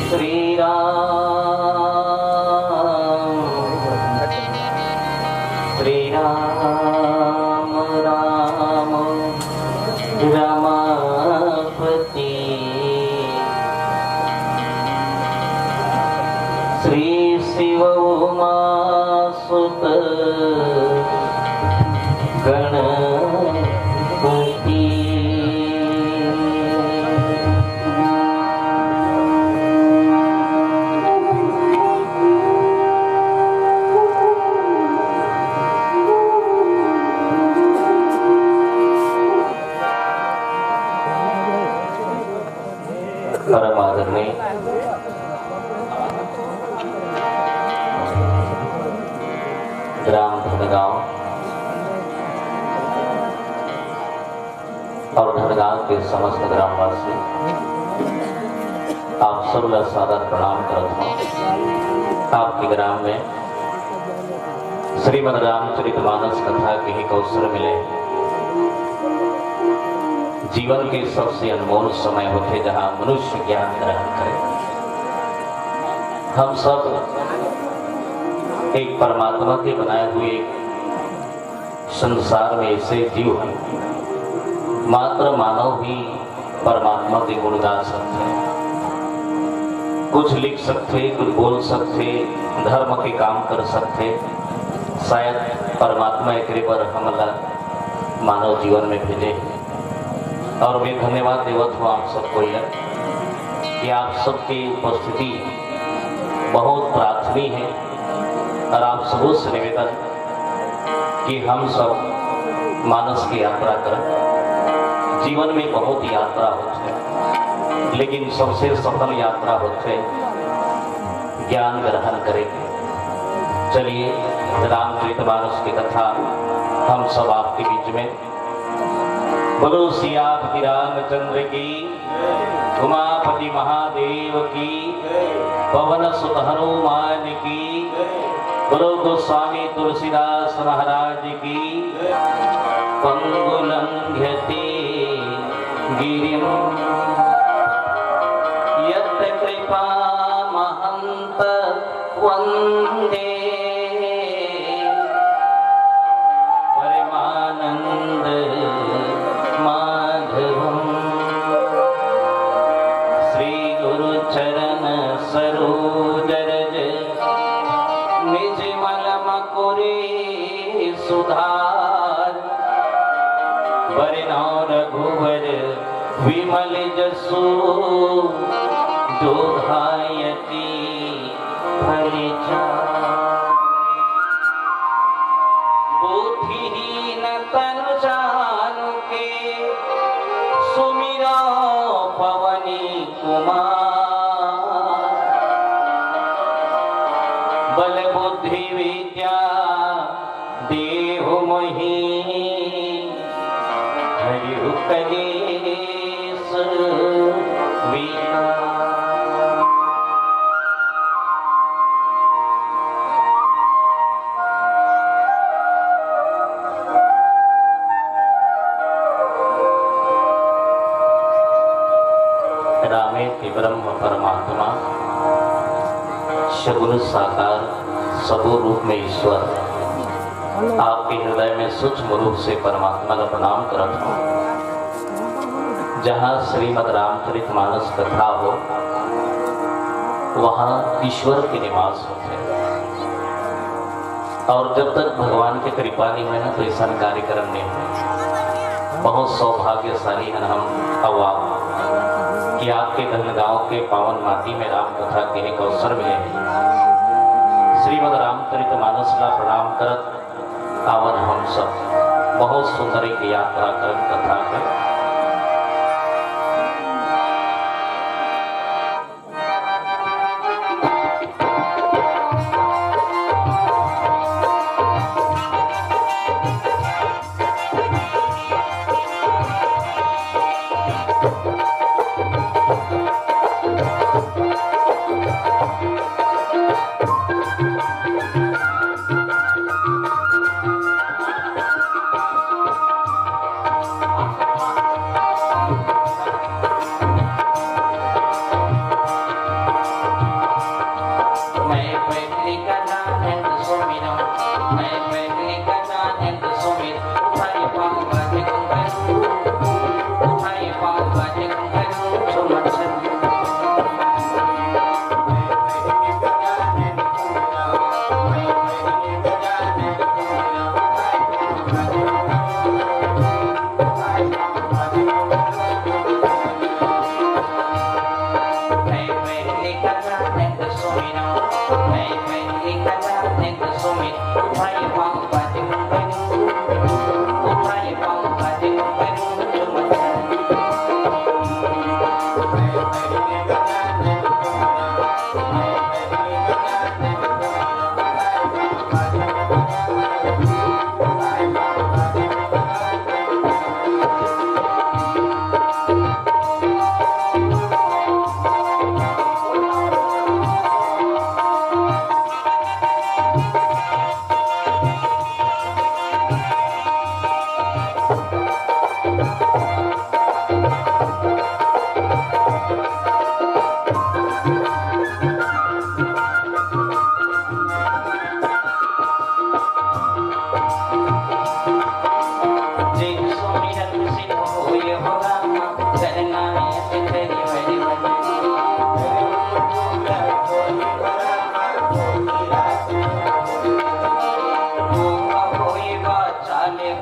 श्री राम राम रमापति श्री शिव उमा सुत गणपति। परम आदरणीय ग्राम धनगांव और धनगांव के समस्त ग्रामवासी, आप सब सादर प्रणाम करता हूँ। आपके ग्राम में श्रीमद् रामचरितमानस कथा के ही अवसर मिले। जीवन के सबसे अनमोल समय होते जहां मनुष्य ज्ञान ग्रहण करे। हम सब एक परमात्मा के बनाए हुए संसार में ऐसे जीव हैं, मात्र मानव ही परमात्मा के गुण गा सकते हैं, कुछ लिख सकते, कुछ बोल सकते, धर्म के काम कर सकते। शायद परमात्मा एक पर हमला मानव जीवन में भेजे। और मैं धन्यवाद देवत हूँ आप सबको यह कि आप सबकी उपस्थिति बहुत प्रार्थनीय है। और आप सबों से निवेदन कि हम सब मानस की यात्रा करें। जीवन में बहुत यात्रा होती है, लेकिन सबसे सफल यात्रा होती है ज्ञान ग्रहण करेंगे। चलिए रामचरितमानस की कथा हम सब आपके बीच में। बोलो सियापति रामचंद्र की, उमापति महादेव की, पवन सुत हनुमान की, बोलो गोस्वामी तुलसीदास महाराज की। पंगुलंघ्यते गिरिं यत् कृपा महंत वंदे परमानंद माधवम्। श्री गुरु चरण सरोज रज निज मल मकुरे सुधार। वरनौ रघुवर विमल जसु जो धायति फल चार। बुद्धिहीन तनु जानुके सुमिरो पवनी कुमार। बल बुद्धि विद्या देहु मोहि हरिहु कलेश विकार। रामेति ब्रह्म परमात्मा सगुण साकार सबो रूप में ईश्वर। आपके हृदय में सूक्ष्म रूप से परमात्मा का प्रणाम करता हूँ। जहाँ श्रीमद् रामचरितमानस कथा हो वहाँ ईश्वर के निवास होते हैं। और जब तक भगवान की कृपा नहीं है ना तो ऐसा कार्यक्रम नहीं है। बहुत सौभाग्यशाली हैं हम अब आप कि आपके धनगांव के पावन माटी में राम कथा के एक अवसर मिले हैं। श्रीमद् रामचरितमानस का प्रणाम करत आवन हम सब बहुत सुंदर एक यात्रा कर कथा कर।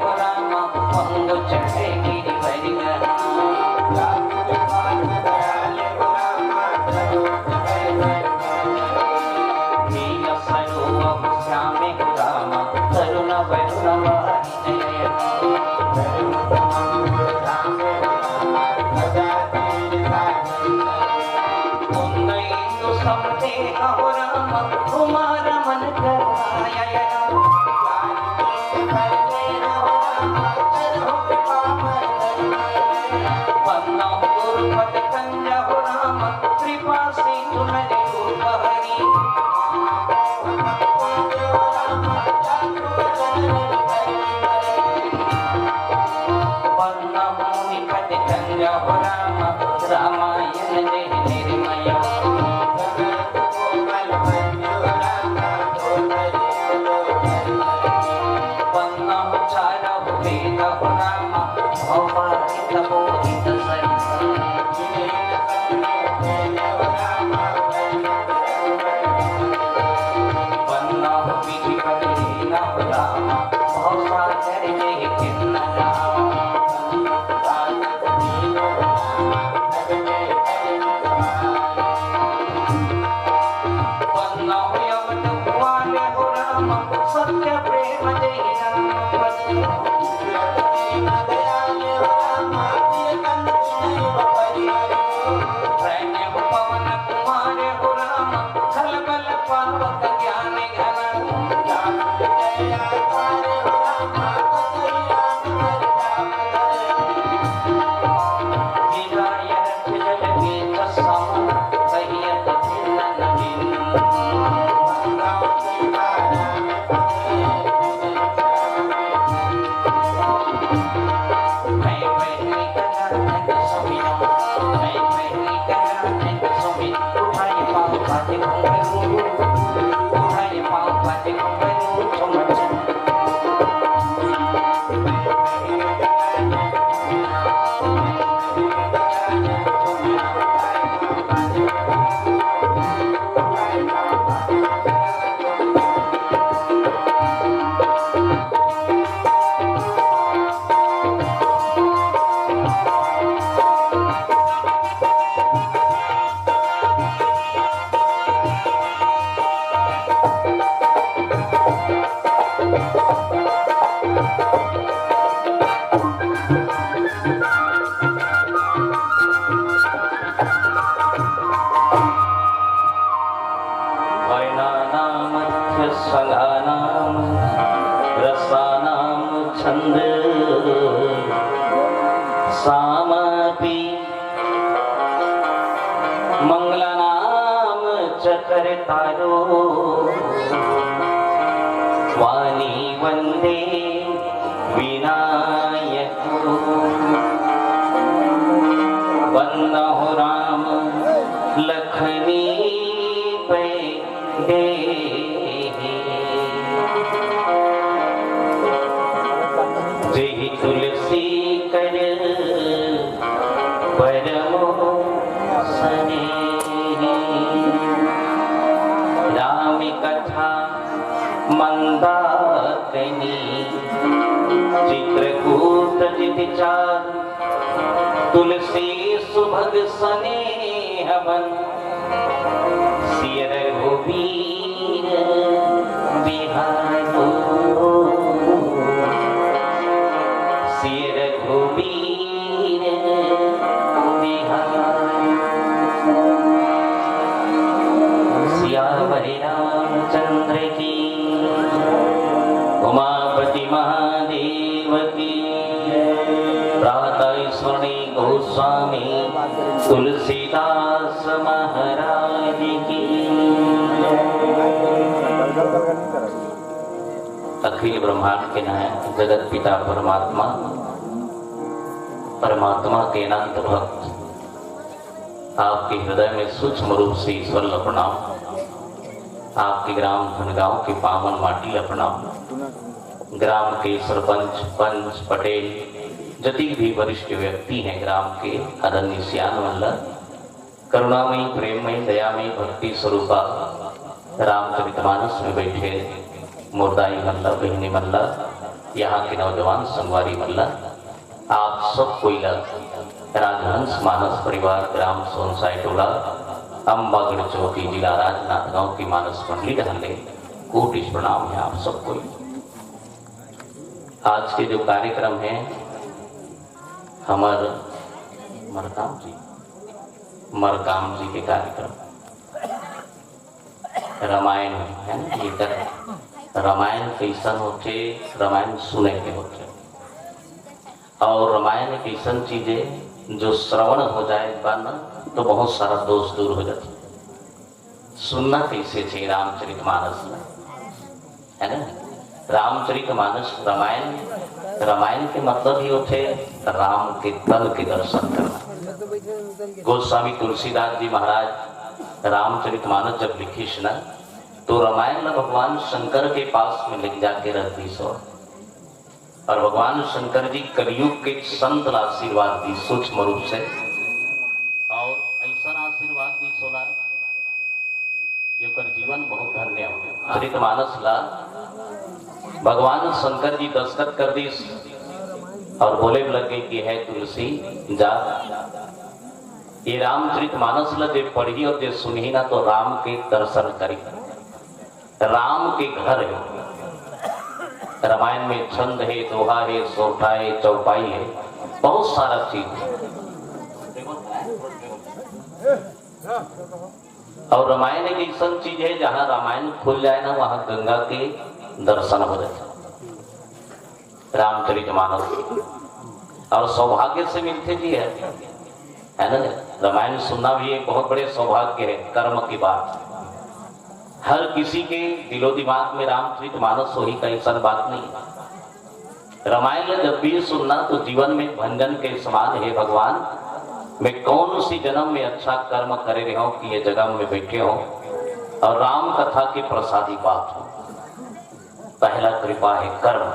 पुरामा पंगु चढ़े गिरी भरी श्यामे रामा करुण वरुण समते अहो राम कुमार मन कराया वन्ना गुरुपद कंज हो राम कृपा सिंधु नदी रूपहरी वन्ना मुनिपद कंज हो राम रामायण जय निर्मय सत्य प्रेम जय पवन कुमार हो राम खल बल पावक ज्ञान घन विदाय रथ जल गीत सम कहियत भिन्न नवीन संगानाम रसानाम छंद सामपि मंगलानाम चकर तारो वाणी वंदे विनायको वंदो राम लखनी पे दे तुलसी कर परमो सने राम कथा मंदाकिनी चित्रकूट जितिचार तुलसी सुभग सने हमन सिय रघुवीर बिहारो रघुवीर सियावर रामचंद्र की उमापति महादेव की प्रातः स्मरणी गोस्वामी तुलसीदास महाराज की। अखिल ब्रह्मांड के नायक जगत पिता परमात्मा परमात्मा के अनंत भक्त आपके हृदय में सूक्ष्म रूप से ईश्वर प्रणाम। आपके ग्राम धनगांव की पावन माटी प्रणाम। ग्राम के सरपंच पंच पटेल जति भी वरिष्ठ व्यक्ति हैं ग्राम के आदरणीय सियान मल्ला करुणामयी प्रेममयी दयामयी भक्ति स्वरूपा रामचरितमानस में बैठे मुर्दाई मल्ला बहनी मल्ला यहाँ के नौजवान संगवारी मल्ला, आप सब कोई राजहंस मानस परिवार ग्राम सोनसाई टोला अम्बागढ़ चौकी जिला राजनांदगांव की मानस मंडली रहने कोटि प्रणाम है आप सबको। आज के जो कार्यक्रम है हमारे मरकाम जी के कार्यक्रम रामायण है ना, ये रामायण कैसन होते, रामायण सुने के होते और रामायण एक ऐसा चीज है जो श्रवण हो जाए ना तो बहुत सारा दोष दूर हो जाता। सुनना कैसे थे रामचरितमानस में, है ना। रामचरितमानस रामायण के मतलब ही होते राम के तन के दर्शन करना। गोस्वामी तुलसीदास जी महाराज रामचरितमानस जब लिखीस ना तो रामायण में भगवान शंकर के पास में लिख जाके रख दी सो, और भगवान शंकर जी कलयुग के संत आशीर्वाद दी सूक्ष्म रूप से, और ऐसा आशीर्वाद दी सोला ये कर जीवन बहुत धन्य हो। चरितमानस ला भगवान शंकर जी दस्तखत कर दी और बोले लगे कि है तुलसी जा, ये रामचरितमानस ला जे पढ़ी और जे सुनी ना तो राम के दर्शन करी। राम के घर है, रामायण में छंद है, दोहा है, सोठा है, चौपाई है, बहुत सारा चीज है। और रामायण एक ऐसा चीज है जहां रामायण खुल जाए ना वहां गंगा के दर्शन हो जाते। रामचरितमानस और सौभाग्य से मिलते जी है ना। रामायण सुनना भी एक बहुत बड़े सौभाग्य है, कर्म की बात। हर किसी के दिलो दिमाग में रामचरितमानस हो ही का ऐसा बात नहीं। रामायण जब भी सुनना तो जीवन में भंजन के समान है। भगवान मैं कौन सी जन्म में अच्छा कर्म करे रहे हो कि ये जगह में बैठे हो और राम कथा की प्रसादी बात हो। पहला कृपा है कर्म,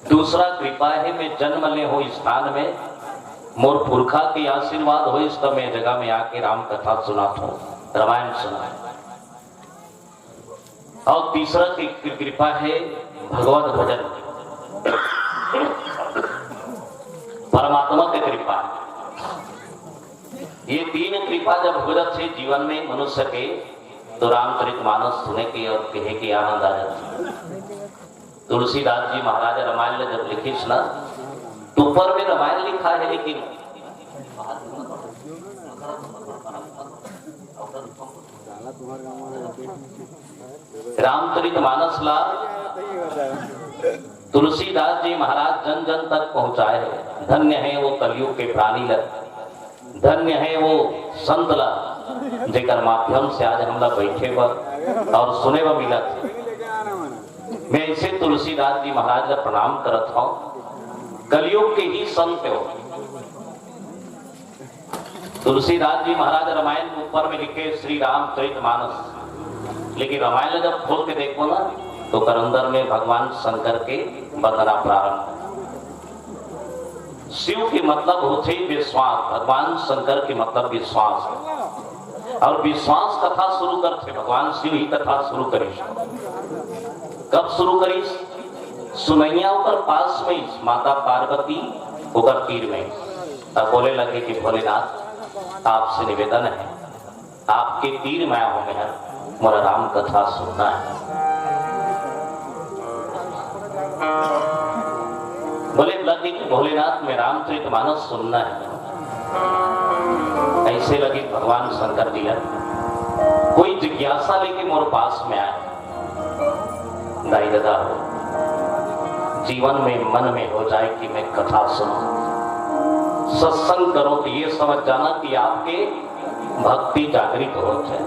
दूसरा कृपा है मैं जन्म ले हो स्थान में, मोर पुरखा के आशीर्वाद हो इस मैं जगह में आके राम कथा सुना हूं, रामायण सुना। और तीसरा की कृपा है भगवत भजन, परमात्मा की कृपा। ये तीन कृपा जब हो जाते जीवन में मनुष्य के तो रामचरितमानस सुने के और कहे के आनंद आ जाते। तुलसीदास जी महाराज रामायण जब लिखीस ना तो ऊपर में रामायण लिखा है, लेकिन रामचरितमानस ला तुलसीदास जी महाराज जन जन तक पहुंचाए है। धन्य है वो कलयुग के प्राणी ला, धन्य है वो संत ला जेकर माध्यम से आज हम लोग बैठे बर और सुने व मिलत। मैं इसे तुलसीदास जी महाराज का प्रणाम करत हूं, कलयुग के ही संत हो। तुलसीदास जी महाराज रामायण के ऊपर में लिखे श्री रामचरितमानस, लेकिन रामायण जब खोल के देखो ना तो करंदर में भगवान शंकर के वंदना प्रारंभ। शिव के मतलब होते विश्वास, भगवान शंकर के मतलब विश्वास है। और विश्वास कथा शुरू करते भगवान शिव ही कथा शुरू करी। कब शुरू करी? सुनैया ऊपर पास में माता पार्वती होकर तीर में तब बोले लगे कि भोलेनाथ आपसे निवेदन है, आपके तीर मैं हो मेहर, मोरा राम कथा सुनना है। बोले लगे कि भोलेनाथ में रामचरितमानस सुनना है। ऐसे लगे भगवान शंकर जी कोई जिज्ञासा लेके मोर पास में आए। दाई दादा हो जीवन में मन में हो जाए कि मैं कथा सुनूं, सत्संग करो तो ये समझ जाना कि आपके भक्ति जागृत होते हैं।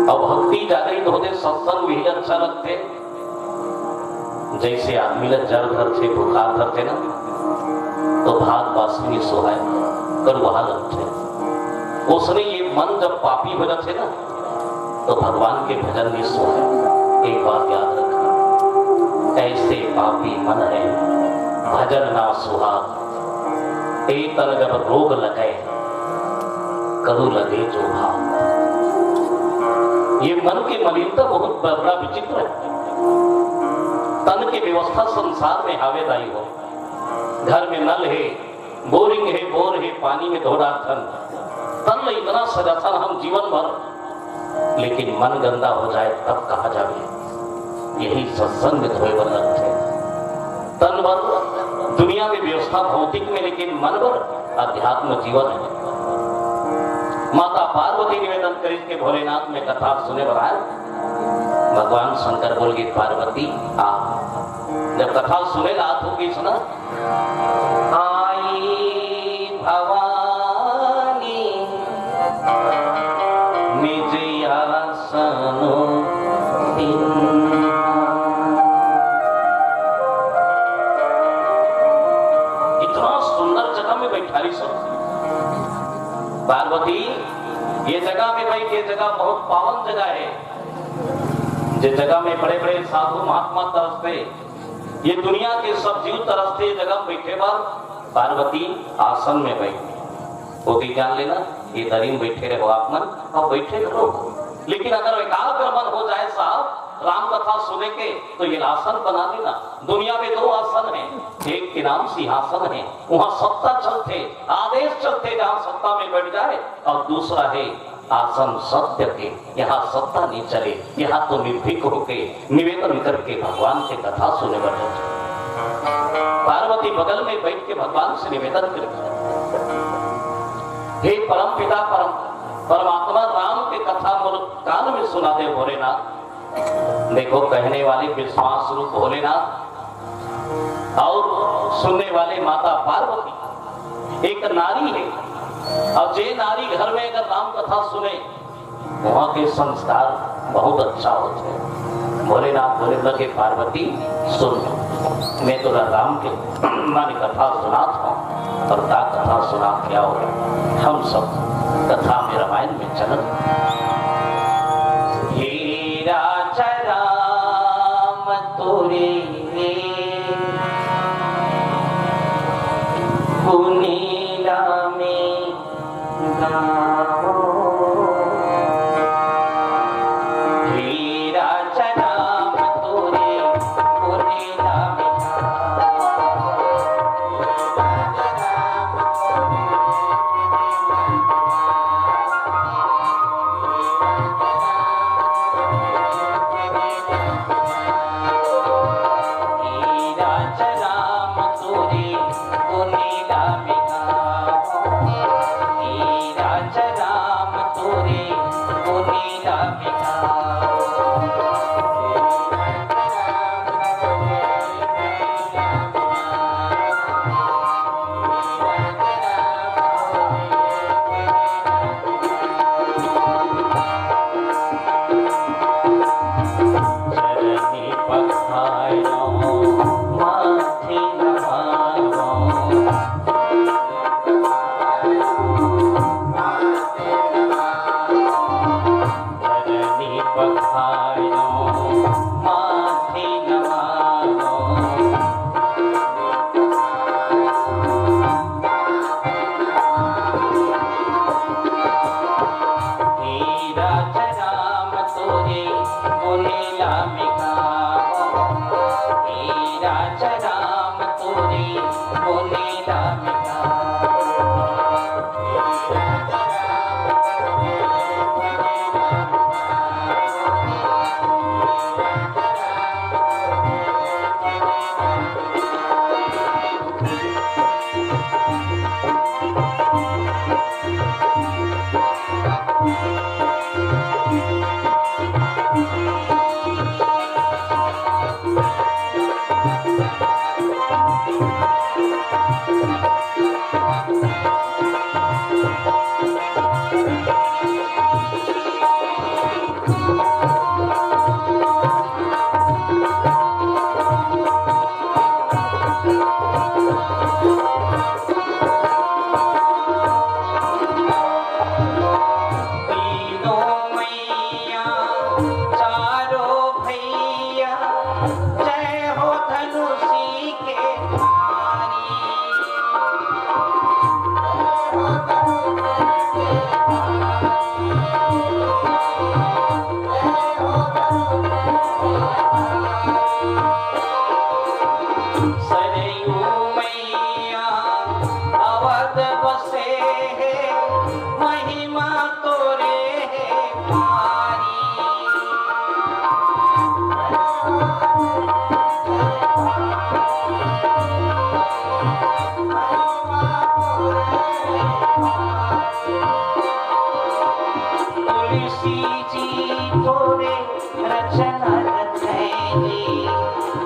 और भक्ति जागृत होते सत्संग भी अच्छा लगते। जैसे आदमी ने जड़ धरते बुखार धरते ना तो भाग बासनी सोहाय कर वहां लगते। उसने ये मन जब पापी हो जाते ना तो भगवान के भजन भी सोहाय। एक बात याद रखना, ऐसे पापी मन है भजन ना सुहाग। एक तरह जब रोग लगे करू लगे जो भाव। ये मन की मलिनता बहुत बड़ा विचित्र है। तन की व्यवस्था संसार में आवेदाई हो। घर में नल है, बोरिंग है, बोर है, पानी में धोड़ा तन में इतना सजा था हम जीवन भर, लेकिन मन गंदा हो जाए तब कहा जाए यही सत्संग में धोए वर थे। तन भर दुनिया में व्यवस्था भौतिक में, लेकिन मन भर अध्यात्म जीवन है। माता पार्वती निवेदन करी के भोलेनाथ में कथा सुने बनाए। भगवान शंकर बोल गए पार्वती आ। जब कथा सुने रात होगी सुना, आई भवानी निज आसनो इतना सुंदर जगह में बैठारी सब पार्वती। ये जगह में भाई, ये जगह बहुत पावन जगह है। जिस जगह में बड़े बड़े साधु महात्मा तरसते, ये दुनिया के सब जीव तरसते, जगह बैठे बार पार्वती आसन में बैठी। वो भी जान लेना ये दरी में बैठे रहो आप मन और बैठे रहो, लेकिन अगर एकाग्र मन हो जाए साहब राम कथा सुने के तो ये आसन बना लेना। दुनिया में दो आसन है, एक के नाम सिंहासन है, वहां सत्ता चलते, आदेश चलते, जहां सत्ता में बैठ जाए, और दूसरा है आसन सत्य के, यहाँ सत्ता नहीं चले, यहाँ तो निर्भीक होके निवेदन करके भगवान के कथा सुने बैठे। पार्वती बगल में बैठ के भगवान से निवेदन करती, हे परम पिता परमात्मा राम के कथा मोर कान में सुना दे भोलेनाथ। देखो कहने वाले विश्वास रूप भोलेनाथ और सुनने वाले माता पार्वती एक नारी है। और जे नारी घर में अगर राम कथा सुने वहां के संस्कार बहुत अच्छा होते हैं। भोलेनाथ बोले लगे पार्वती सुन, मैं तो राम के मान कथा सुना था और का कथा सुना क्या होगा। हम सब कथा में रामायण में चलन पुनीला में गाओ, हीरा चराम तोरे पुनीला में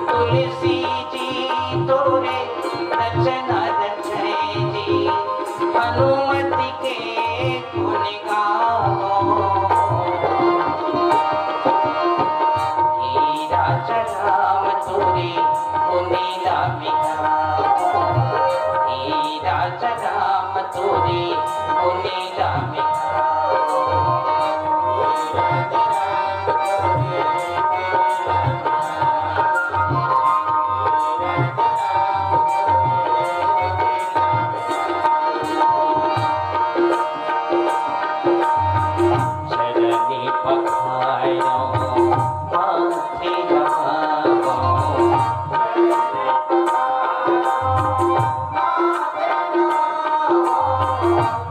तुलसी जी तोरे रचना रचय जी, हनुमति के गुण गावो। हीरा चढ़ाव तोरे गुनीला बिगावो, हीरा चढ़ाव तोरे गुनीला बिगावो। चरनी पखारो माथे लगावो,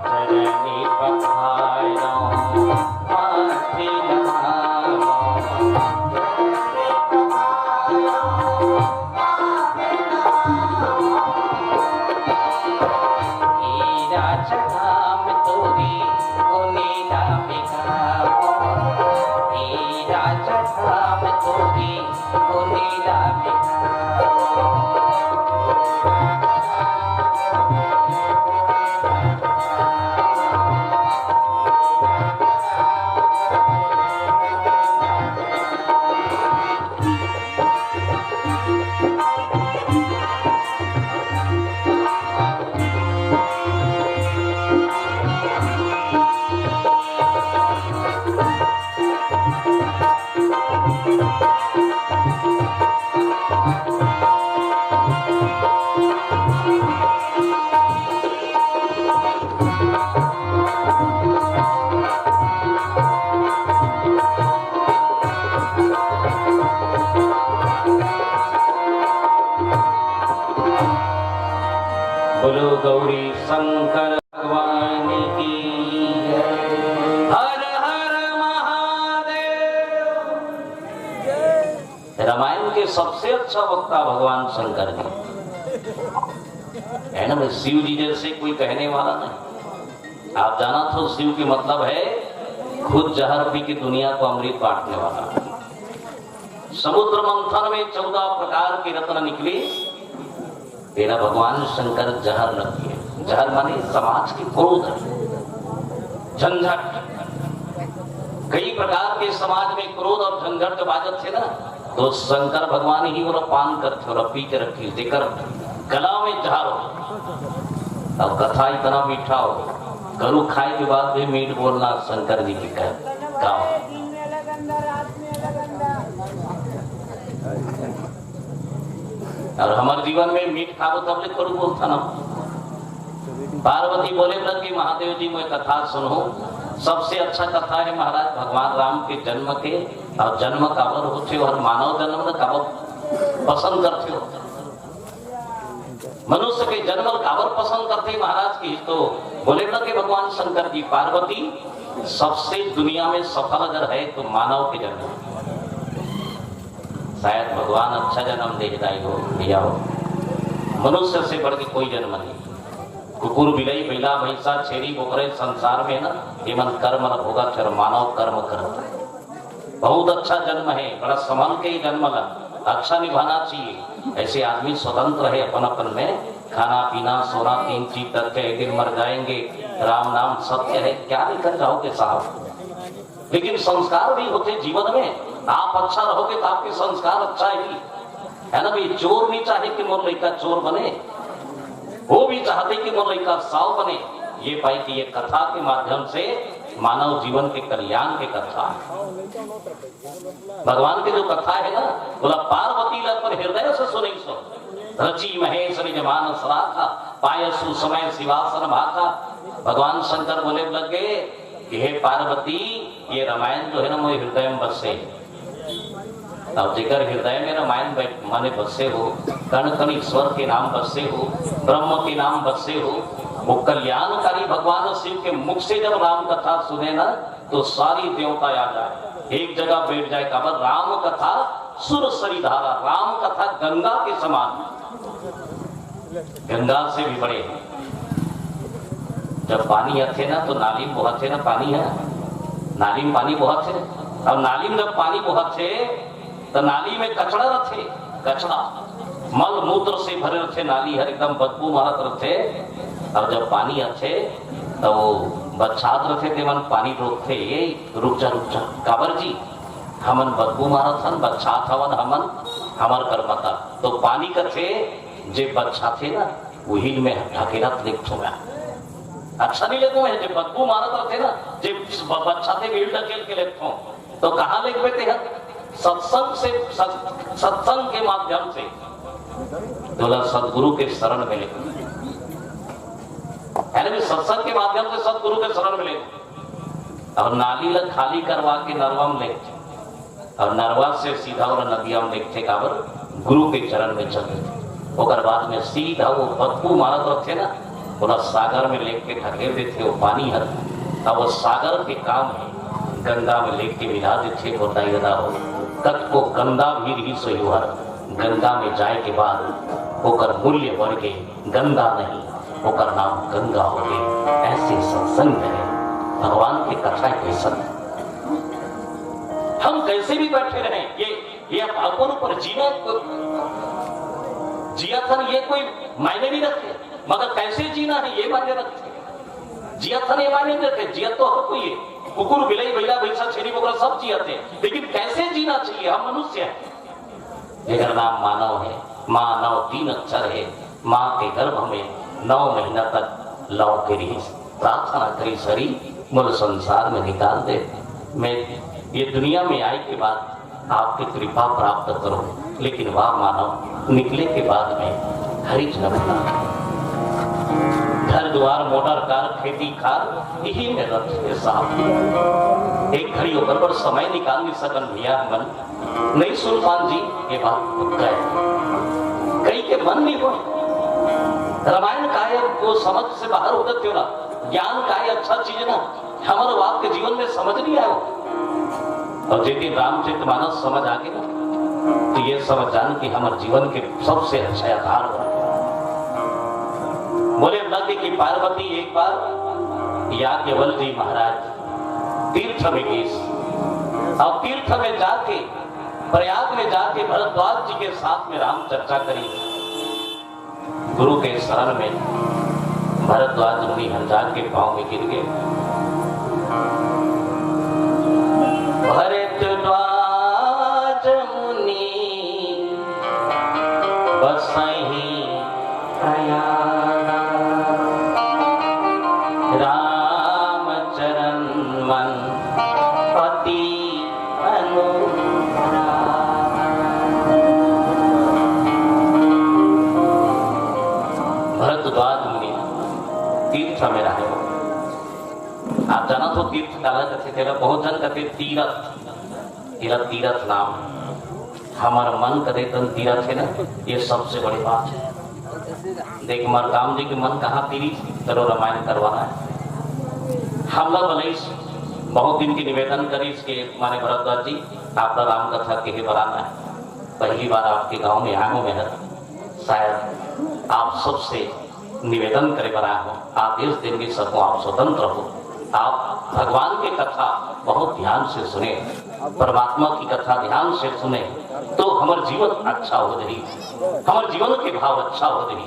चरनी पखारो माथे लगावो। हीरा चढ़ाव तोरे गुनीला बिगावो, हीरा चढ़ाव तोरे गुनीला बिगावो। बोलो गौरी शंकर भगवान की जय। हर हर महादेव। रामायण के सबसे अच्छा वक्ता भगवान शंकर जी है ना। शिव जी जैसे कोई कहने वाला नहीं। आप जाना तो शिव की मतलब है खुद जहर पी के दुनिया को अमृत बांटने वाला। समुद्र मंथन में 14 प्रकार के रत्न निकले, तेरा भगवान शंकर जहर न किए। जहर माने समाज की क्रोध, झंझट। कई प्रकार के समाज में क्रोध और झंझट जब बाजत थे ना, तो शंकर भगवान ही वो पान करते और पी के रखी देकर गला में जहर हो। अब कथा इतना मीठा हो, गरु खाए के बाद भी मीठ बोलना शंकर जी की काम। और हमारे जीवन में मीठ खाओ तब ले करू बोलता ना। पार्वती बोले कि महादेव जी मैं कथा सुनो। सबसे अच्छा कथा है महाराज भगवान राम के जन्म के, और जन्म काबर होते और मानव जन्म न काबर पसंद करते हो। मनुष्य के जन्म काबर पसंद करते महाराज की, तो बोले कि भगवान शंकर जी पार्वती सबसे दुनिया में सफल अगर है तो मानव के जन्म। शायद भगवान अच्छा जन्म दे हो दिया हो। मनुष्य से बढ़ के कोई जन्म नहीं। कुकुर बिलाई बिला भैंसा छेरी बोकरे संसार में ना ये मन कर्म न होगा चर मानव कर्म कर। बहुत अच्छा जन्म है, बड़ा संभल के ही जन्म ला, अच्छा निभाना चाहिए। ऐसे आदमी स्वतंत्र है अपन अपन में, खाना पीना सोना 3 चीज तक एक दिन मर जाएंगे। राम नाम सत्य है, क्या लेकर जाओगे साहब। लेकिन संस्कार भी होते जीवन में। आप अच्छा रहोगे तो आपके संस्कार अच्छा ही है ना भाई। चोर नहीं चाहे कि मोर लड़का चोर बने, वो भी चाहते कि मोर लड़का साव बने। ये पाई कि ये कथा के माध्यम से मानव जीवन के कल्याण के कथा। भगवान की जो कथा है ना, बोला पार्वती लग पर हृदय से सुनी सो। रची महेश निज मानस राखा, पायसु समय शिवासन भाखा। भगवान शंकर बोले लगे कि हे पार्वती ये रामायण जो है ना मेरे हृदय में बसे। अब जिगर हृदय में रामायण माने बसे हो, कण कण ईश्वर के नाम बसे हो, ब्रह्म के नाम बसे हो, वो कल्याणकारी भगवान शिव के मुख से जब राम कथा सुने ना तो सारी देवता याद आए, एक जगह बैठ जाए। कहा राम कथा सुर सरी धारा, राम कथा गंगा के समान, गंगा से भी बड़े। जब पानी आते ना तो नाली में बहुत ना पानी है, नाली में पानी बहुत है। अब नाली में जब पानी बहुत है तो नाली में कचड़ा रखे, कचड़ा मल मूत्र से भरे रखे, नाली हर एकदम बदबू मारत रखे। और जब पानी अच्छे तो वो बच्चात रखे थे मन पानी रोकते, ये रुक जा काबर जी हमन बदबू मारत हन, बच्चात हवन हमन हमर कर्मता। तो पानी कथे जे बच्चा थे ना वही में ढकेलत लिखो मैं अच्छा नहीं लेते हैं, जो बदबू मारत रखे ना जे बच्चा थे वही ढकेल के लिखो। तो कहाँ लिख बेते हैं? सत्संग से, सत्संग के माध्यम से, तो सदगुरु के शरण में लिखो, सत्संग के माध्यम से सदगुरु के शरण में लिखो। और नाली ला खाली करवा के नरवा में लिखते, और नरवा से सीधा और नदिया में लिखते काबर गुरु के चरण में चलते। और बाद में सीधा वो बदबू मारत रखे ना बोला सागर में लेक के ढकेल देते, वो पानी हर अब वो सागर के काम है गंगा में लेक के मिला देते। बताइएदा हो कत को गंगा भी रही सही हर गंगा में जाए के बाद ओकर मूल्य बढ़ गए, गंगा नहीं ओकर नाम गंगा हो गए। ऐसे सत्संग है भगवान की कथा कैसा हम कैसे भी बैठे रहे, ये अपन ऊपर जीना जिया था ये कोई मायने नहीं रखते, मगर कैसे जीना है ये मायने रखते। जिया था ये मायने नहीं रखते, जिया तो हर कोई है, कुकुर बिलाई बैला भैंसा छेरी बकरा सब जियाते, लेकिन कैसे जीना चाहिए हम मनुष्य है। मेरा नाम मानव है, मानव 3 अक्षर है, माँ के गर्भ में 9 महीना तक लौ के रही प्रार्थना करी सरी मूल संसार में निकाल दे। मैं ये दुनिया में आए के बाद आपकी कृपा प्राप्त करो, लेकिन वह मानव निकले के बाद में हरिज न बना, घर द्वार मोटर कार खेती खार यही में रथ के साथ एक घड़ी होकर पर समय निकाल नहीं सकन भैया मन नहीं। सुल्तान जी ये बात गए कई के मन नहीं हुए, रामायण का है वो समझ से बाहर होता क्यों ना, ज्ञान का है अच्छा चीज ना, हमारे बाप के जीवन में समझ नहीं आया। और जिस दिन रामचरितमानस समझ आ गया तो ये समझ जान कि हमारे जीवन के सबसे अच्छा आधार बना। बोले नदी की पार्वती एक बार याज्ञवल्क्य जी महाराज तीर्थ में गए, और तीर्थ में जाके प्रयाग में जाके भरद्वाज जी के साथ में राम चर्चा करी। गुरु के शरण में भरद्वाज मुनि हंजार के पांव में गिर गए। भरद्वाज मुनि बसहि प्रयाग, राम चरण मन पति अनुराग। भरद्वाज मुनि तीर्थ में रहे। आप जाना तो तीर्थ काला कथे बहुत जन कहते तीरथ, तीरथ नाम हमारा मन करे तन तीरथ है ना, ये सबसे बड़ी बात है। देख मरकाम जी के मन कहाँ तीरी करो रामायण करवाना है। हम लोग भले बहुत दिन की निवेदन करी इसके माने भरद्वाज जी आपका राम कथा के बनाना है। पहली बार आपके गांव में आया हूँ मैं, शायद आप सबसे निवेदन करे बना हो, आदेश देंगे सबको आप स्वतंत्र हो। आप भगवान की कथा बहुत ध्यान से सुने, परमात्मा की कथा ध्यान से सुने तो हमारे जीवन अच्छा हो जाए, हमारे जीवन के भाव अच्छा हो जाए।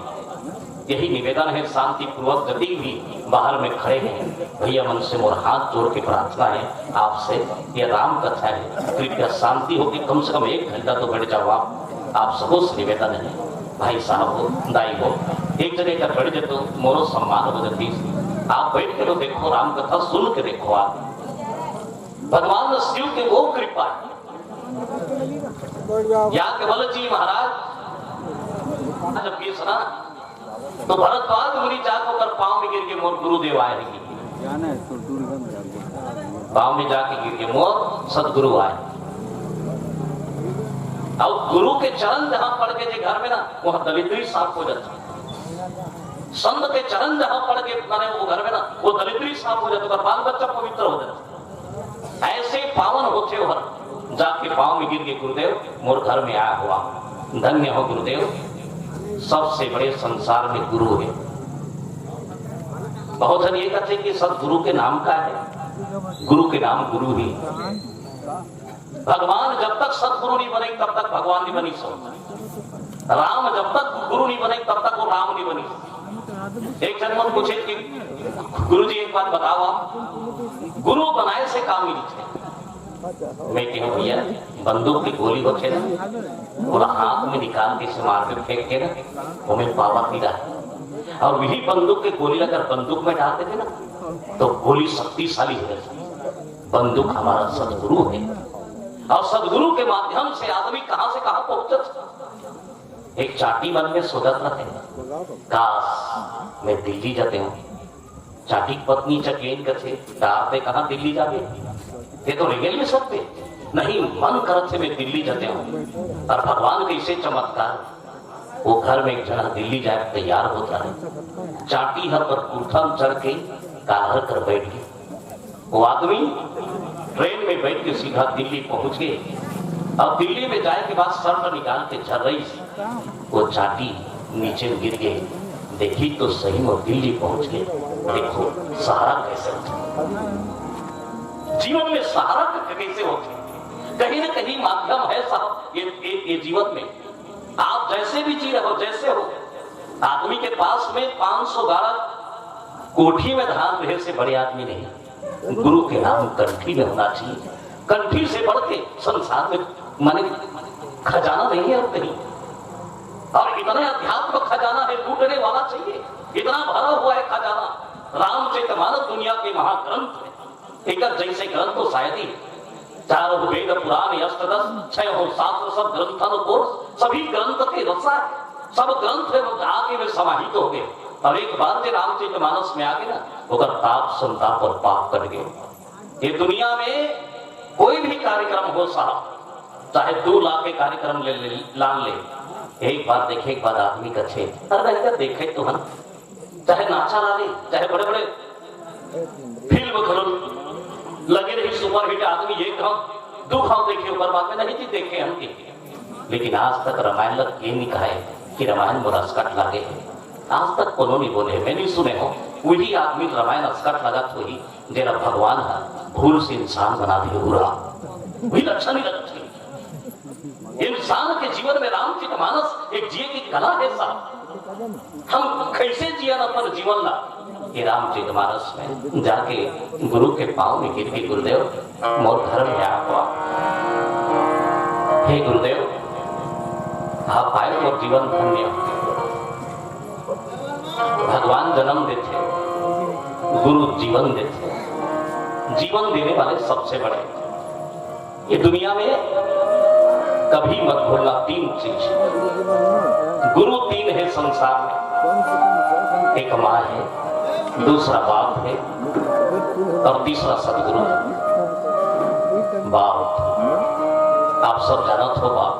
यही निवेदन है। शांति पूर्वक गति भी बाहर में खड़े हैं भैया, मन से मोर हाथ जोड़ के प्रार्थना है आपसे, यह राम कथा है, कृपया शांति होगी, कम से कम 1 घंटा तो बैठ जाओ आप सबों से निवेदन है। भाई साहब हो, दाई हो, एक जगह का बैठ जाए तो मोरो सम्मान हो जाती। आप बैठ के तो देखो, राम कथा सुन के देखो। आप भगवान शिव के वो कृपा है। याज्ञवल्क्य जी महाराज जब ये सुना तो भरद्वाज मुनि जाकर कर पांव में गिर के मोर गुरुदेव आए, पांव में जाके गिर के मोर सदगुरु आए। और गुरु के चरण जहां पड़ के जे घर में ना वहां दरिद्री साफ हो जाती। संत के चरण जहां पड़ के माने वो घर में ना वो दरिद्री साफ हो जाता, बाल बच्चा पवित्र हो जाता। ऐसे पावन होते हो हर जाके पांव में गिर के गुरुदेव मोर घर में आया हुआ, धन्य हो गुरुदेव, सबसे बड़े संसार में गुरु है। बहुत जन ये कहते हैं कि सदगुरु के नाम का है, गुरु के नाम गुरु ही। भगवान जब तक सदगुरु नहीं बने तब तक भगवान नहीं बनी सो। राम जब तक गुरु नहीं बने तब तक वो राम नहीं बनी। एक जन मन पूछे कि गुरु जी एक बात बताओ, आप गुरु बनाए से काम नहीं थे। मैं कहूँ भैया बंदूक की गोली होते ना, बोला हाथ में निकाल के मार के फेंक के ना, वो में पावा पीड़ा है। और वही बंदूक की गोली अगर बंदूक में डालते थे ना तो गोली शक्तिशाली हो जाती। बंदूक हमारा सदगुरु है और सदगुरु के माध्यम से आदमी कहां से कहां पहुंचत। एक चाटी मन में सोचत रहे, काश मैं दिल्ली जाते हूँ। चाटी पत्नी चकेन कथे डालते कहां दिल्ली जाते, ये तो रिगेल में सकते नहीं, मन करत से मैं दिल्ली जाते हूँ। और भगवान के इसे चमत्कार, वो घर में एक जना दिल्ली जाए तैयार होता है, चाटी हर पर कुर्था चढ़ के काहर कर बैठ गए। वो आदमी ट्रेन में बैठ के सीधा दिल्ली पहुंच गए। अब दिल्ली में जाए के बाद शर्ट निकाल के चल रही, वो चाटी नीचे गिर गए। देखी तो सही में दिल्ली पहुंच गए। देखो सहारा कैसे होता, जीवन में सहारा कैसे होते, कहीं ना कहीं माध्यम है साहब ये जीवन में। आप जैसे भी जी रहे हो, जैसे हो, आदमी के पास में 500 गाड़ा कोठी में धान रहे से बड़े आदमी नहीं। गुरु के नाम कंठी में होना चाहिए। कंठी से बढ़ के संसार में माने खजाना नहीं है और कहीं। और इतना अध्यात्म खजाना है, लूटने वाला चाहिए। इतना भरा हुआ है खजाना। रामचरितमानस दुनिया के महाग्रंथ है। एक जैसे ग्रंथ तो शायद ही चारों वेद पुराण अष्टदश 6 शास्त्र सब ग्रंथन को सभी ग्रंथ के रसा है। सब ग्रंथ आगे में समाहित हो गए। और एक बार जो रामचरितमानस में आ गए ना, होकर ताप संताप और पाप कट गए। ये दुनिया में कोई भी कार्यक्रम हो साहब, चाहे 2 लाख के कार्यक्रम लान ले, एक बार देखे एक बार आदमी का छे देखे तो हम, चाहे नाचा ला ले, चाहे बड़े बड़े फिल्म करो लगे रही सुपर हिट आदमी, एक हम 2 खाओ देखे ऊपर बात में नहीं थी देखे हम के। लेकिन आज तक रामायण लग ये नहीं कहा है कि रामायण मोरा स्कट लागे। आज तक कोनो नहीं बोले, मैं नहीं सुने हो। वही आदमी रामायण स्कट लगा तो ही जरा भगवान है भूल से इंसान बना दिया बुरा, वही लक्षण नहीं लगती। इंसान के जीवन में रामचरितमानस एक जिए की कला है साहब। हम कैसे जिया अपन जीवन ला, ये रामचरितमानस में जाके गुरु के पांव में गिर के गुरुदेव मोर घर में आपा, हे गुरुदेव आप आए और जीवन धन्य। भगवान जन्म देते, गुरु जीवन देते। जीवन देने वाले सबसे बड़े ये दुनिया में कभी मत भूलना 3 चीज। गुरु 3 है संसार में, एक माँ है, दूसरा बाप है और तीसरा सदगुरु है। बाप आप सब जानत हो, बाप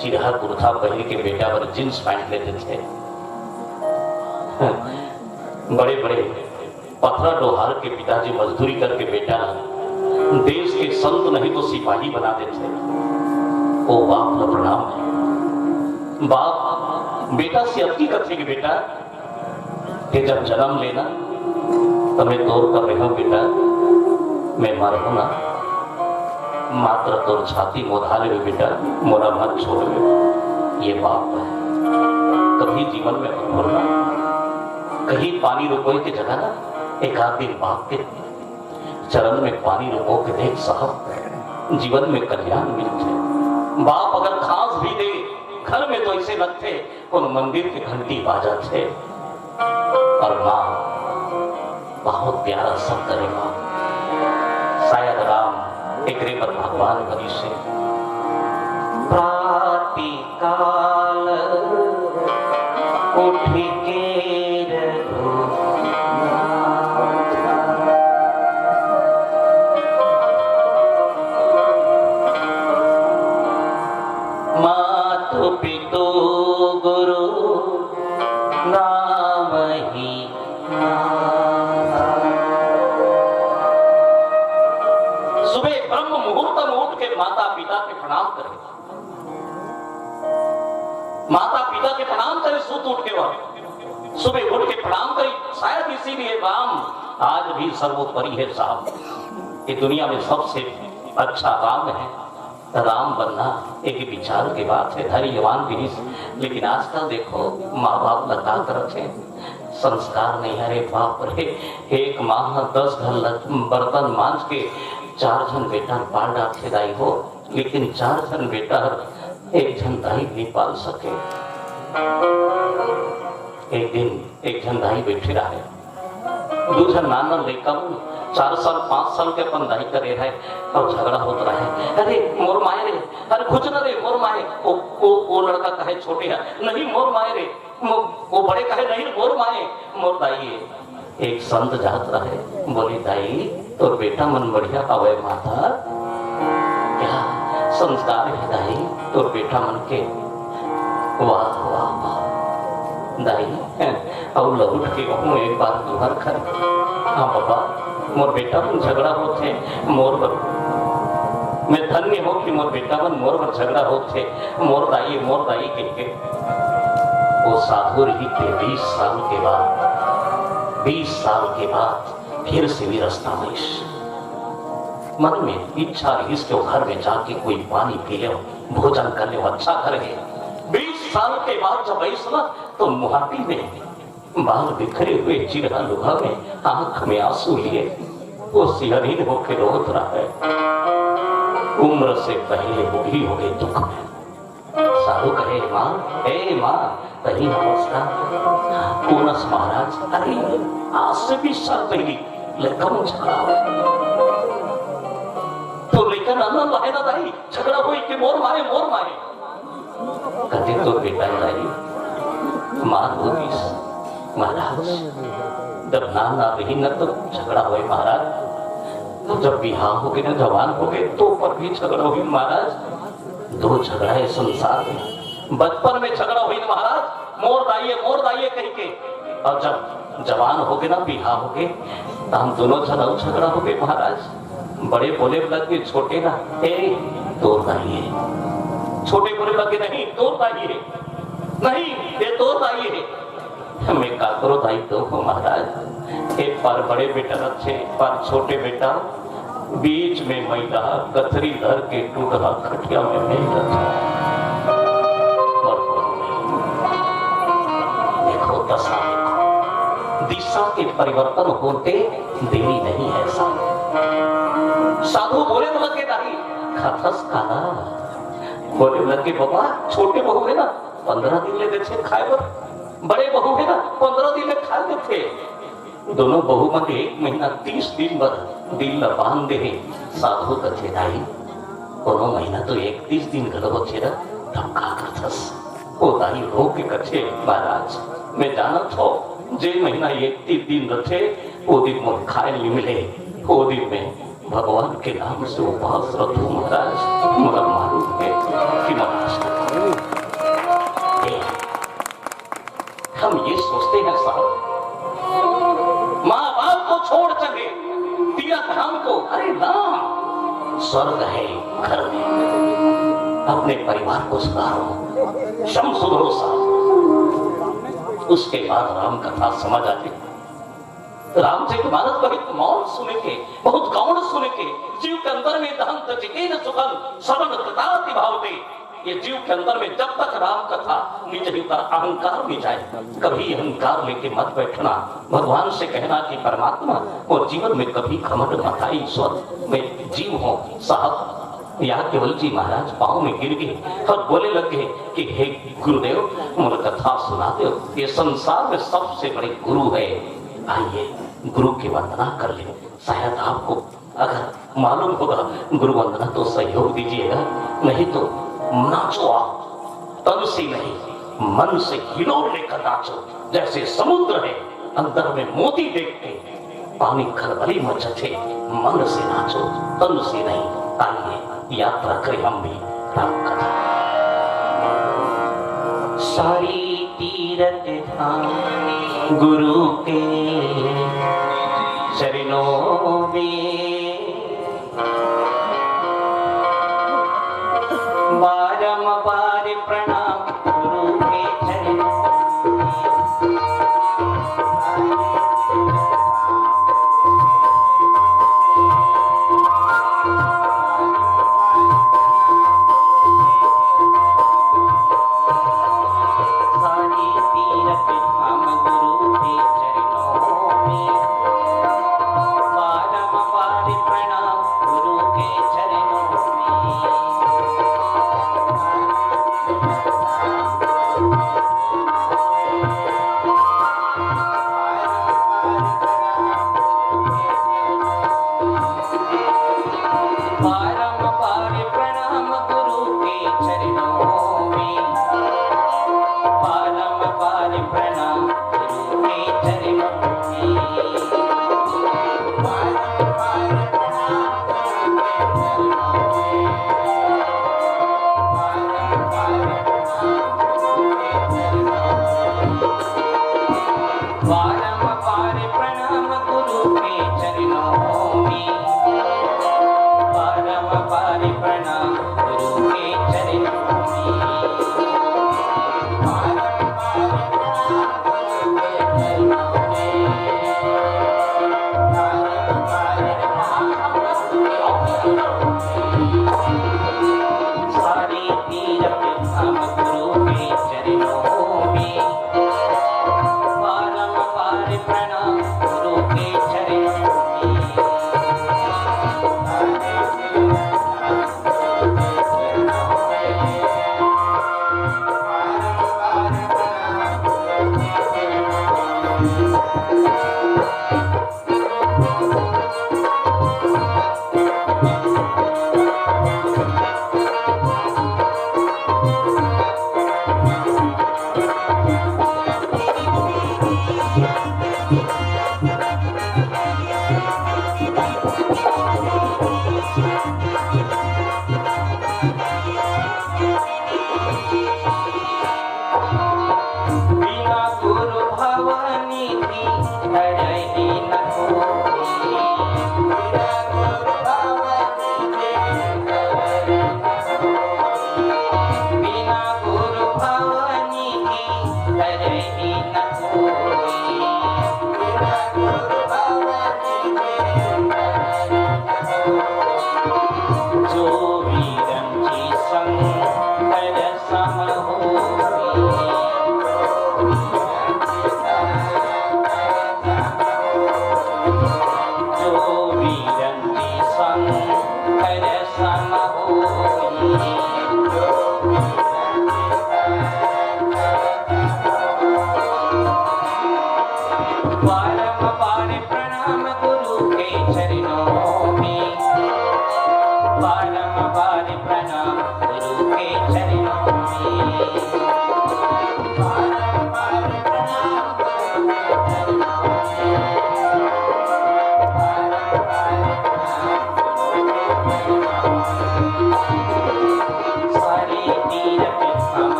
चिरहा कुर्ता पहन के बेटा पर जींस पैंट लेते थे। बड़े बड़े पथरा डोहार के पिताजी मजदूरी करके बेटा देश के संत नहीं तो सिपाही बना देते। ओ बाप का प्रणाम है। बाप बेटा से अब की कथे के बेटा कि जब जन्म लेना तो मैं तोड़ कर रहा बेटा, मैं मर हूं ना, मात्र तोर छाती मोधाले हुए बेटा, मोरा मत छोड़ दे। ये बाप है। कभी जीवन में मत भूलना, कहीं पानी रुकोए की जगह ना एक आध दिन बाप के चरण में पानी रुको के देख साहब, जीवन में कल्याण मिलते। बाप अगर खास भी दे घर में तो ऐसे लगते उन मंदिर की घंटी बाजा थे। और माँ बहुत प्यारा सब करेगा। शायद राम एक रेपत भगवान बनी से प्राति काल उठ के मातु पितु गुरु नाम ही सुबह ब्रह्म मुहूर्त में उठ के माता पिता के प्रणाम करें। माता पिता के प्रणाम करें, सुत उठ के वह सुबह उठ के प्रणाम करें। शायद इसीलिए राम आज भी सर्वोपरि है साहब। ये दुनिया में सबसे अच्छा राम है, राम बनना एक विचार की बात है, धैर्यवान भी। लेकिन आजकल देखो माँ बाप लगा कर रखे, संस्कार नहीं। अरे बाप रे, एक माँ 10 घर बर्तन मांझ के 4 जन बेटा पाल डालते दाई हो, लेकिन 4 जन बेटा 1 जन दाई नहीं पाल सके। एक दिन 1 जन दाई बैठे रहे, 2 जन नाना लेकर 4 साल 5 साल के अपन दाई करे रहे और झगड़ा होता रहे। अरे मोर माए रे, अरे कुछ न रे मोर माए, वो लड़का कहे छोटे है, नहीं मोर माए रे, वो बड़े कहे नहीं मोर माए, मोर दाई है। एक संत जात रहे, बोले दाई तो बेटा मन बढ़िया हवे माता, क्या संस्कार है दाई तो बेटा मन के। वाह वाह वाह दाई, और लौट के कहूँ एक बार तुहर कर। हाँ बाबा, मोर बेटा मन झगड़ा होते मोर बर, मैं धन्य हो कि मोर बेटा मन मोर बर झगड़ा होते, मोर दाई कह के। वो साधु रही थे 20 साल के बाद, 20 साल के बाद फिर से भी रास्ता में मन में इच्छा रही इसके घर में जाके कोई पानी पी ले, भोजन कर ले, अच्छा घर है। 20 साल के बाद जब ऐसा तो मुहाटी में बाल बिखरे हुए चिरहा लुहा में आंख में आंसू लिए वो सिहरीन होके रोत रहा है। उम्र से पहले बूढ़ी हो गई दुख में। साधु कहे माँ, ए माँ कहीं नमस्कार। पूनस महाराज, अरे आज से 20 साल पहले लड़का में झगड़ा हो तो लेकर आनंद है ना दाई, झगड़ा हुई कि मोर माए कहते तो बेटा दाई मार होगी महाराज, जब नाना रही न तो झगड़ा हुए महाराज, तो जब बिहार हो गए न जवान हो गए तो पर भी झगड़ा हुई महाराज। 2 झगड़ा है संसार में। बचपन में झगड़ा हुई महाराज, मोर दाइये कह के, और जब जवान हो गए ना बिहार हो गए तो हम दोनों झगड़ा हो गए महाराज। बड़े बोले लगे छोटे ना, ए तोर दाइये, छोटे बोले लगे नहीं तोर दाइये, नहीं ये तोर दाइये। हमें का करो दायित्व हो महाराज, एक बार बड़े बेटा रखे, एक बार छोटे बेटा, बीच में महिला कथरी धर के टूटा खटिया में नहीं रखा। देखो दशा, देखो दिशा के परिवर्तन होते देरी नहीं है। साधु बोले तो लगे दाई खतस काला, बोले लगे बाबा छोटे बहू है ना 15 दिन ले दे खाए पर, बड़े बहू है ना 15 दिन में खा देते। दोनों बहू मन 1 महीना 30 दिन भर दिल बांध दे। साधु कथे दाई कोनो महीना तो 31 दिन गलो होते ना, तब का करथस। ओ दाई रो के कथे महाराज, मैं जानत हो जे महीना 31 दिन रथे वो दिन मोर खाए नहीं मिले, वो दिन में भगवान के नाम से उपवास रखूं महाराज। मगर मालूम है कि महाराज हम ये सोचते हैं साहब माँ बाप को छोड़ चले तीर्थ धाम को, अरे ना, स्वर्ग है घर में, अपने परिवार को सुधारो, शम सुधरो साहब। उसके बाद राम कथा समझ आती। रामचरितमानस बहुत मौन सुने के, बहुत गौण सुने के, जीव के अंदर में दहंत चिकेन सुखम श्रवण कृताति भावते। ये जीव के अंदर में जब तक राम कथा निज भीतर अहंकार नहीं जाए, कभी अहंकार लेके मत बैठना। भगवान से कहना कि परमात्मा और जीवन में कभी घमंड मत आई, ईश्वर में जीव हो साहब। यहाँ केवल जी महाराज पांव में गिर गए और बोले लगे कि हे गुरुदेव मुझे कथा सुना दो, ये संसार में सबसे बड़े गुरु है, आइए गुरु की वंदना कर ले। शायद आपको अगर मालूम होगा गुरु वंदना तो सहयोग दीजिएगा, नहीं तो नाचो आप, तन से नहीं मन से हिलोर लेकर नाचो। जैसे समुद्र है अंदर में मोती देख के पानी खलबली मचे, मन से नाचो तन से नहीं। आइए यात्रा करें हम भी राम कथा। सारी तीरथ धाम गुरु के चरणों में, बारंबार प्रणाम गुरु के चरणों।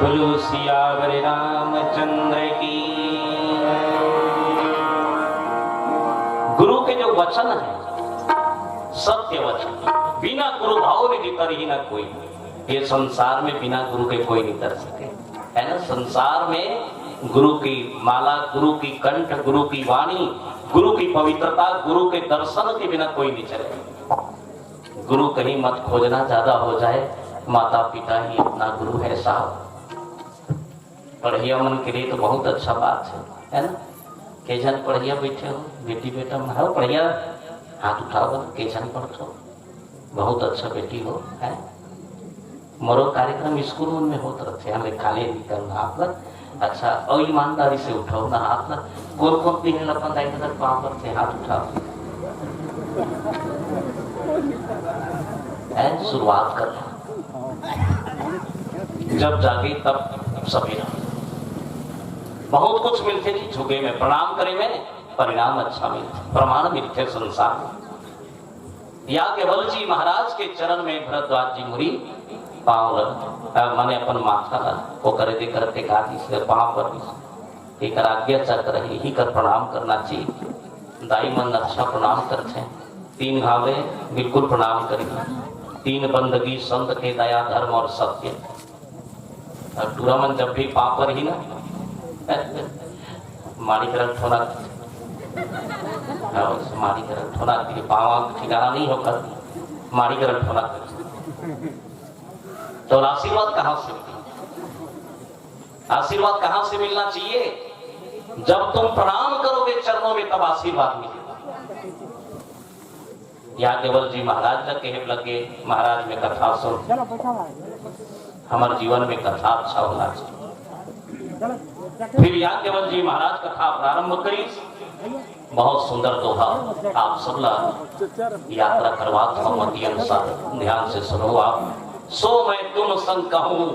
बोलो सियावर रामचंद्र की। गुरु के जो वचन है सत्य वचन, बिना गुरु भाव निधि तर ही न कोई। ये संसार में बिना गुरु के कोई नहीं तर सके, है ना। संसार में गुरु की माला, गुरु की कंठ, गुरु की वाणी, गुरु की पवित्रता, गुरु के दर्शन के बिना कोई नहीं चले। गुरु कहीं मत खोजना, ज्यादा हो जाए माता पिता ही अपना गुरु है साहब। पढ़िया मन के लिए तो बहुत अच्छा बात है ना। के जन पढ़िया बैठे हो, बेटी बेटा हो पढ़िया, हाथ उठाओ। के जन पढ़ो, बहुत अच्छा बेटी हो, है। मरो कार्यक्रम स्कूल में होते रहते, हमें खाली नहीं करना आप लोग। अच्छा और ईमानदारी से उठाओ ना हाथ। कौन कौन भी है लपन दाई नजर पाँव पर से हाथ उठाओ, है। शुरुआत करना, जब जागे तब सवेरा। बहुत कुछ मिलते जी झुके में, प्रणाम करे में परिणाम अच्छा मिलते, प्रमाण मिलते संसार में। या केवल जी महाराज के चरण में भरद्वाज जी मुरी पाँव माने अपन माथा वो करे दे करते गादी से पाँव पर एक आज्ञा चक रही ही कर प्रणाम करना चाहिए। दाई मन अच्छा प्रणाम करते, 3 भावे बिल्कुल प्रणाम करेंगे। 3 बंदगी संत के दया धर्म और सत्य। और टूरा मन जब भी पाँव पर ही ना मारी तरह ठोना, मारी तरह ठोना के पाँव ठिकाना नहीं होकर मारी तरह ठोना। तो आशीर्वाद कहां से मिले? आशीर्वाद कहां से मिलना चाहिए? जब तुम प्रणाम करोगे चरणों में तब आशीर्वाद मिलेगा। या केवल जी महाराज का कहे लगे महाराज में कथा सुन, हमारे जीवन में कथा अच्छा होना चाहिए। फिर या केवल जी महाराज कथा प्रारंभ करी। बहुत सुंदर दोहा आप सब यात्रा करवा सम्मति अनुसार ध्यान से सुनो आप। सो मैं तुम संग कहूं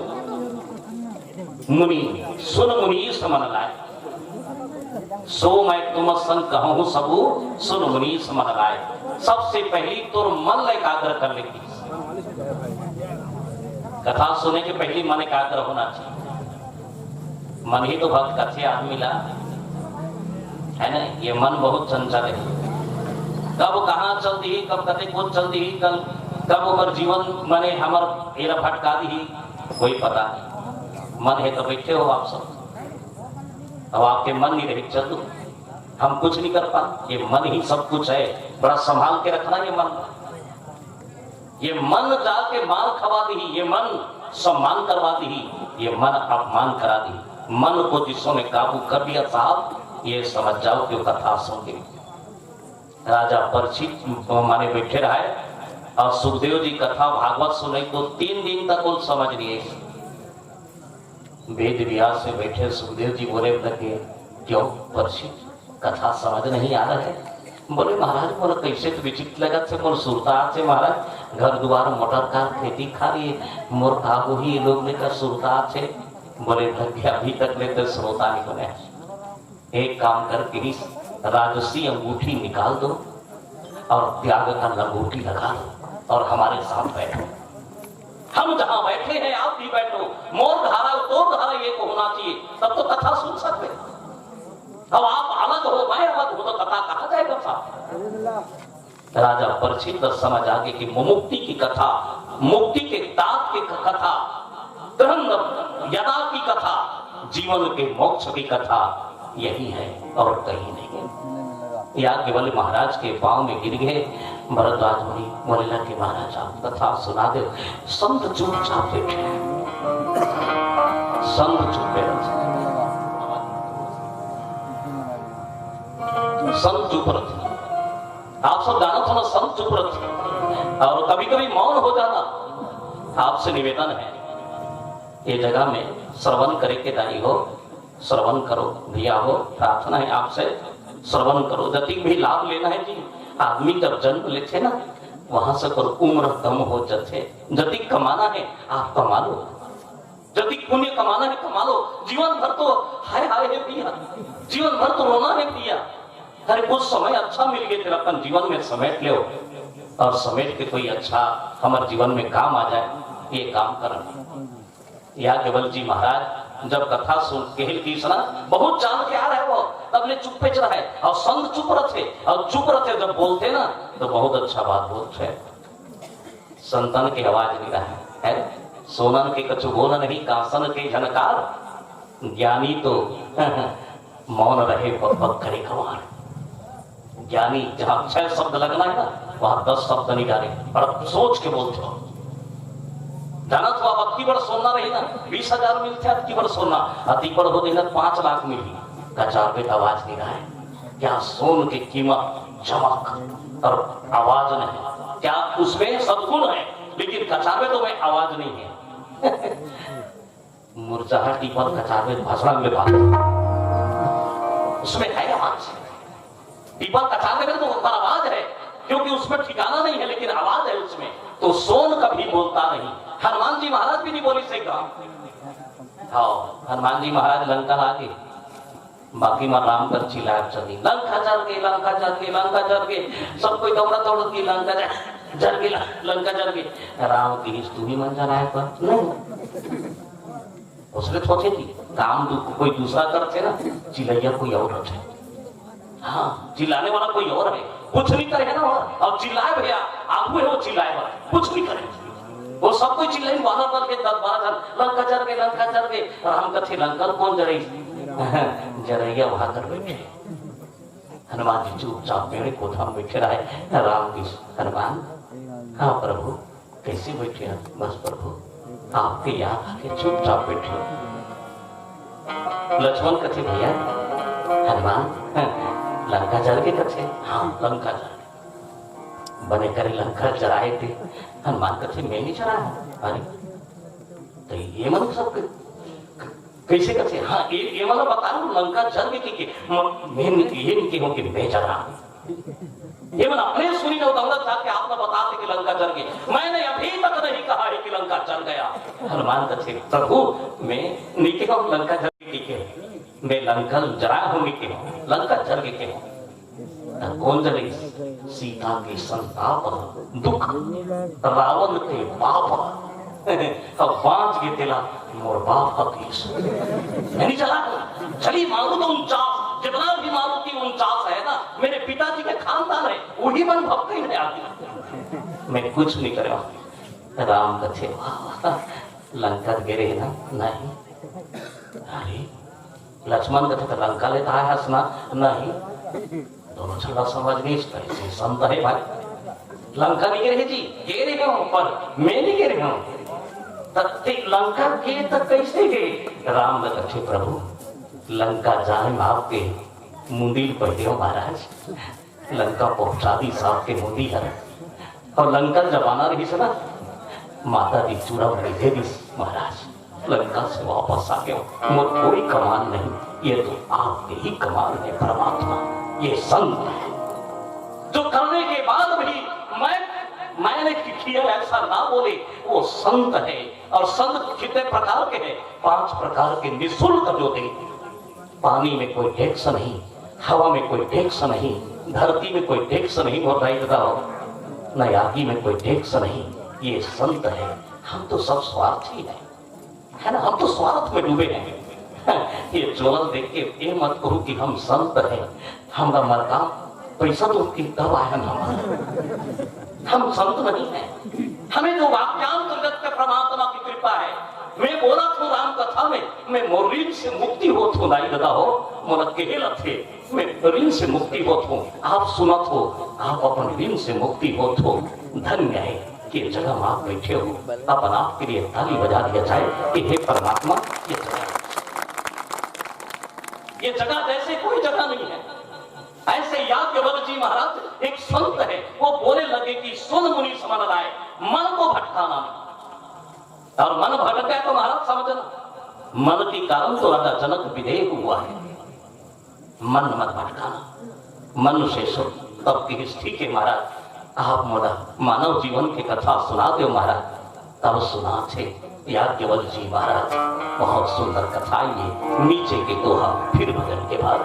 मुनि सुन मुनि समन लाए। सो मैं तुम संग कहूं सबू सुन मुनि समन लाए। सबसे पहली तो मन एकाग्र कर लेती। कथा सुनने के पहले मन एकाग्र होना चाहिए। मन ही तो भक्त कथे आदमी मिला है ना। ये मन बहुत चंचल है, कब कहाँ चल दी, कब कते को चल दी, कब ओकर जीवन मने हमर एरा भटका दी, कोई पता नहीं। मन है तो बैठे हो आप सब, अब आपके मन नहीं रही चल हम कुछ नहीं कर पा। ये मन ही सब कुछ है, बड़ा संभाल के रखना। ये मन जाके मार खवा दी, ये मन सम्मान करवा दी, ये मन अपमान करा दी। मन को जिसने काबू कर लिया साहब, ये समझ जाओ कि कथा सुन के राजा परीक्षित माने बैठे रहे और सुखदेव जी कथा भागवत सुने तो 3 दिन तक वो समझ लिए। वेद व्यास से बैठे सुखदेव जी बोले लगे, क्यों परीक्षित कथा समझ नहीं आ रहा है? बोले महाराज बोले कैसे तो विचित्र लगा से बोल सुरता से महाराज घर द्वार मोटर कार खेती खारी मोर काबू ही लोग लेकर सुरता से। बोले भैया अभी तक लेते श्रोता नहीं बने, एक काम करके ही राजसी अंगूठी निकाल दो और त्याग का लंगूठी लगा दो और हमारे साथ बैठो। हम जहां बैठे हैं आप भी बैठो, मोर धारा तोर धारा ये होना चाहिए, तब तो कथा सुन सकते। अब आप अलग हो मैं अलग हो तो कथा कहा जाएगा साहब। राजा परीक्षित समझ आगे कि मुक्ति की कथा, मुक्ति के तात की कथा, यदा की कथा, जीवन के मोक्ष की कथा यही है और कहीं नहीं है। या केवल महाराज के पांव में गिर गए। भरद्वाज मुनि बोले लगे महाराज आप कथा सुना दे। संत चुपचाप बैठे, संत चुप बैठे, संत चुप रहे। आप सब जानो थोड़ा संत चुप रहे और कभी कभी मौन हो जाना। आपसे निवेदन है ये जगह में श्रवण करे के दाई हो, श्रवण करो भैया हो, प्रार्थना है आपसे श्रवण करो। जति भी लाभ लेना है जी, आदमी जब जन्म लेते ना वहां से पर उम्र कम हो जाते। जति कमाना है आप कमा लो, जति पुण्य कमाना है कमा लो। जीवन भर तो हाय हाय है पिया, जीवन भर तो रोना है पिया। अरे कुछ समय अच्छा मिल गया तेरा अपन जीवन में समेट लो और समेट के कोई अच्छा हमारे जीवन में काम आ जाए, ये काम करना। या केवल जी महाराज जब कथा सुन केहल की सुना बहुत जान के आ रहे वो तबले चुप पे रहे और संत चुप रहे और चुप रहे जब बोलते ना तो बहुत अच्छा बात बोलते। संतन की आवाज नहीं रहा है, सोनन के कछु बोल नहीं, कासन के झनकार। ज्ञानी तो मौन रहे बक करे कमार। ज्ञानी जहां 6 शब्द लगना है ना वहां 10 शब्द नहीं डाले और सोच के बोलते हो। जाना तो आप अति बड़ सोना रही ना 20,000 मिलते अति बड़ सोना, अति बड़ हो देना 5 लाख मिली कचार पे आवाज नहीं रहा है। क्या सोन की कीमत चमक और आवाज नहीं, क्या उसमें सद्गुण है लेकिन कचारवे तो में आवाज नहीं है। मुरझाहटी पर कचारवे भाषण में बात उसमें है आवाज, पीपल कचारवे में तो ऊपर आवाज है क्योंकि उसमें ठिकाना नहीं है लेकिन आवाज है उसमें। तो सोन कभी बोलता नहीं। हनुमान जी महाराज भी नहीं बोली से कहा। हनुमान जी महाराज लंका आगे बाकी मां राम कर चिल्लाए चली लंका जल गई, लंका जल गई, लंका जल गई। सब कोई दौड़ा दौड़ की लंका जल गई, लंका जल गई। राम की तू ही मन जलाए पर नहीं उसने सोचे थी काम कोई दूसरा करते ना, चिल्लाइया कोई और रखे। हाँ चिल्लाने वाला कोई और है, कुछ नहीं करे ना और चिल्लाए भैया आगू है वो चिल्लाए वाला कुछ नहीं करे। वो सब कोई चिल्लाई वाला बन के 10-12 लंका जल गए, लंका जल गए। राम कथे लंका कौन जरई जरैया वहां कर बैठे। हनुमान जी चुपचाप पेड़ कोठा में बैठे रहे। राम की हनुमान हाँ प्रभु कैसे बैठे हैं? बस प्रभु आपके याद आके चुपचाप बैठे। लक्ष्मण कथे भैया हनुमान लंका जल के कथे हाँ लंका जल बने करे लंका जलाए थे। हनुमान कथे मैं नहीं जलाया। अरे तो ये मतलब सब कैसे कथे हाँ ये मतलब बता रहा हूँ लंका जल के मैं ये नहीं कहूँ कि मैं जल रहा ये मैंने अपने सुनी ना उदाहरण था कि आपने बताते कि लंका जल गई। मैंने अभी तक नहीं कहा है कि लंका जल गया। हनुमान कथे प्रभु मैं नहीं कहूँ लंका जल के मैं लंका जलाया हूँ नहीं कहूँ लंका जल के कौन जले? सीता के संताप दुख रावण के पाप अब बांच के दिला मोर बाप हतीश नहीं चला चली मारू तो 49 जितना भी मारुति 49 है ना मेरे पिताजी के खानदान है वही मन भक्त ही नहीं आती मैं कुछ नहीं करा राम कथे लंका गिरे ना नहीं अरे लक्ष्मण कथे तो लंका लेता है हंसना नहीं दोनों छला समझ नहीं कैसे संत है भाई लंका नहीं गिरे जी गिरे हूं पर मैं नहीं गिरे हूं लंका के तक कैसे गए राम ने कहे प्रभु लंका जाने में आपके मुंदिल पड़े हो महाराज लंका पहुंचा दी साहब के मुंदी है और लंका जमाना रही से ना माता दी चूड़ा बड़ी दे दी महाराज लंका से वापस आ गया मुझ कोई कमाल नहीं ये तो आपके ही कमाल है परमात्मा ये संत है जो करने के बाद भी मैंने किया ऐसा ना बोले वो संत है और संत कितने प्रकार के हैं 5 प्रकार के निःशुल्क जो दे पानी में कोई टैक्स नहीं हवा में कोई टैक्स नहीं धरती में कोई टैक्स नहीं बताओ न आगे में कोई टैक्स नहीं ये संत है हम तो सब स्वार्थी है ना हम तो स्वार्थ में डूबे हैं ये ज्वलन देख के ये मत कहो कि हम संत हैं हमारा मरका पैसा तो कब आया ना हम संत नहीं हैं हमें जो वाक्यांत जगत के परमात्मा की कृपा है मैं बोला था राम कथा में मैं मोरीन से मुक्ति हो थो नहीं दादा हो मोर केला थे मैं ऋण से मुक्ति हो थो आप सुनत हो आप अपन ऋण से मुक्ति हो थो धन्य है कि जगह में आप बैठे हो अपन आपके लिए ताली बजा दिया जाए कि हे परमात्मा ये जगह जैसे कोई जगह नहीं है ऐसे याज्ञवल्क्य जी महाराज एक संत है वो बोले लगे कि सुन मुनि समझ लाए मन को भटकाना और मन भटक गया तो महाराज समझना मन के कारण तो राजा जनक विधेय हुआ है मन मत भटकाना मन से सुन तब की ठीक है महाराज आप मोरा मानव जीवन की कथा सुना दो महाराज तब सुना थे याज्ञवल्क्य जी महाराज बहुत सुंदर कथा ये नीचे के दोहा फिर भजन के बाद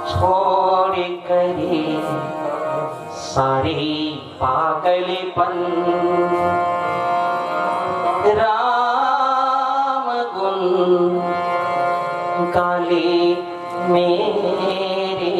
छोड़ करे सारे पागलपन राम गुण गाले मेरे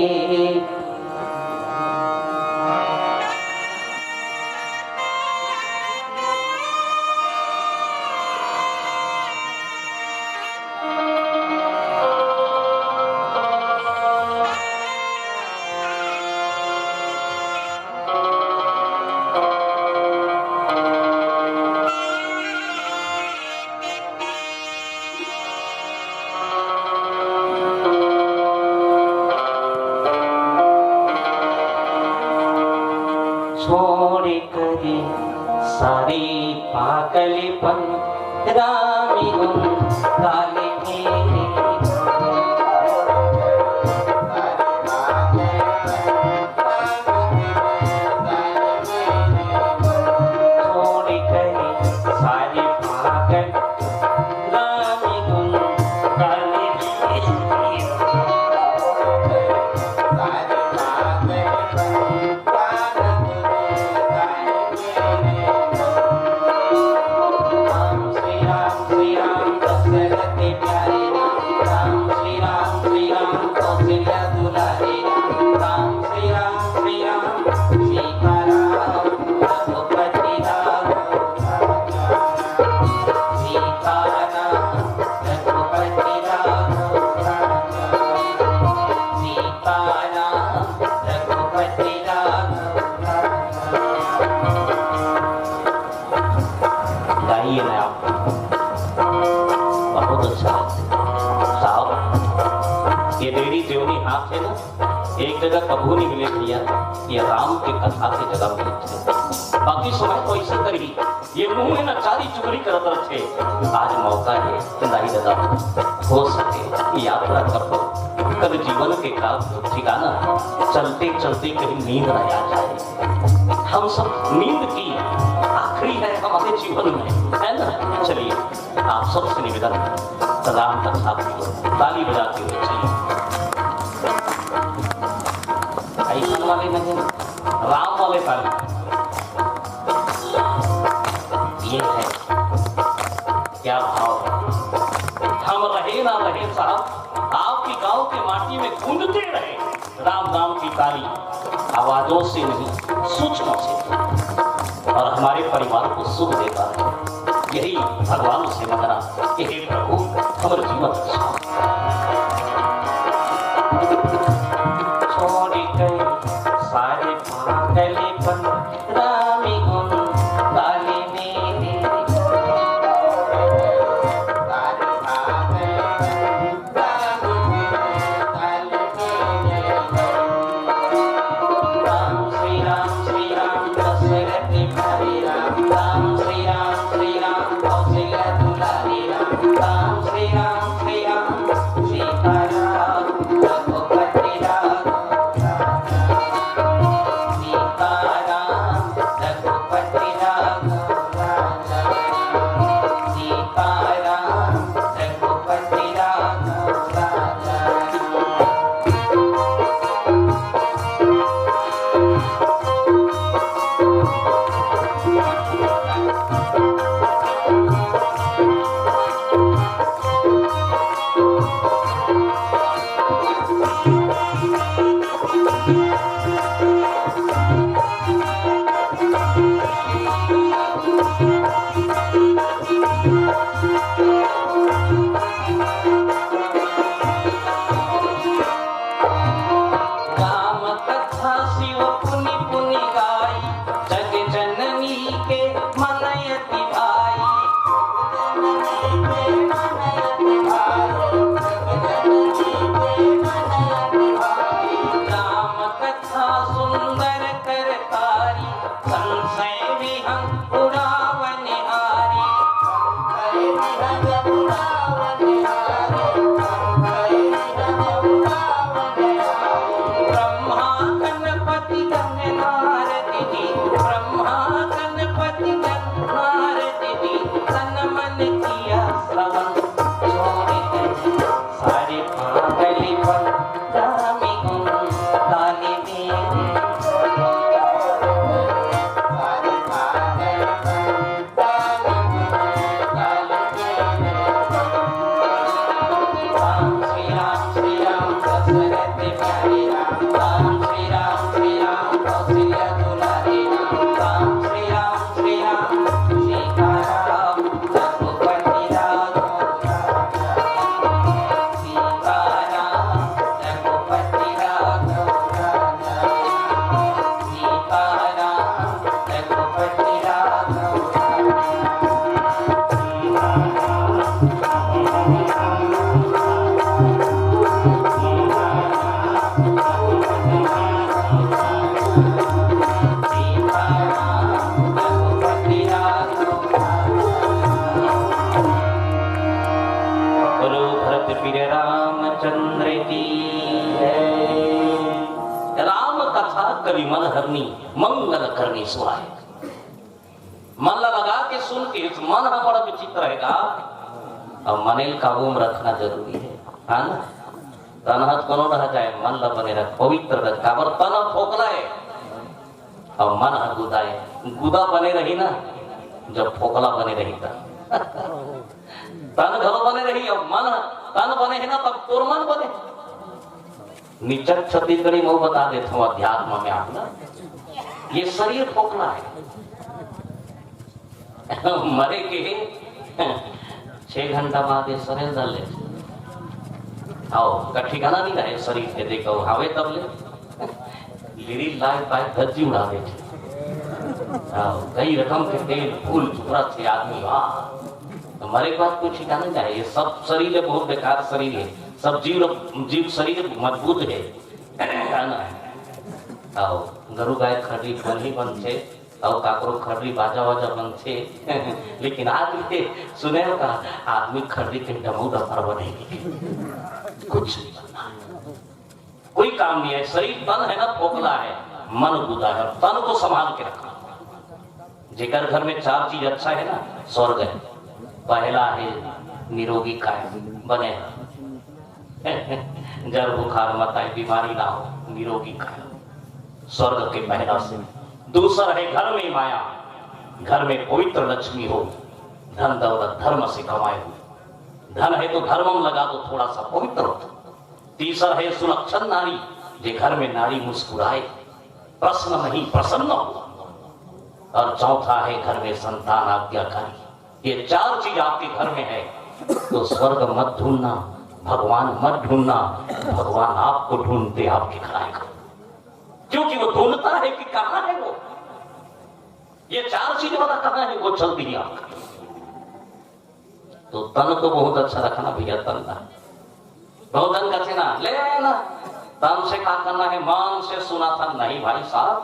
छोड़ करे सारे पागलपन राम गुण गाले मेरे छोड़ करे सारे पागल राम गुण गाले ये डेरी देवनी हाथ है ना एक जगह कभू नहीं मिले भैया ये राम के कथा की जगह मिले थे बाकी समय तो ऐसा करी ये मुंह में नचारी चुगली करत रहे आज मौका है नहीं दादा हो सके यात्रा कर लो कल जीवन के ठिकाना चलते चलते कहीं नींद न आ जाए हम सब नींद की आखिरी है हमारे जीवन में है ना चलिए आप सबसे निवेदन राम कथा ताली बजाते हुए चलिए ऐसा वाले नहीं राम वाले ताली क्या भाव है। हम रहे ना रहे साहब, आपकी गांव की माटी में गूंजते रहे राम नाम की ताली, आवाजों से नहीं सूचना से, और हमारे परिवार को सुख देता है। यही भगवान से मंगना कि हे प्रभु हमारे जीवन छोड़ गए सारे पागलेपन, रामी गुण गाली मेरे राम श्री राम दशरथ प्यारे राम, राम श्री राम कौशल्या दुलारी राम, राम श्री राम सीता राम रघुपति राम, सीता राम रघुपति राम, सीता राम रघुपति राम। राम कथा शिव पुनि पुनि गाई, जग जननी के मनयति भाई, राम कथा सुंदर करतारी, संशय विहंग उड़ावन हारी, ब्रह्मा गणपति गण नारद जी, ब्रह्मा गणपति गण नारद जी, तन मन किया श्रवण, छोड़ गए सारे पागलेपन, रामी गुण गाली मेरे राम श्री राम दशरथ प्यारे राम, राम श्री राम कौशल्या दुलारी राम, राम श्री राम सीता राम रघुपति राम, सीता राम रघुपति राम, सीता राम रघुपति राम। गुरु भरत पीर रामचंद्र की जय। राम कथा कवि मन हरनी, मंगल करनी सुहाए। मन लगा के सुन के इस मन बड़ा विचित्र रहेगा, और मनेल काबू रखना जरूरी है ना। तनहत कोनो रह जाए, मन ल बने रख, पवित्र रख, काबर तन फोकला है और मन गुदाए, गुदा बने रही ना जब फोकला बने रही था। तन घरो बने रही और मन तन बने है ना तब तोर मन बने। निचक छत्तीसगढ़ी में बता देता हूँ अध्यात्म में आप ना, ये शरीर फोकला है। मरे के 6 घंटा बाद ये शरीर डाल ले आओ का ठिकाना नहीं रहे शरीर के, देखो हावे तब ले लिरी लाइफ बाय धज्जी उड़ा दे। आओ कई रकम के तेल फूल चुरा थे आदमी, वाह तो मरे के बाद कोई ठिकाना नहीं रहे। ये सब शरीर बहुत बेकार शरीर है, सब जीव शरीर मजबूत है ना। आओ गरु गाय खड़ी बनी बन छे, और काकरो खड़ी बाजा वाजा बन छे, लेकिन आज के सुने का आदमी खड़ी के डमू डफर बनेगी, कुछ नहीं बनना, कोई काम नहीं है। शरीर तन है ना फोकला है, मन गुदा है, तन को संभाल के रखना। जेकर घर में 4 चीज अच्छा है ना, स्वर्ग है। पहला है निरोगी काय बने, जर बुखार मत आए, बीमारी ना हो, निरोगी काय स्वर्ग के पहला से। दूसरा है घर में माया, घर में पवित्र लक्ष्मी हो, धन दौलत धर्म से कमाए हुए। धन है तो धर्म में लगा दो, थोड़ा सा पवित्र हो। तीसरा है सुलक्षण नारी, जे घर में नारी मुस्कुराए, प्रश्न नहीं प्रसन्न हो। और चौथा है घर में संतान आज्ञाकारी। ये चार चीज आपके घर में है तो स्वर्ग मत ढूंढना, भगवान मत ढूंढना, भगवान आपको ढूंढते आपके घर आएगा, क्योंकि वो ढूंढता है कि कहां है वो। ये चार चीज वाला कहां है वो चलती है आपका। तो तन तो बहुत अच्छा रखना भैया, तन का बहुत धन का ना लेना। तन से क्या करना है, मान से सुना था नहीं भाई साहब,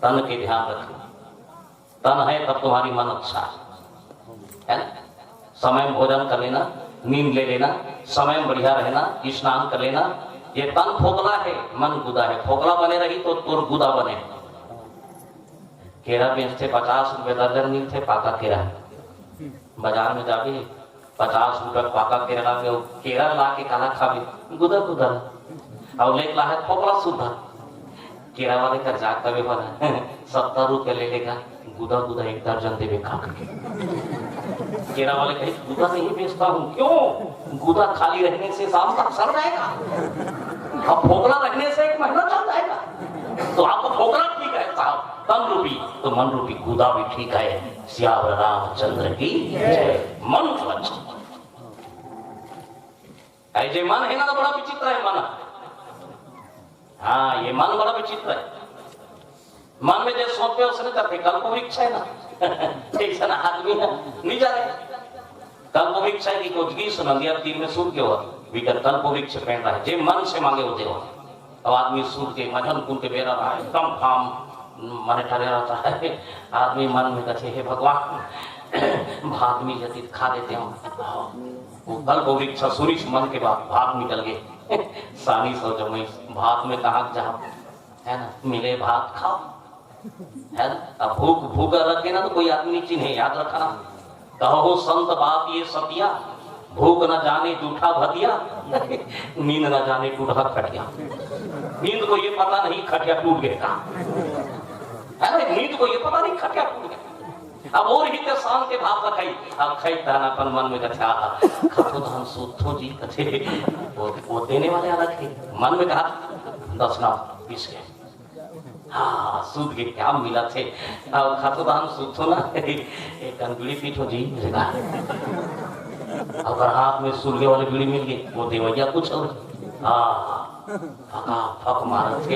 तन के ध्यान रखना। तन है तब तुम्हारी मन अच्छा है ना। समय में भोजन कर लेना, नींद ले लेना, समय में बढ़िया रहना, स्नान कर लेना। ये तन फोगला है, मन गुदा है। फोगला बने रही तो तुर गुदा बने। केरा बेचते 50 रुपए दर्जन मिलते पाका केरा। बाजार में जाके 50 रुपए पाका केरा लाके, केरा ला के काला खावे गुदा गुदा और लेक ला है फोगला सुधा। केरा वाले का जाग का व्यापार है 70 रुपए ले लेगा, गुदा गुदा 1 दर्जन देवे खा के। केरा वाले कहे गुदा नहीं बेचता हूँ, क्यों? गुदा खाली रहने से शाम तक सड़ जाएगा, अब फोगला रखने से 1 महीना चल जाएगा। तो आपको फोगला ठीक है साहब, तन रूपी तो मन रूपी गुदा भी ठीक है। सियावर रामचंद्र की जय। मन अच्छा ऐसे मन है ना तो बड़ा विचित्र है मन। हाँ ये मन बड़ा विचित्र है। मन में जो सोचते उसने करते कल्प वृक्ष है ना ऐसा ना आदमी है नहीं जाने कल्प वृक्ष है कि कुछ की सुनंदिया तीन में सूर के हुआ विकर कल्प वृक्ष पहन रहा है जे मन से मांगे होते हो। अब आदमी सूर के मजन कुंड के बेरा रहा है कम फाम मन ठहरे रहता है। आदमी मन में कहते हे भगवान भाग में यदि खा देते हम वो कल्प वृक्ष सूर्य मन के बाद भाग निकल गए सानी सो जमई भात में कहा जा है ना मिले भात खाओ है ना। अब भूख भूख रखे ना तो कोई आदमी चिन्हे याद रखना। कहो संत बात ये सतिया भूख न जाने जूठा भतिया नींद न जाने टूटा खटिया। नींद को ये पता नहीं खटिया टूट गया है ना। नींद को ये पता नहीं खटिया टूट गया। अब और ही के शाम के भाव रखाई अब खाई तानापन मन में कथा खातो धान सूथो जी कथे वो देने वाले अलग थे। मन में कहा 10 ना 20 के हाँ सूद के क्या मिला थे। अब खातो धान सूथो ना एक बीड़ी पीठो जी अगर हाथ में सूर्य वाले बीड़ी मिल गई वो देवैया कुछ और फक मार थे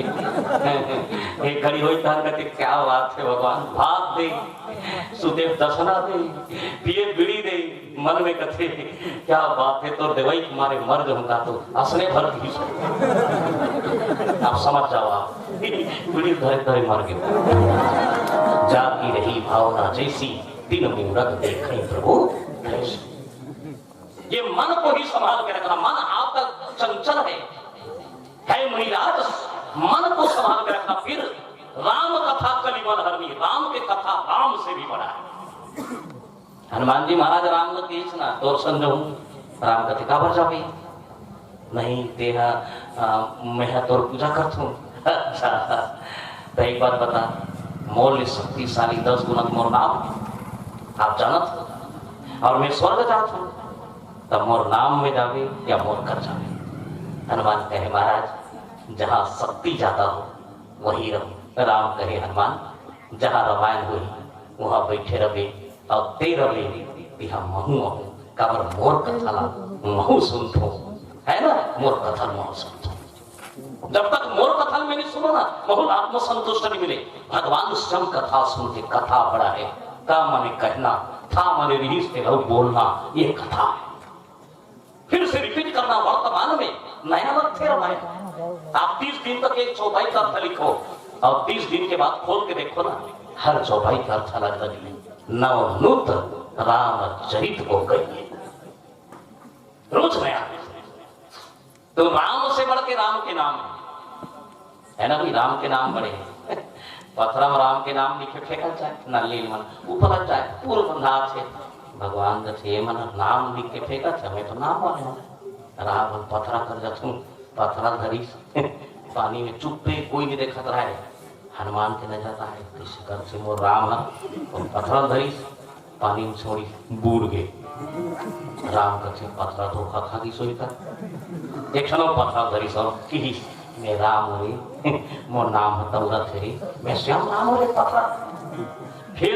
एक घड़ी हुई कहते क्या बात है भगवान भात दे सुदेव दशना दे पिए बीड़ी दे मन में कथे क्या बात है तो देवई तुम्हारे मर जाऊंगा तो असने भर की आप समझ जाओ आप बीड़ी धरे धरे मर गए। जाती रही भावना जैसी दिन में रख देखी प्रभु ये मन को ही संभाल के रखना। मन आपका चंचल है मुनिराज मन को संभाल के रखना। फिर राम कथा कलिमल हरनी राम के कथा राम से भी बड़ा है। हनुमान जी महाराज राम ने ना तो संजो राम कथे का भर जावे नहीं तेरा मैं तोर पूजा करता हूँ। अच्छा तो एक बात बता मोल शक्तिशाली 10 गुना मोर नाम आप जानत और मैं स्वर्ग जाता हूँ तब मोर नाम में जावे या मोर कर जावे। हनुमान कहे महाराज जहां शक्ति ज्यादा हो वही रहो। राम कहे हनुमान जहां रामायण हुई वहां बैठे रहे और ते रहे हम महू महू काबर मोर कथा ला महू सुनतो है ना मोर कथा महू सुनतो। जब तक मोर कथा में नहीं सुनो ना महू आत्म संतुष्ट नहीं मिले। भगवान स्वयं कथा सुनते कथा बड़ा है का माने कहना था माने रिश्ते लोग बोलना ये कथा है। फिर से रिपीट करना वर्तमान में नया मत थे रामायण। आप 30 दिन तक एक चौपाई का अर्थ लिखो और 30 दिन के बाद खोल के देखो ना हर चौपाई का अर्थ अलग अलग नवनूत राम चरित को कहिए रोज नया। तो राम से बढ़ के राम के नाम है ना भाई राम के नाम बड़े पथरम राम के नाम लिखे फेंका जाए न लील मन ऊपर जाए पूर्व नाथ है भगवान थे मन नाम लिख के फेंका था मैं तो नाम वाले राम पथरा कर जाता हूँ पथरा धरी पानी में चुप्पे कोई नहीं देखा रहा है। हनुमान के न जाता है किसी कर से मोर राम है और पथरा धरी पानी में छोड़ी बूढ़ गए। राम कथे पथरा धोखा खा दी सोईता एक क्षण पथरा धरी सब की मैं राम हो मोर नाम हतौरा थे मैं श्याम राम हो पथरा फिर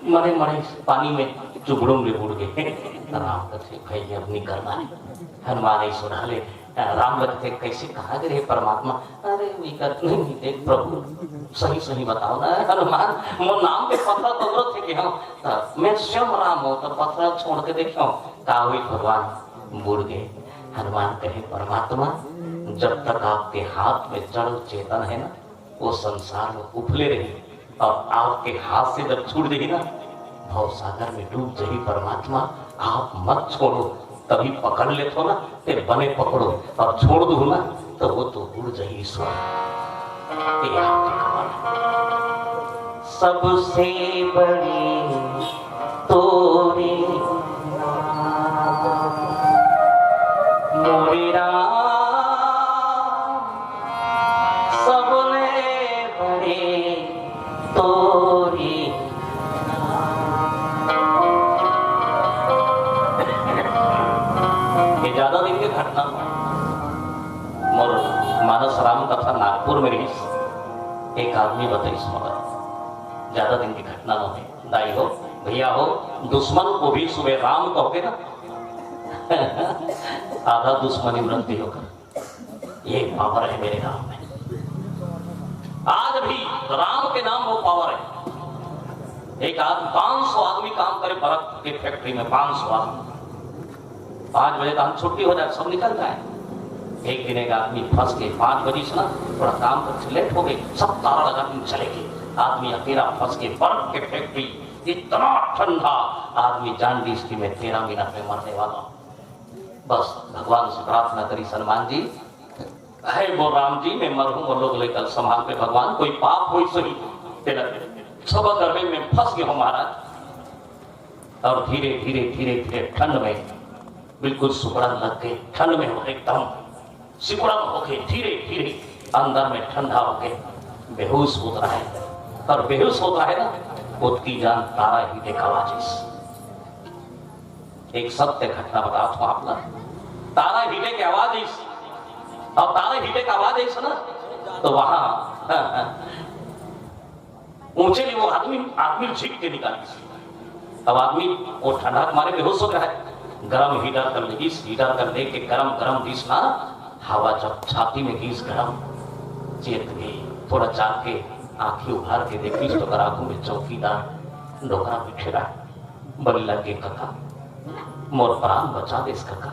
मरे मरे पानी में चुगड़ों में बुड़ गए। राम कथे भाई अब नहीं करना है। हनुमान ही सुना ले राम लगते कैसे कहा गए परमात्मा अरे विकट नहीं देख प्रभु सही सही बताओ ना हनुमान मोर नाम पे पथरा तो थे कि हाँ मैं स्वयं राम हो तो पथरा छोड़ के देखो का हुई भगवान बुड़ गए। हनुमान कहे परमात्मा जब तक आपके हाथ में जड़ चेतन है ना वो संसार में उफले रही और आपके हाथ से जब छूट देगी ना भव सागर में डूब जाएगी। परमात्मा आप मत छोड़ो तभी पकड़ ले तो ना फिर बने पकड़ो और छोड़ दो ना तो वो तो उड़ जाएगी ईश्वर। ये आपके कमाल सबसे बड़ी तोरी मोरी राम सबने बड़े तोरी ये ज्यादा दिन की घटना मोर मानस राम कथा नागपुर में रही एक आदमी बताइस मगर ज्यादा दिन की घटना न है दाई हो भैया हो दुश्मन को भी सुबह राम कहोगे ना आधा दुश्मनी वृद्धि होकर ये पावर है मेरे राम में। आज भी राम के नाम वो पावर है। एक आदमी 500 आदमी काम करे बर्फ की फैक्ट्री में 500 आदमी 5 बजे तक छुट्टी हो जाए सब निकल जाए। एक दिन एक आदमी फंस के 5 बजे से ना थोड़ा काम करके लेट हो गए सब तारा लगा के चले गए। आदमी अकेला फंस के बर्फ के फैक्ट्री इतना ठंडा आदमी जान दी इसकी मैं 13 मिनट में मरने वाला हूं। बस भगवान से प्रार्थना करी सलमान जी है वो राम जी मैं मरहूं वो लोग लेकर संभाल पे भगवान कोई पाप हो सही तेरा सब गर्भे में फंस गए हो महाराज। और धीरे धीरे धीरे धीरे ठंड में बिल्कुल सुकड़न लग गए। ठंड में हो एकदम सिकुड़न हो गए धीरे धीरे अंदर में ठंडा हो गए बेहोश हो रहा है। और बेहोश होता है ना उसकी जान तारा ही देखा वाजिस। एक सत्य घटना बताता हूं आपला तारा हीटे की आवाज और तारा हीटे का आवाज है ना तो वहां ऊंचे वो आदमी झीक के निकाली। अब आदमी वो ठंडा मारे बेहोश हो रहा है। गरम हीटर कर ले हीटर कर ले के गरम गरम दिस ना हवा जब छाती में घीस गरम चेत गई थोड़ा चाक के आंखें उभार के देखी तो आंखों में चौकीदार डोकरा बिखेरा बड़ी लगे कका मोर प्राण बचा दे इस कका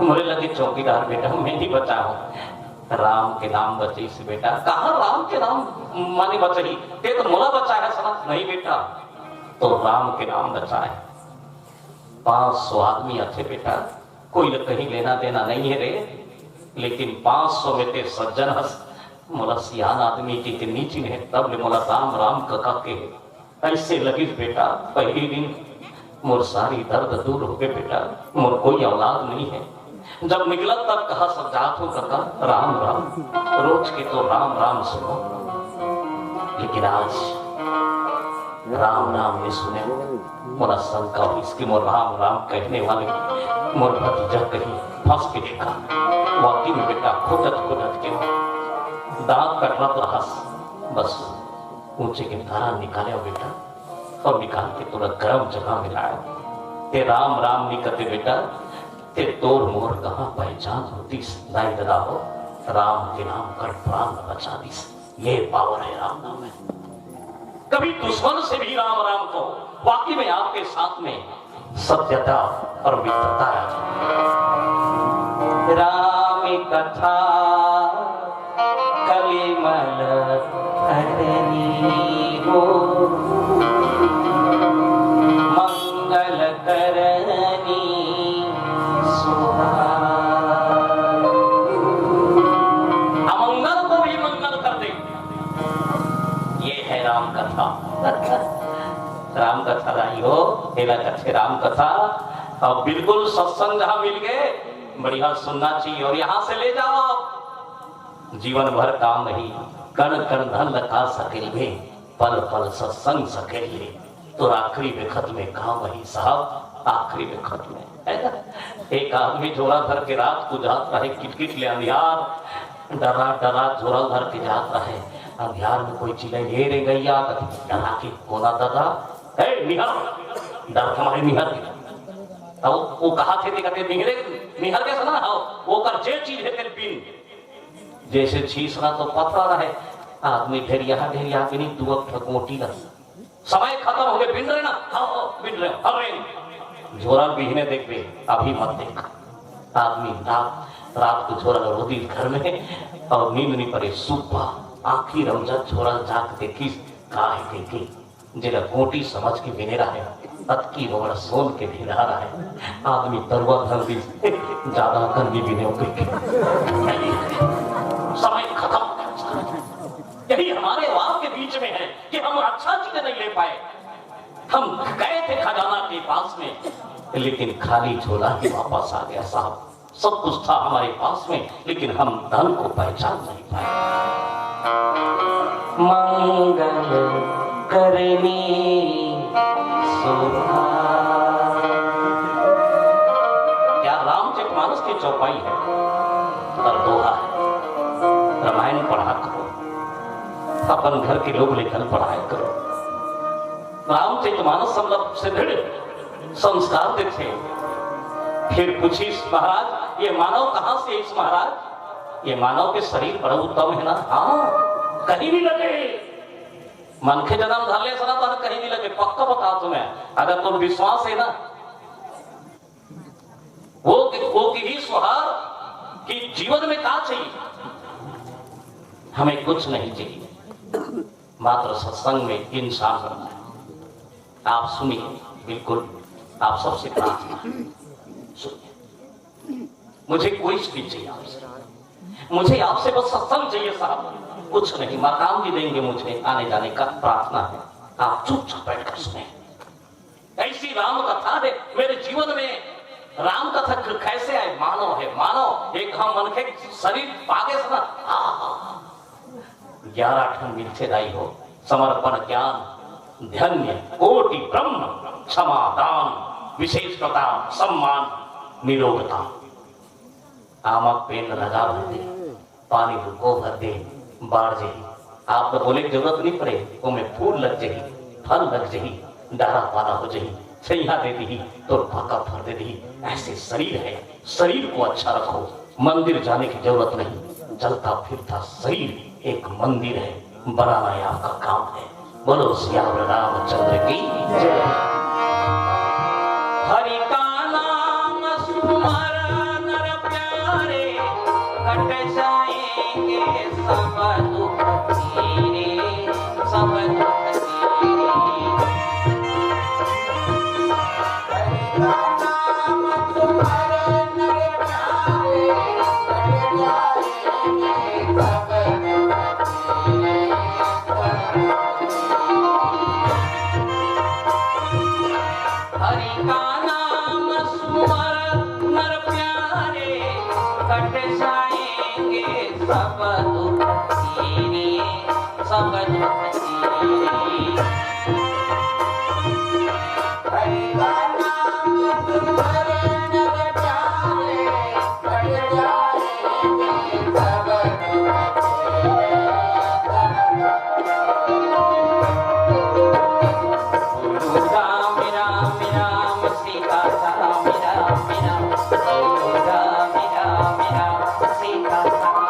मोरे लगे चौकीदार बेटा मैं नहीं बचा हूं राम के नाम बचे इस बेटा कहा राम के नाम माने बचाई ते तो मोला बचा है समझ नहीं बेटा तो राम के नाम बचा है। 500 आदमी अच्छे बेटा कोई कहीं लेना देना नहीं है रे लेकिन 500 में ते सज्जन हस मोला सियान आदमी की नीचे है तब ले मोला राम राम कका के ऐसे लगी बेटा पहली दिन मोर सारी दर्द दूर हो गए बेटा मोर कोई औलाद नहीं है। जब निकला तब कहा सब जात हो कका राम राम रोज के तो राम राम सुनो लेकिन आज राम राम ने सुने मोरा शंका इसकी मोर राम राम कहने वाले मोर भतीजा कहीं फंस के देखा वाकई में बेटा खुदत के दांत कटरत रहस बस ऊंचे के धारा निकाले बेटा और निकाल के थोड़ा गर्म जगह मिलाया ते राम राम नहीं करते बेटा ते तोर मोर कहाँ पहचान होती दाई दादा हो राम के नाम कर प्राण बचा दी। ये पावर है राम नाम में। कभी दुश्मन से भी राम राम को वाकई में आपके साथ में सत्यता और मित्रता है। राम कथा कलिमल हरनी हो मंगल करनी अमंगल को भी मंगल कर दे ये है राम कथा। राम कथा लाई हो हेला कथे राम कथा और बिल्कुल सत्संग जहां मिल गए बढ़िया सुनना चाहिए और यहां से ले जाओ जीवन भर काम नहीं कण कण धन लगा सकेल में पल पल सत्संग सकेल तो आखिरी में खत्म में कहा वही साहब, आखिरी में खत्म में एक आदमी झोला भर के रात को जात रहे, किटकिट ले अंधियार, डरा डरा झोला भर के जात रहे, अंधियार में कोई चिल्लाई ले रे गैया, डरा के कोना दादा निहर डर हमारे निहर अब वो कहा थे कहते निहर के सुना वो कर जे चीज है तेरे बिन जैसे छीसना तो पता रहे आदमी ढेरिया के नहीं तू अब ठकोटी कर समय खत्म हो गए बिन रहे ना बिन रहे अरे झोरा बिहने देख बे अभी मत देख आदमी रात को झोरा रोदी घर में और नींद नहीं पड़े सुबह आखिर रमजा झोरा जाक देखी काहे देखी जेला गोटी समझ के बिने रहे अतकी रोड़ा सोन के भिड़ा रहा है आदमी तरुआ धर दी ज्यादा कर भी बिने समय खत्म। यही हमारे वाव के बीच में है कि हम अच्छा चीज नहीं ले पाए, हम गए थे खजाना के पास में लेकिन खाली झोला ही वापस आ गया साहब, सब कुछ था हमारे पास में लेकिन हम धन को पहचान नहीं पाए। मंगल करनी क्या रामचरितमानस की चौपाई है और दोहा है, रामायण पढ़ा करो, अपन घर के लोग लेकर पढ़ाया करो। रामचरितमानस मतलब से दृढ़ संस्कार देते। फिर पूछिस महाराज ये मानव कहां से इस महाराज, ये मानव के शरीर बड़ा उत्तम है ना, हाँ कहीं भी लगे मन के जन्म धरले सना तो कहीं नहीं लगे, पक्का बता तुम्हें अगर तुम विश्वास है ना वो की सुहार कि जीवन में क्या चाहिए, हमें कुछ नहीं चाहिए मात्र सत्संग में इंसान बनना है। आप सुनिए बिल्कुल आप सबसे प्रार्थना सुनिए, मुझे कोई भी चाहिए आपसे, मुझे आपसे बस सत्संग चाहिए साहब, कुछ नहीं, मकान भी देंगे मुझे आने जाने का प्रार्थना है, आप चुपचाप बैठकर सुने। ऐसी राम कथा है मेरे जीवन में, राम कथा कैसे आए, मानो है मानो एक हम मन के शरीर आगे सुना 11 ठन मिलते दाई हो, समर्पण ज्ञान धन्य कोटि ब्रह्म क्षमा दान विशेषता सम्मान निरोगता, आमक पेन लगा भर दे पानी रुको भर दे बाढ़ जही, आप तो बोले जरूरत नहीं पड़े वो में फूल लग जही फल लग जही डारा पाना हो जही सैया दे दी तो फाका भर दे दी। ऐसे शरीर है, शरीर को अच्छा रखो, मंदिर जाने की जरूरत नहीं, चलता फिरता शरीर एक मंदिर है, बनाना ही आपका काम है। बोलो श्याम रामचंद्र की जय। हरि का नाम सुमर नर प्यारे कट जाएंगे सब दुख तेरे, सब दुख तेरे। हरि का नाम सुमर नर प्यारे कट जाएंगे सब हरि का नाम सुमर नर प्यारे कट जाएंगे सब दुख तेरे, सब दुख तेरे। हरि का नाम सुमर नर प्यारे कट जाएंगे सब दुख तेरे। राम राम राम सीता राम राम राम, राम राम राम सीता राम।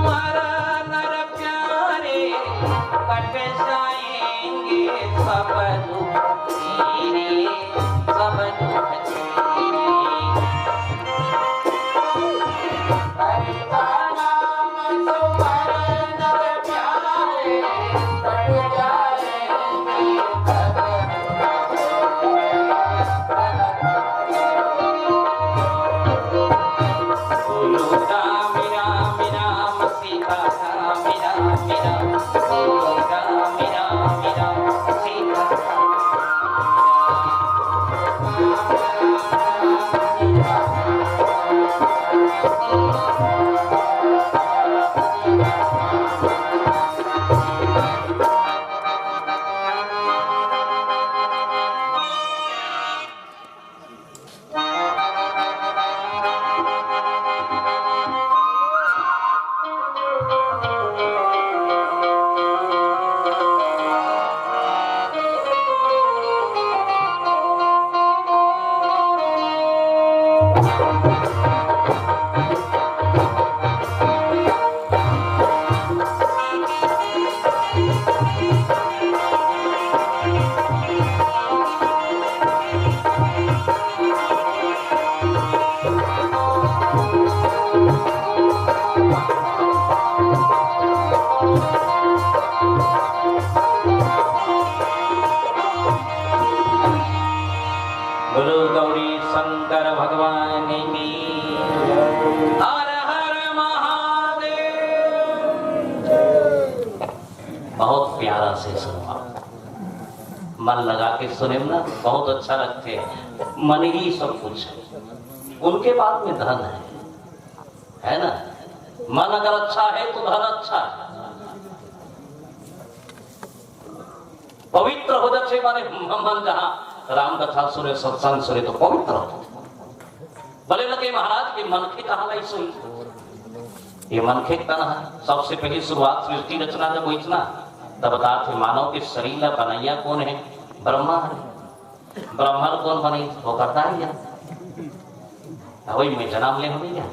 सुमर नर प्यारे, कट जाएंगे सब दुख तेरे, सब दुख तेरे। हरि का नाम सुमर नर प्यारे, कट जाएंगे सब दुख बोलो राम राम राम सीता राम राम राम, बोलो राम राम राम सीता गुरु गौरी शंकर भगवान की हर हर महादेव। बहुत प्यारा से सुनो, मन लगा के सुने ना, बहुत अच्छा लगते हैं। मन ही सब कुछ है, उनके बाद में धन है ना। मन अगर अच्छा है तो धन अच्छा है। पवित्र हो जाए माने मन जहां राम कथा सुने, सत्संग सुने तो पवित्र हो। बोले लगे महाराज के मनखे कहा नहीं सुई, ये मनखे कहा। सबसे पहली शुरुआत सृष्टि रचना जब हुई ना, तब बता थे मानव के शरीर बनैया कौन है? ब्रह्मा है। ब्रह्मा कौन बनी? वो करता है क्या? वही मैं जन्म ले होगी क्या?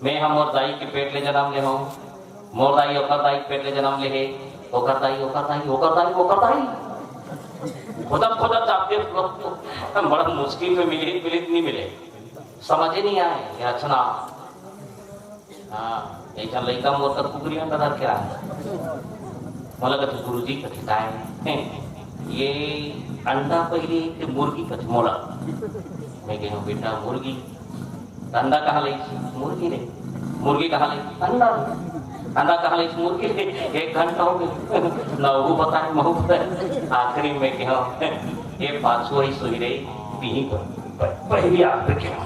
मैं हम और दाई के पेट ले जन्म ले हो, मोर दाई ओकर दाई पेट ले जन्म ले है, ओकर दाई ओकर दाई ओकर दाई ओकर दाई खुदा खुदा चाहते बड़ा मुश्किल में मिले नहीं मिले, समझ ही नहीं आए। ये अच्छा ना, हाँ ऐसा लड़का मोर कर कुकरी अंदर धर के आया। बोला कहते गुरु जी कथी का है ये अंडा पहले कि मुर्गी कथी मोला। मैं कहूँ बेटा मुर्गी, अंडा कहाँ ले? मुर्गी रे। मुर्गी कहाँ ले? अंडा। अंडा कहाँ ले? मुर्गी रे। 1 घंटा हो गया ना, वो बताए महू बताए। आखिरी में कहूँ ये पांचवा ही सोई रही तीही पहली आग पे क्या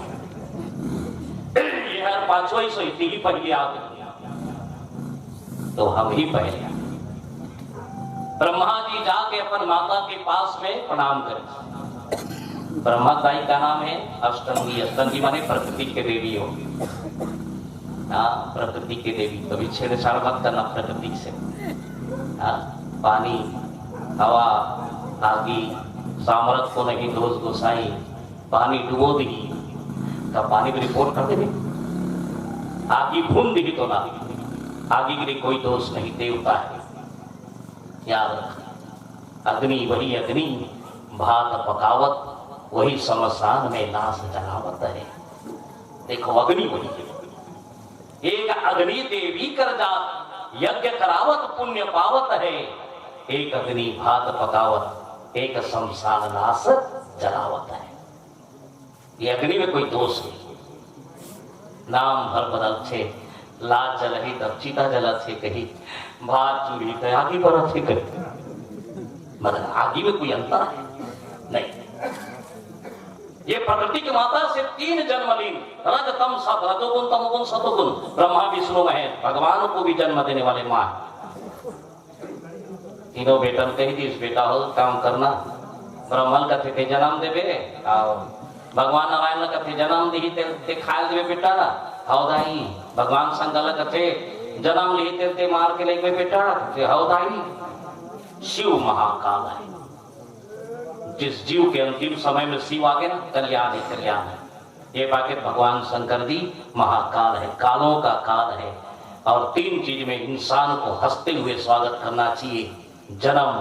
ये हर पांचवा ही सोई तीही पहली आग, तो हम ही पहले। ब्रह्मा जी जाके अपन माता के पास में प्रणाम करें। ब्रह्मा दाई का नाम है अष्टंगी। अष्टंगी माने प्रकृति के देवी हो। हाँ प्रकृति के देवी, कभी छेड़छाड़ मत करना प्रकृति से। हाँ पानी हवा आगी सामर्थ को नहीं दोष गोसाई, पानी डुबो दी का पानी की रिपोर्ट कर दे, आगी भून दी तो ना, आगे के लिए कोई दोष नहीं, देवता है। याद रख, अग्नि वही अग्नि, भात पकावत वही शमशान में नाश जलावत है। देखो अग्नि वही है, एक अग्नि देवी कर जात, यज्ञ करावत पुण्य पावत है। एक अग्नि भात पकावत, एक शमशान नाश जलावत है। ये अग्नि में कोई दोष नहीं। नाम भर बदल छे, लाज जलही तब चिता जला छे कही, भात चूड़ी तो आगे बढ़ा छे कही, मतलब आगे में कोई अंतर है नहीं। ये प्रकृति की माता से 3 जन्म लीन, रज तम सत, रजोगुण तमोगुण सतोगुण, ब्रह्मा विष्णु महेश, भगवान को भी जन्म देने वाले मां। तीनों बेटा कही थी इस बेटा हो काम करना, ब्रह्मन का थे जन्म देवे और भगवान नारायण का थे जन्म दी ते खाल देवे बेटा, हाउ दाई भगवान शंकर का थे जन्म ली ते मार के लेके बेटा, हाउ दाई। शिव महाकाल है, जिस जीव के अंतिम समय में शिव आ गए ना, कल्याण है कल्याण है। ये बाकी भगवान शंकर जी महाकाल है, कालों का काल है। और 3 चीज में इंसान को हंसते हुए स्वागत करना चाहिए, जन्म,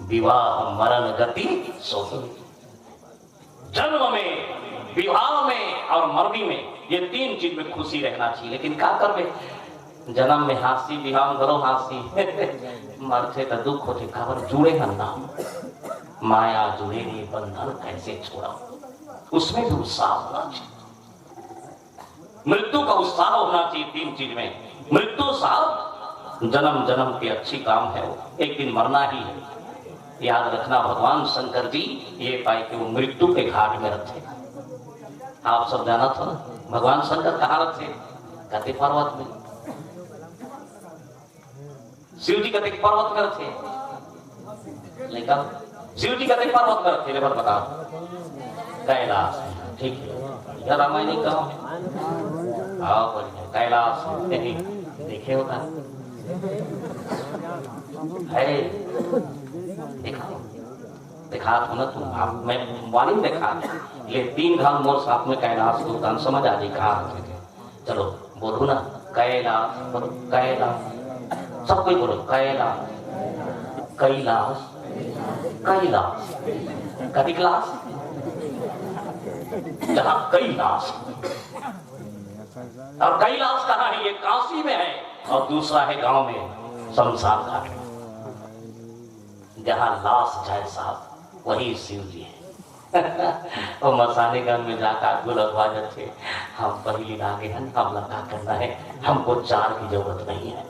विवाह, मरण, गति, सोती। जन्म में, विवाह में और मरनी में, ये 3 चीज में खुशी रहना चाहिए। लेकिन क्या करवे, जन्म में हासी, विवाह करो हासी, मरते तो दुख होते, खबर जुड़े ना, माया जुड़े नहीं, बंधन कैसे छोड़ा, उसमें भी उत्साह होना चाहिए। मृत्यु का उत्साह होना चाहिए 3 चीज में। मृत्यु साहब जन्म जन्म की अच्छी काम है, वो एक दिन मरना ही है। याद रखना, भगवान शंकर जी ये पाए कि वो मृत्यु के घाट में रखे। आप सब जाना था ना, भगवान शंकर कहाँ रखे? कति पर्वत में। शिव जी कति पर्वत में रखे, लेकिन शिव जी कति पर्वत में रखे, लेबर बताओ। कैलाश, ठीक है, यह रामायण नहीं कहो, आओ बढ़िया, कैलाश देखे होगा है, देखा तो ना तुम, आप मैं वाली देखा, ये 3 घाल मोर साथ में कैलाश को गान समझ आ जाए कहाँ रखे थे। चलो बोलो ना, कैलाश, बोलो कैलाश, सब कोई बोलो कैलाश, कैलाश, कैलाश, कभी क्लास जहां कैलाश, और कैलाश कहाँ है? ये काशी में है, और दूसरा है गांव में शमशान घाट, जहां लाश जाए साहब वही शिव जी है। और मसाने गन में जाकर गुलगवा थे, हम पहली लागे हैं, हम लगा करना है, हमको 4 की जरूरत नहीं है,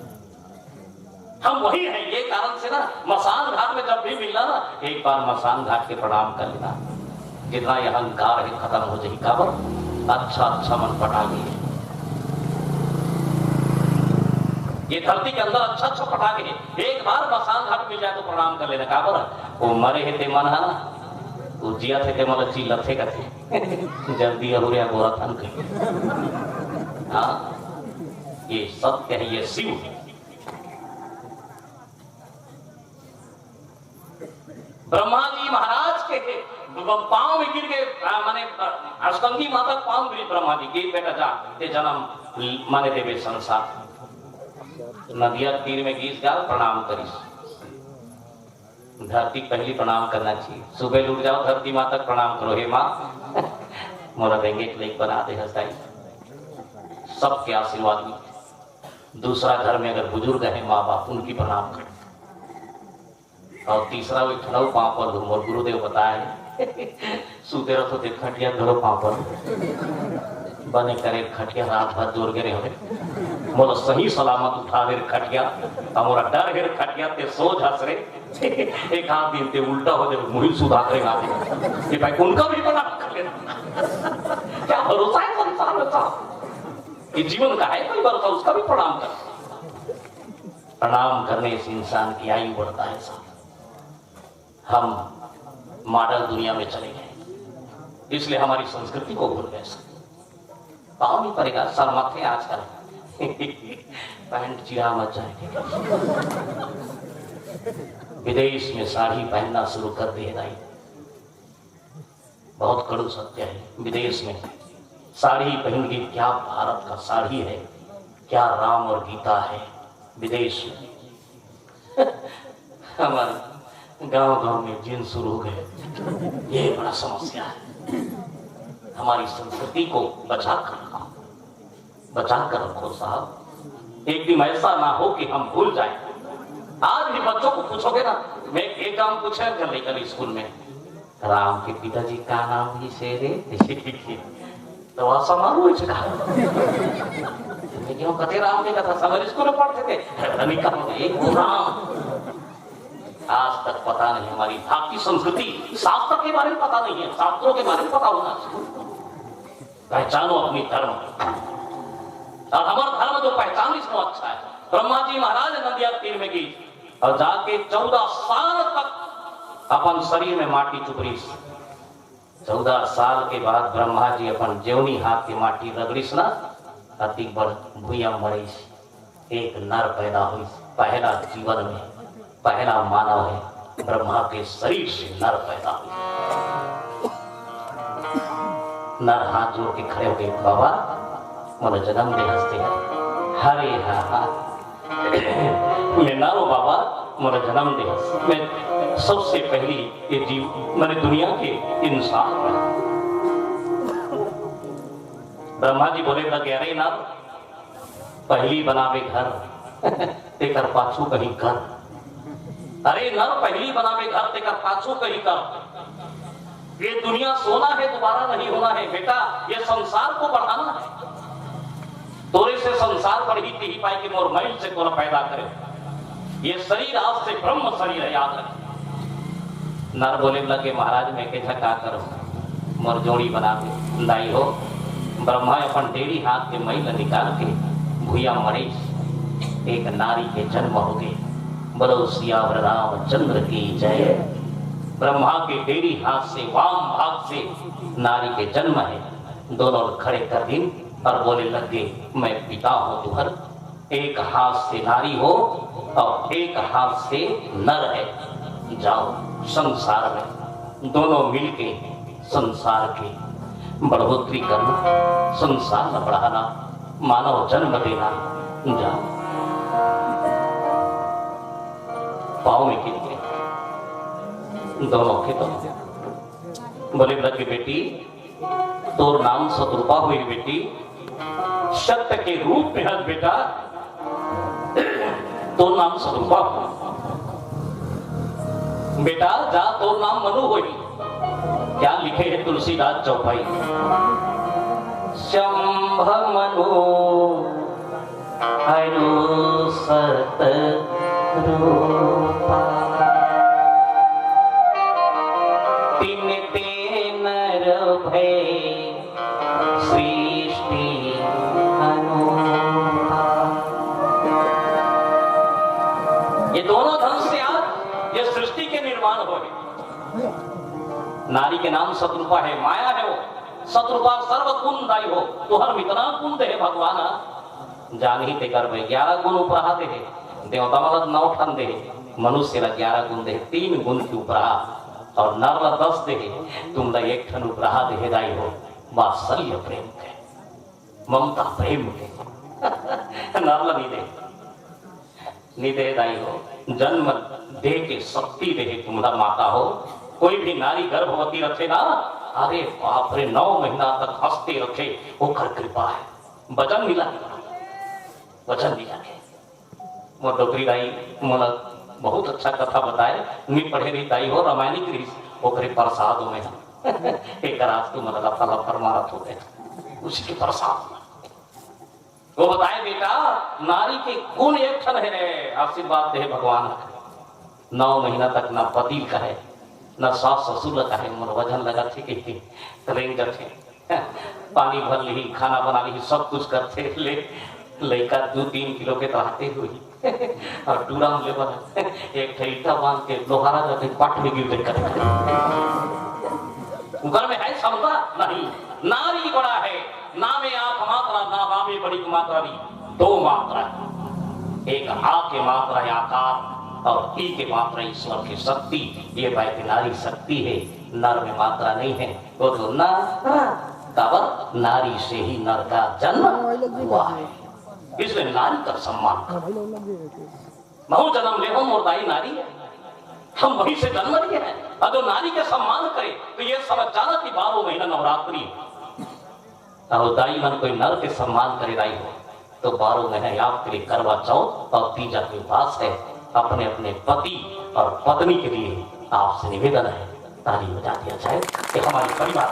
हम वही हैं। ये कारण से ना मसान घाट में जब भी मिलना ना, एक बार मसान घाट के प्रणाम कर लेना, जितना यह अहंकार है खत्म हो जाए। काबर अच्छा अच्छा मन पटा गए, ये धरती के अंदर अच्छा अच्छा पटा गए, एक बार मसान घाट मिल जाए तो प्रणाम कर लेना। काबर वो मरे है ते मन है ना, वो जिया थे ते मतलब ची लथे कथे जल्दी अहुरिया गोरा थन के। हाँ, ये सत्य है, ये शिव है। ब्रह्मा जी महाराज के पांव में गिर गए, माने अष्टंगी माता पांव गिरी ब्रह्मा जी के, बेटा जा ते जन्म माने देवे संसार, नदिया तीर में गीत गा प्रणाम करी। धरती पहली प्रणाम करना चाहिए, सुबह लुट जाओ धरती माँ तक प्रणाम करो, हे माँ मोरा देंगे लेक बना दे हंसाई, सबके आशीर्वाद में। दूसरा, घर में अगर बुजुर्ग है माँ बाप, उनकी प्रणाम करो। और तीसरा, वो खड़ाऊ पाँव पर धूम, और गुरुदेव बताए सूते रहो तो खटिया धरो पाँव पर बने करे खटिया, रात भर जोर गिरे हो मोला सही सलामत उठा दे खटिया, हमारा डर है खटिया ते सोच हंस रे, एक हाथ दिन ते उल्टा हो जाए मुहिल सुधा करेगा कि भाई उनका भी प्रणाम कर लेना। क्या भरोसा है संसार में साहब, ये जीवन का है कोई भरोसा, उसका भी प्रणाम कर। प्रणाम करने से इंसान की आयु बढ़ता है साहब। हम मॉडल दुनिया में चले गए, इसलिए हमारी संस्कृति को भूल गए। पाँव नहीं पड़ेगा, सर माथे आजकल पैंट चिरा मत जाए। विदेश में साड़ी पहनना शुरू कर दिए भाई, बहुत कड़ू सत्य है। विदेश में साड़ी पहन के, क्या भारत का साड़ी है, क्या राम और गीता है विदेश में। हमारे गांव-गांव में जींस शुरू हो गए, ये बड़ा समस्या है। हमारी संस्कृति को बचा कर रखो साहब, एक दिन ऐसा ना हो कि हम भूल जाएं। आज भी बच्चों को पूछोगे ना, मैं एक काम पूछा कल स्कूल में, राम के पिताजी का नाम ही शेरे तो वह समारोह क्यों कथे राम ने कथा समर स्कूल में पढ़ते थे, एक राम। आज तक पता नहीं, हमारी भारतीय संस्कृति शास्त्र के बारे में पता नहीं है, शास्त्रों के बारे में पता होना चाहिए। पहचानो अपनी धर्म, और हमारा धर्म जो पहचान इसमें अच्छा है। ब्रह्मा जी महाराज नदिया तीर में गई और जाके 14 साल तक अपन शरीर में माटी चुपरी। 14 साल के बाद ब्रह्मा जी अपन जेवनी हाथ की माटी रगड़ीस ना, अति बड़ भूया मरीस, एक नर पैदा हुई। पहला जीवन में पहला मानव है, ब्रह्मा के शरीर से नर पैदा हुई। नर हाथ जोड़ के खड़े हो गए, बाबा मोला जन्म दे हंसते हैं, हरे हा मैं नारो बाबा मोरा जन्म दे मैं सबसे पहली ये जीव मैंने दुनिया के इंसान ब्रह्मा जी बोले लगे अरे ना पहली बनावे घर तेकर पाछू कहीं कर अरे नर पहली बनावे घर तेकर पाछू कहीं कर ये दुनिया सोना है दोबारा नहीं होना है बेटा ये संसार को बढ़ाना है तोरे से संसार बढ़ी ही पाई कि मोर मैल से तोरा पैदा करे ये शरीर आज से ब्रह्म शरीर है याद रखे नर बोले लगे महाराज मैं के झका करो मोर जोड़ी बना के दाई हो ब्रह्मा अपन डेढ़ी हाथ के मैल निकाल के भूया मरे एक नारी के जन्म हो गए बोलो सियावर रामचंद्र की जय ब्रह्मा के डेढ़ी हाथ से वाम भाग से नारी के जन्म है दोनों खड़े कर दिन और बोले लगे मैं पिता हूं तुहर एक हाथ से नारी हो और एक हाथ से नर है जाओ संसार में दोनों मिलके संसार की बढ़ोतरी करना संसार में बढ़ाना मानव जन्म देना जाओ पाँव में गिर गए दोनों के दोनों बोले लगे बेटी तोर नाम शत्रुपा हुई बेटी सत्य के रूप में हज बेटा तो नाम शत्रुपा बेटा जा तो नाम मनु हुई क्या लिखे है तुलसीदास चौपाई शंभ मनु हरु सत रूपा तीन ते नर भय सृष्टि अनुपा ये दोनों धन से आज ये सृष्टि के निर्माण हो गए नारी के नाम शत्रुपा है माया है वो शत्रुपा सर्व गुण दाई हो तो हर इतना गुण दे भगवान जान ही ते कर 11 गुण उपरा दे देवता वाला 9 ठन दे मनुष्य ला 11 गुण दे 3 गुण की उपरा और नर ला 10 दे तुम ला 1 ठन उपरा दे दाई हो वात्सल्य प्रेम के ममता प्रेम के नर ला नहीं दे दाई हो जन्म दे के शक्ति दे तुम्हारा माता हो कोई भी नारी गर्भवती रखे ना अरे बाप रे 9 महीना तक हंसते रखे वो कर कृपा है वजन मिला वजन मिला के वो डोकरी दाई मोला बहुत अच्छा कथा बताए मी पढ़े रही दाई हो रामायणी ग्रीस ओकरे प्रसाद में एक रात को मतलब फल फरमारत हो गए उसी के प्रसाद वो बताए बेटा नारी के गुण एक ठन है आशीर्वाद दे भगवान 9 महीना तक ना पति का है न सास ससुर का है मोर वजन लगा थे कि ट्रेन करते पानी भर ली खाना बना ली सब कुछ करते ले लड़का 2-3 किलो के रहते हुई और टूरा ले बना एक ठेका बांध के लोहारा जाते पाठ में गिर कर घर में है क्षमता नहीं नारी बड़ा है ना में आंख मात्रा ना बाबे बड़ी मात्रा नहीं 2 मात्रा एक आ के मात्रा है आकार और ई के मात्रा ईश्वर की शक्ति ये भाई की नारी शक्ति है नर में मात्रा नहीं है वो तो नर नारी से ही नर का जन्म हुआ है इसलिए नारी का सम्मान बहु जन्म ले हम और दाई नारी है हम वही से जन्म लिए हैं अगर नारी के सम्मान करे तो ये समझ जाना कि 12 महीना नवरात्रि और दाई मन कोई नर के सम्मान करे दाई हो तो 12 महीने आपके लिए करवा चौथ और तीजा के उपास है अपने अपने पति और पत्नी के लिए आपसे निवेदन है ताली बजा दिया जाए कि हमारे परिवार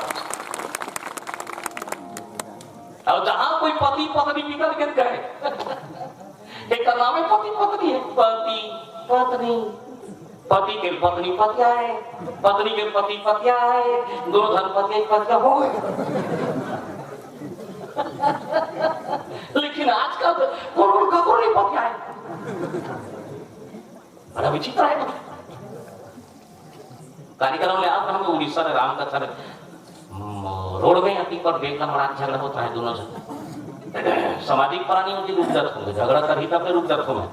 और जहां कोई पति पत्नी बिगड़ गिर गए एक का नाम है पति पत्नी है पति पत्नी पति के पत्नी पतिया है पत्नी के पति पतिया है दोनों धन पति पतिया हो लेकिन आजकल करोड़ का करोड़ पतिया है बड़ा विचित्र है कार्यक्रम में आप हम उड़ीसा में राम कथा रोड में अति पर देखना बड़ा झगड़ा होता है दोनों जन सामाजिक प्राणियों की रुद्दत होंगे झगड़ा कर ही तब रुद्दत होंगे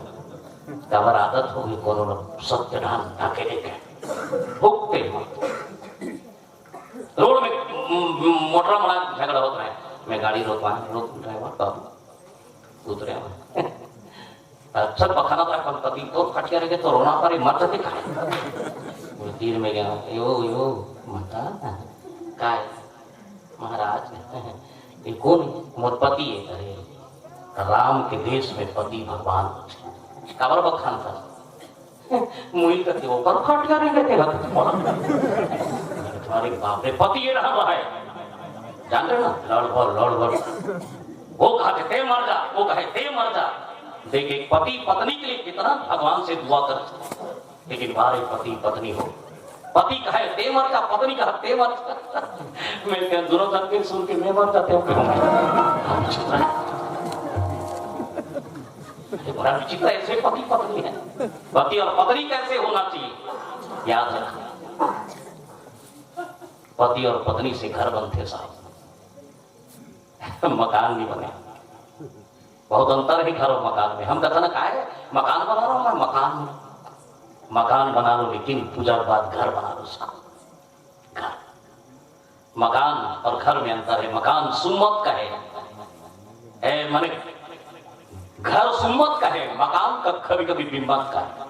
तब आदत होगी कोनो सत्य ढाल ढाके लेके भुगते रोड में मोटर बड़ा झगड़ा होता है मैं गाड़ी रोक ड्राइवर उतरे अक्षर पखाना था पति तो खटिया रहे तो रोना पर मर जाते का तीर में गया यो माता काय महाराज ये कौन मोर पति है अरे राम के देश में पति भगवान काबर बखान था मुई करते ऊपर खटिया रहे तेरा तुम्हारे बाप रे पति ये रहा है जान रहे ना लड़ भर वो कहते ते मर जा वो कहे ते मर जा देखिए पति पत्नी के लिए कितना भगवान से दुआ कर लेकिन बारे पति पत्नी हो पति कहे ते मर जा पत्नी कहे ते मर जा मैं क्या दोनों तक सुन के मैं मर जाते हूँ बड़ा विचित्र ऐसे पति पत्नी है पति और पत्नी कैसे होना चाहिए याद रखना पति और पत्नी से घर बनते साहब मकान नहीं बने बहुत अंतर है घर और मकान में हम कहते ना कहा है मकान बना रहा हूं मैं मकान बना लो लेकिन पूजा के बाद घर बना लो साहब घर मकान और घर में अंतर है मकान सुम्मत का है माने घर सुम्मत का है मकान का कभी कभी बिम्बत का है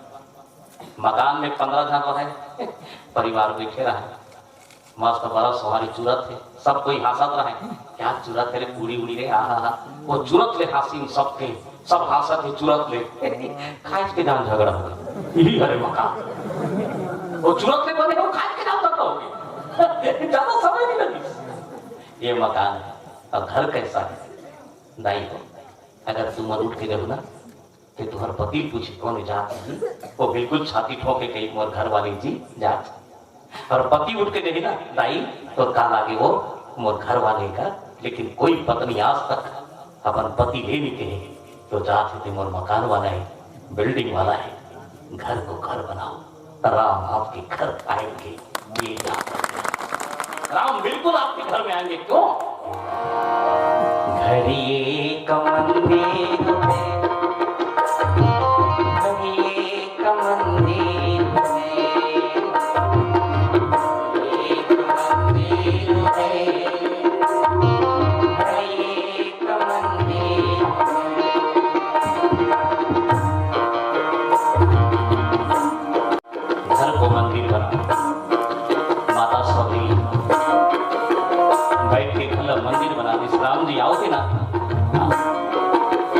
मकान में 15 जानवर है परिवार बैठे रहा मस्त बड़ा सवारी चूरत है सब कोई हंसत रहे क्या चूरत है पूरी उड़ी रे हा वो चूरत ले हासिन सबके सब हंसत है चूरत ले खाइस के जान झगड़ा हो यही हरे मकान वो चूरत ले बने वो खाइस के जान झगड़ा हो ज्यादा समय नहीं लगी ये मकान है और घर कैसा है दाई हो अगर तुम उठ के रहो ना कि तुम्हारे पति पूछे कौन जात वो बिल्कुल छाती ठोके कहीं मोर घर वाली जी जात और पति उठ के देखी ना दाई तो काल आगे वो मोर घर वाले का लेकिन कोई पत्नी आज तक अपन पति ले नहीं कहे तो जात है मोर मकान वाला है बिल्डिंग वाला है घर को घर बनाओ राम आपके घर आएंगे ये राम बिल्कुल आपके घर में आएंगे क्यों घरिए कमंदिर घरिए कमंदिर घर को मंदिर बना माता सती बैठ के घर मंदिर बना राम जी आओगे ना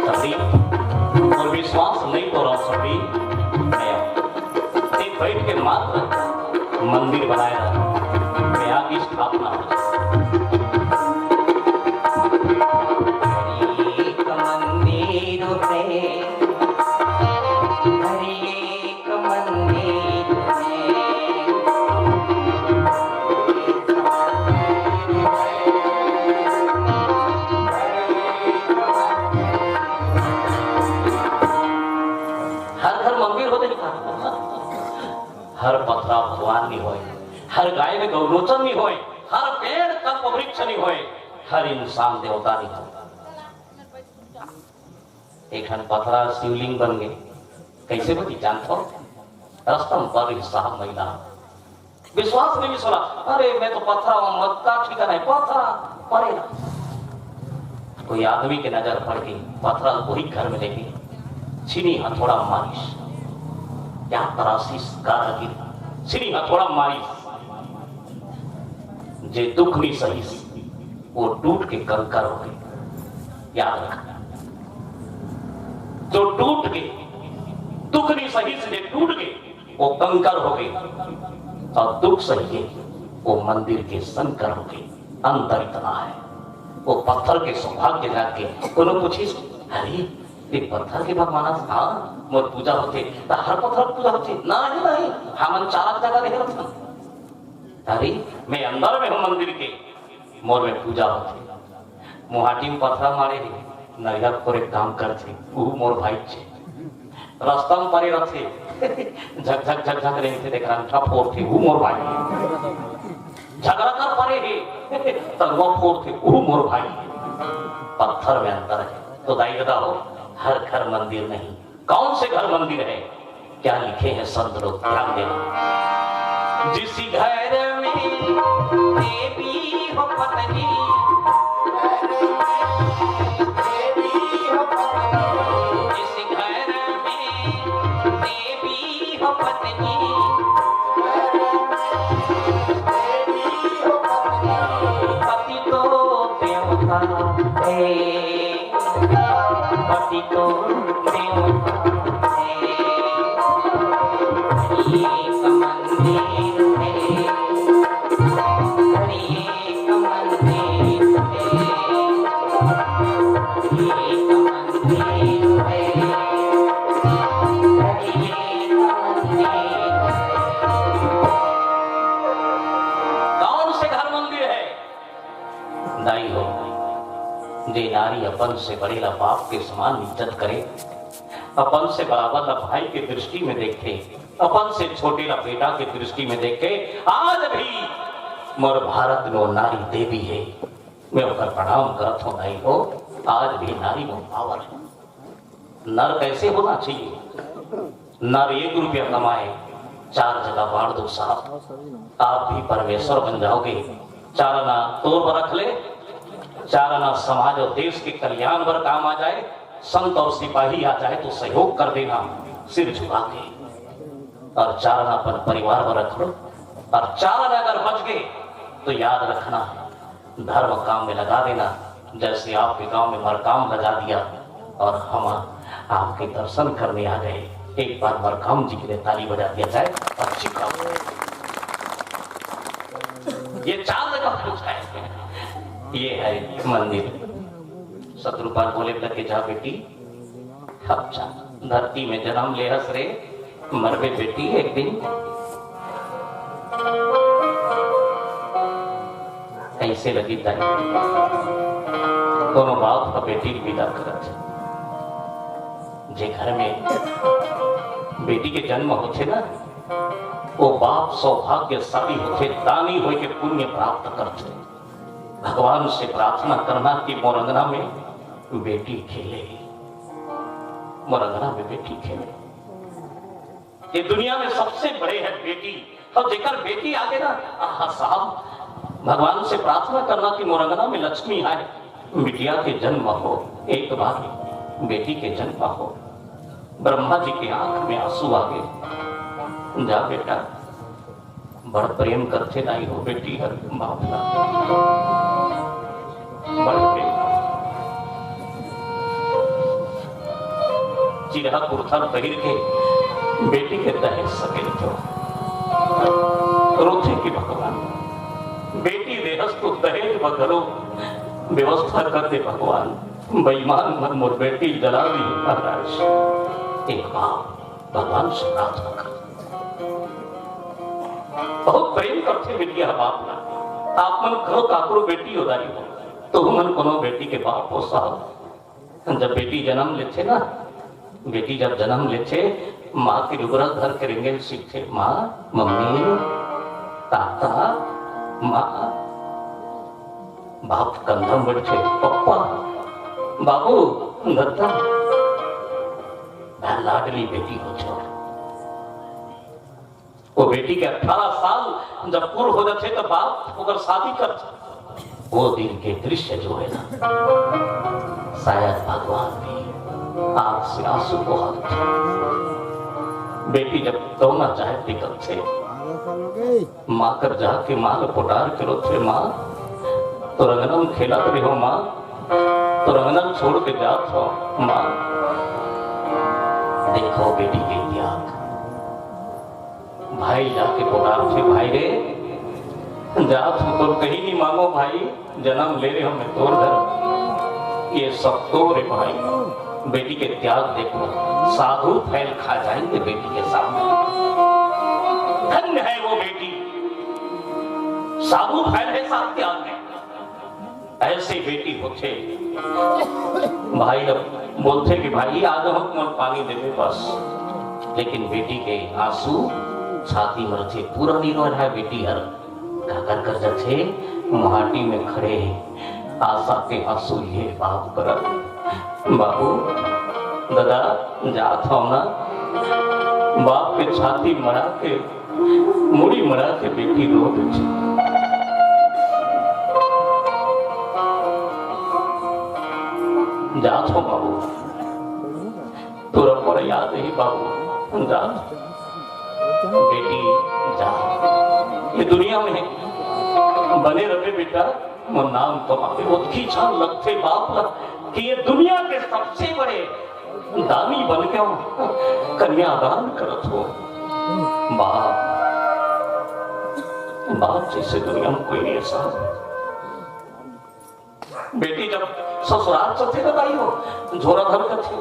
सभी और विश्वास नहीं तो रहो सभी बैठ के मात्र मंदिर बनाया यहाँ की स्थापना हो हर पथरा भगवान नहीं होए हर गाय में गौरोचन नहीं होए हर पेड़ कल्प वृक्ष नहीं होए हर इंसान देवता नहीं हो एक पथरा शिवलिंग बन गए कैसे बनी जानते हो रस्तम पर साहब महिला विश्वास नहीं सुना अरे मैं तो पथरा मत का ठिकाना है पथरा पड़ेगा कोई आदमी के नजर पड़ गई पथरा वही घर में लेके छीनी हथौड़ा मारिश या तराशीस कारागिर छीनी हथौड़ा मारिश जे दुख नहीं सही वो टूट के कंकर हो गए याद रखना जो टूट के दुख नहीं सही से टूट गए वो कंकर हो गए और दुख सही वो मंदिर के संकर हो गए अंतर इतना है वो पत्थर के सौभाग्य जाके उन्होंने पूछी अरे ये पत्थर के भगवान हाँ मोर पूजा होते हर पत्थर पूजा होती नहीं हम चार जगह रहे रहते अरे मैं अंदर में हूँ मंदिर के मोर में पूजा होती मुहाटी में पत्थर मारे नरिया पर एक काम करते वो मोर भाई छे रास्ता में परे रहते झक झक झक झक रहे थे देख रहा फोर थे वो मोर भाई झगड़ा कर परे है तलवा फोर थे वो मोर भाई पत्थर में अंतर है तो दाई बताओ हर घर मंदिर नहीं कौन से घर मंदिर है क्या लिखे हैं संत लोग ध्यान देना जिस घर में देवी हो पत्नी देवी हो पत्नी तो एक मंदिर है, एक मंदिर है, एक मंदिर है, एक मंदिर। कौन से घर मंदिर है? दाई हो जे नारी अपन से बड़ेला बाप के समान इज्जत करे, अपन से बराबर ला भाई के दृष्टि में देखे, अपन से छोटे ला बेटा के दृष्टि में देखे। आज भी मोर भारत में वो नारी देवी है, मैं ओकर प्रणाम करत हूँ। दाई हो आज भी नारी में पावर है। नर कैसे होना चाहिए? नर 1 रुपया कमाए 4 जगह बांट दो साहब, आप भी परमेश्वर बन जाओगे। 4 आना तोड़ पर रख ले, 4 आना समाज और देश के कल्याण पर काम आ जाए, संत और सिपाही आ जाए तो सहयोग कर देना सिर झुका के, और 4 आना अपन परिवार पर रख लो। और 4 आना अगर बच गए तो याद रखना धर्म काम में लगा देना, जैसे आपके गांव में मरकाम लगा दिया और हम आपके दर्शन करने आ गए। एक बार मरकाम जी के लिए ताली बजा दिया जाए। अच्छी काम, ये 4 जगह पूछा है। ये है मंदिर। शत्रुपाल बोले लगे जा बेटी, अच्छा धरती में जन्म ले हस रे, मरबे बेटी एक दिन। ऐसे लगी दाई दोनों बाप का बेटी विदा करत। जे घर में बेटी के जन्म होते ना, वो बाप सौभाग्यशाली होते, दानी हो के पुण्य प्राप्त करते। भगवान से प्रार्थना करना कि मोर अंगना में बेटी खेले, मोर अंगना में बेटी खेले। ये दुनिया में सबसे बड़े है बेटी, और जेकर बेटी आगे ना, आहा साहब भगवान से प्रार्थना करना कि मोर अंगना में लक्ष्मी आए, बिटिया के जन्म हो। एक बार बेटी के जन्म हो, ब्रह्मा जी के आंख में आंसू आ गए। जा बेटा, बड़ प्रेम करते दाई हो बेटी हर बाप ला, बड़ प्रेम। चिरहा कुर्ता पहिर के बेटी के दहेज सके तो रोते की भगवान, बेटी देहस तो दहेज बकरो व्यवस्था कर दे भगवान। बेईमान मन मोर बेटी जला दी महाराज। एक बाप भगवान से प्रार्थना कर, बहुत प्रेम करते बेटिया बाप ना। आप मन करो काकरो बेटी हो दाई हो, तो मन कोनो बेटी के बाप हो साहब। जब बेटी जन्म लेते ना, बेटी जब जन्म लेते, माँ के डुबरा धर के रेंगेल सीखते। माँ, मम्मी, ताता, माँ। बाप कंधम बैठे, पप्पा, बाबू, दत्ता। लाडली बेटी हो छोड़। वो बेटी के 18 साल जब पूर्ण हो जाते तो बाप होकर शादी करते। वो दिन के दृश्य जो है ना, शायद भगवान भी आंख से आंसू बहाते। बेटी जब दौना चाहे टिकट थे, माँ कर जाके माँ को पुटार के रोते। माँ तो रंगनम खेला रही हो, माँ तो रंगनम छोड़ के जात हो। माँ देखो बेटी के त्याग। भाई जाके पुकार थे, भाई रे जात हो तो कहीं नहीं मांगो भाई, जन्म ले रहे हमें तोड़ घर, ये सब तो रे भाई। बेटी के त्याग देखो, साधु फैल खा जाएंगे बेटी के सामने। धन्य है वो बेटी, साधु फैल है साथ त्याग में। ऐसे बेटी होते भाई बोलते कि भाई आज हम पानी देवे बस, लेकिन बेटी के आंसू छाती में रखे, पूरा नहीं रो रहा है बेटी हर काकर कर जाते माटी में खड़े आशा के आंसू ये बाप कर। बाबू दादा जात हो ना, बाप के छाती मरा के मुड़ी मरा के बेटी रो दे। जात हो बाबू, तुरंत पर याद ही बाबू जात बेटी जा। ये दुनिया में बने रहे बेटा, वो नाम कमाते उसकी छान लगते बाप लग कि ये दुनिया के सबसे बड़े दानी बन गया कन्यादान करत हो। बाप बाप जैसे दुनिया में कोई नहीं है साहब। बेटी जब ससुराल चलते बताई हो झोरा धर कर थे,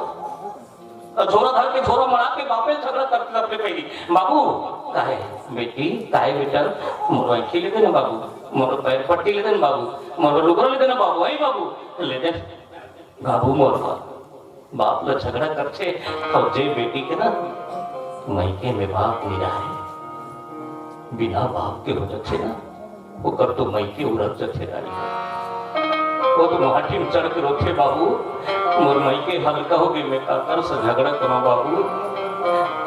झोरा धर के झोरा मरा के बापे झगड़ा करते करते पहली बाबू काहे बेटी काहे बेटा मोर आंखी ले देना बाबू, मोर पैर पट्टी ले देना बाबू, मोर लुगरा ले देना बाबू, आई बाबू ले दे बाबू मोर बाप ला झगड़ा करते। और जे बेटी के ना मैके में बाप मिला है बिना बाप के हो जाते ना वो कर तो मैके उड़क जाते रानी वो तो माटी में चढ़ के रोके बाबू मोर मैके हल्का हो गई मैं काकर से झगड़ा करो बाबू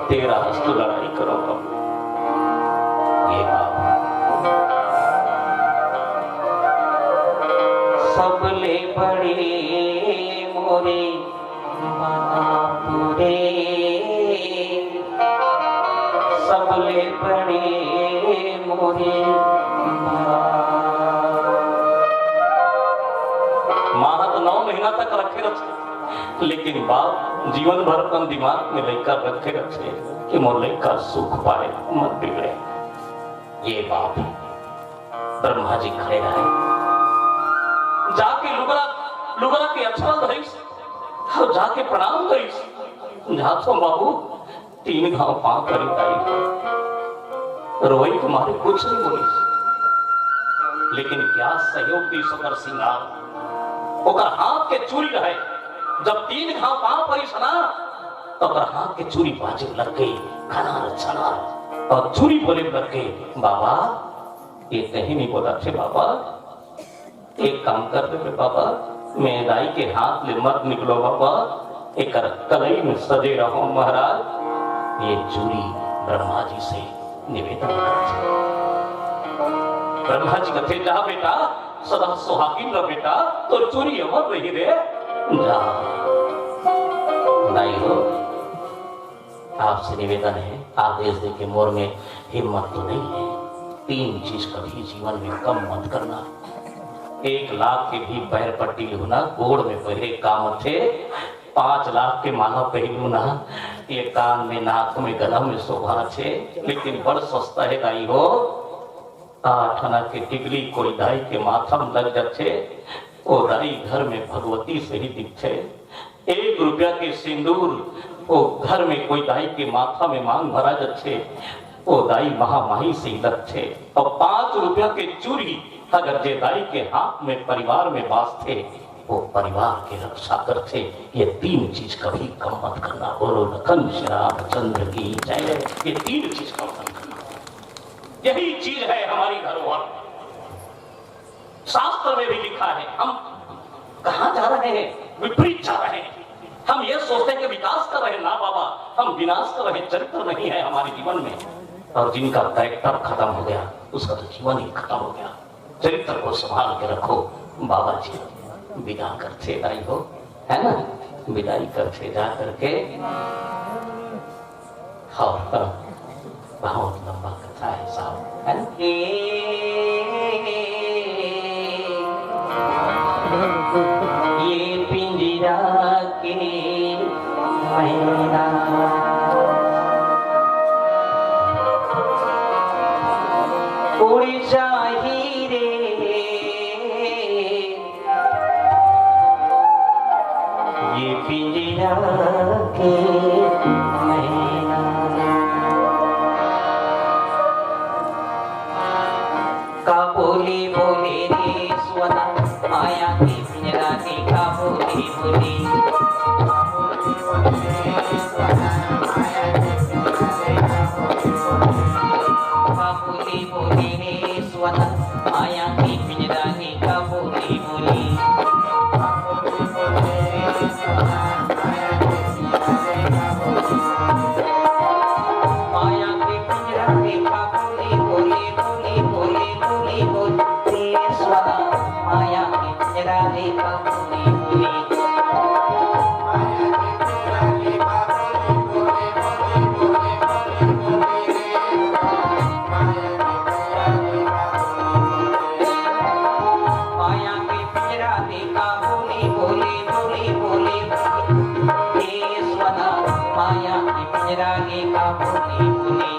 तेरा हस्त लड़ाई करो बाबू। ये बाबू सबले बड़े मोरे बापुरे सबले बड़े मोरे माँ तो 9 महीना तक रखे रखे लेकिन बाप जीवन भर अपन दिमाग में लड़का रखे रखे कि मोर लड़का सुख पाए मत बिगड़े। ये बाप ब्रह्मा जी खड़े रहे जाके लुगरा के अक्षर धरिस और जाके प्रणाम करिस जातो बाबू 3 घाव पांव करी ताई रोई तुम्हारे कुछ नहीं बोलिस लेकिन क्या सहयोग दी सकर सिंगार ओकर हाथ के चूड़ी रहे जब 3 घाव पांव परिस ना तो ओकर हाथ के चूड़ी बाजे लग गई खनार छनार और चूड़ी बोले लग गई बाबा ये कहीं नहीं बोला थे बाबा एक काम कर दे बाबा मेहदाई के हाथ ले मत निकलो बाबा एक कलई में सजे रहो महाराज। ये चूड़ी ब्रह्मा जी से निवेदन करते ब्रह्मा जी कहते जा बेटा सदा सुहागिन रह बेटा तो चूड़ी अमर रही रे जा नहीं हो आपसे निवेदन है आदेश दे के मोर में हिम्मत तो नहीं है 3 चीज कभी जीवन में कम मत करना 1 लाख के भी पैर पट्टी लूना गोड़ में पहले काम थे 5 लाख के माला पहलू ना ये कान में नाक में गला में शोभा छे लेकिन बड़ सस्ता है दाई हो 8 आना के टिकली कोई दाई के माथा में लग जाते वो दाई घर में भगवती से ही दिखते 1 रुपया के सिंदूर वो घर में कोई दाई के माथा में मांग भरा जाते वो दाई महामाही से ही लगते और 5 रुपया के चूड़ी अगर जे दाई के हाथ में परिवार में बास थे वो परिवार की रक्षा करते। ये 3 चीज कभी कम मत करना बोलो लखन श्री रामचंद्र की जय। ये 3 चीज कम मत करना यही चीज है हमारी धरोहर। शास्त्र में भी लिखा है हम कहां जा रहे हैं विपरीत जा रहे हैं हम ये सोचते हैं कि विकास कर रहे ना बाबा हम विनाश कर रहे चरित्र नहीं है हमारे जीवन में और जिनका कैरेक्टर खत्म हो गया उसका तो जीवन ही खत्म हो गया। चरित्र को संभाल के रखो बाबा जी विदा करते दाई हो है ना विदाई करते जा करके बहुत लंबा कथा है साहब है ना। ये पिंजरा के मैना उड़ जाही रे ये पिंजरा के मैना का बोली बोले रे स्वना माया के पिंजरा के का बोली बोली माया की पिंजरा लेका बोले बोले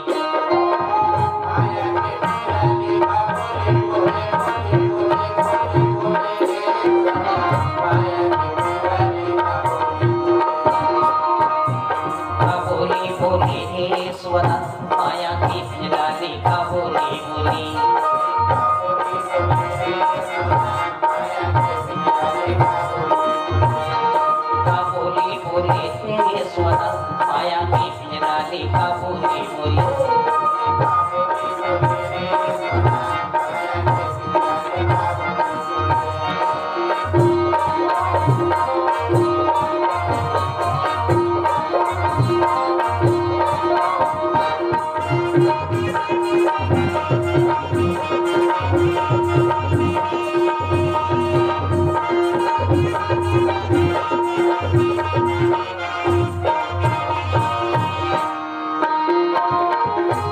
बोली बोली हे स्वर माया की पिंजरा लेका बोली बोली बोली बोली हे स्वर माया की पिंजरा लेका बोली बोली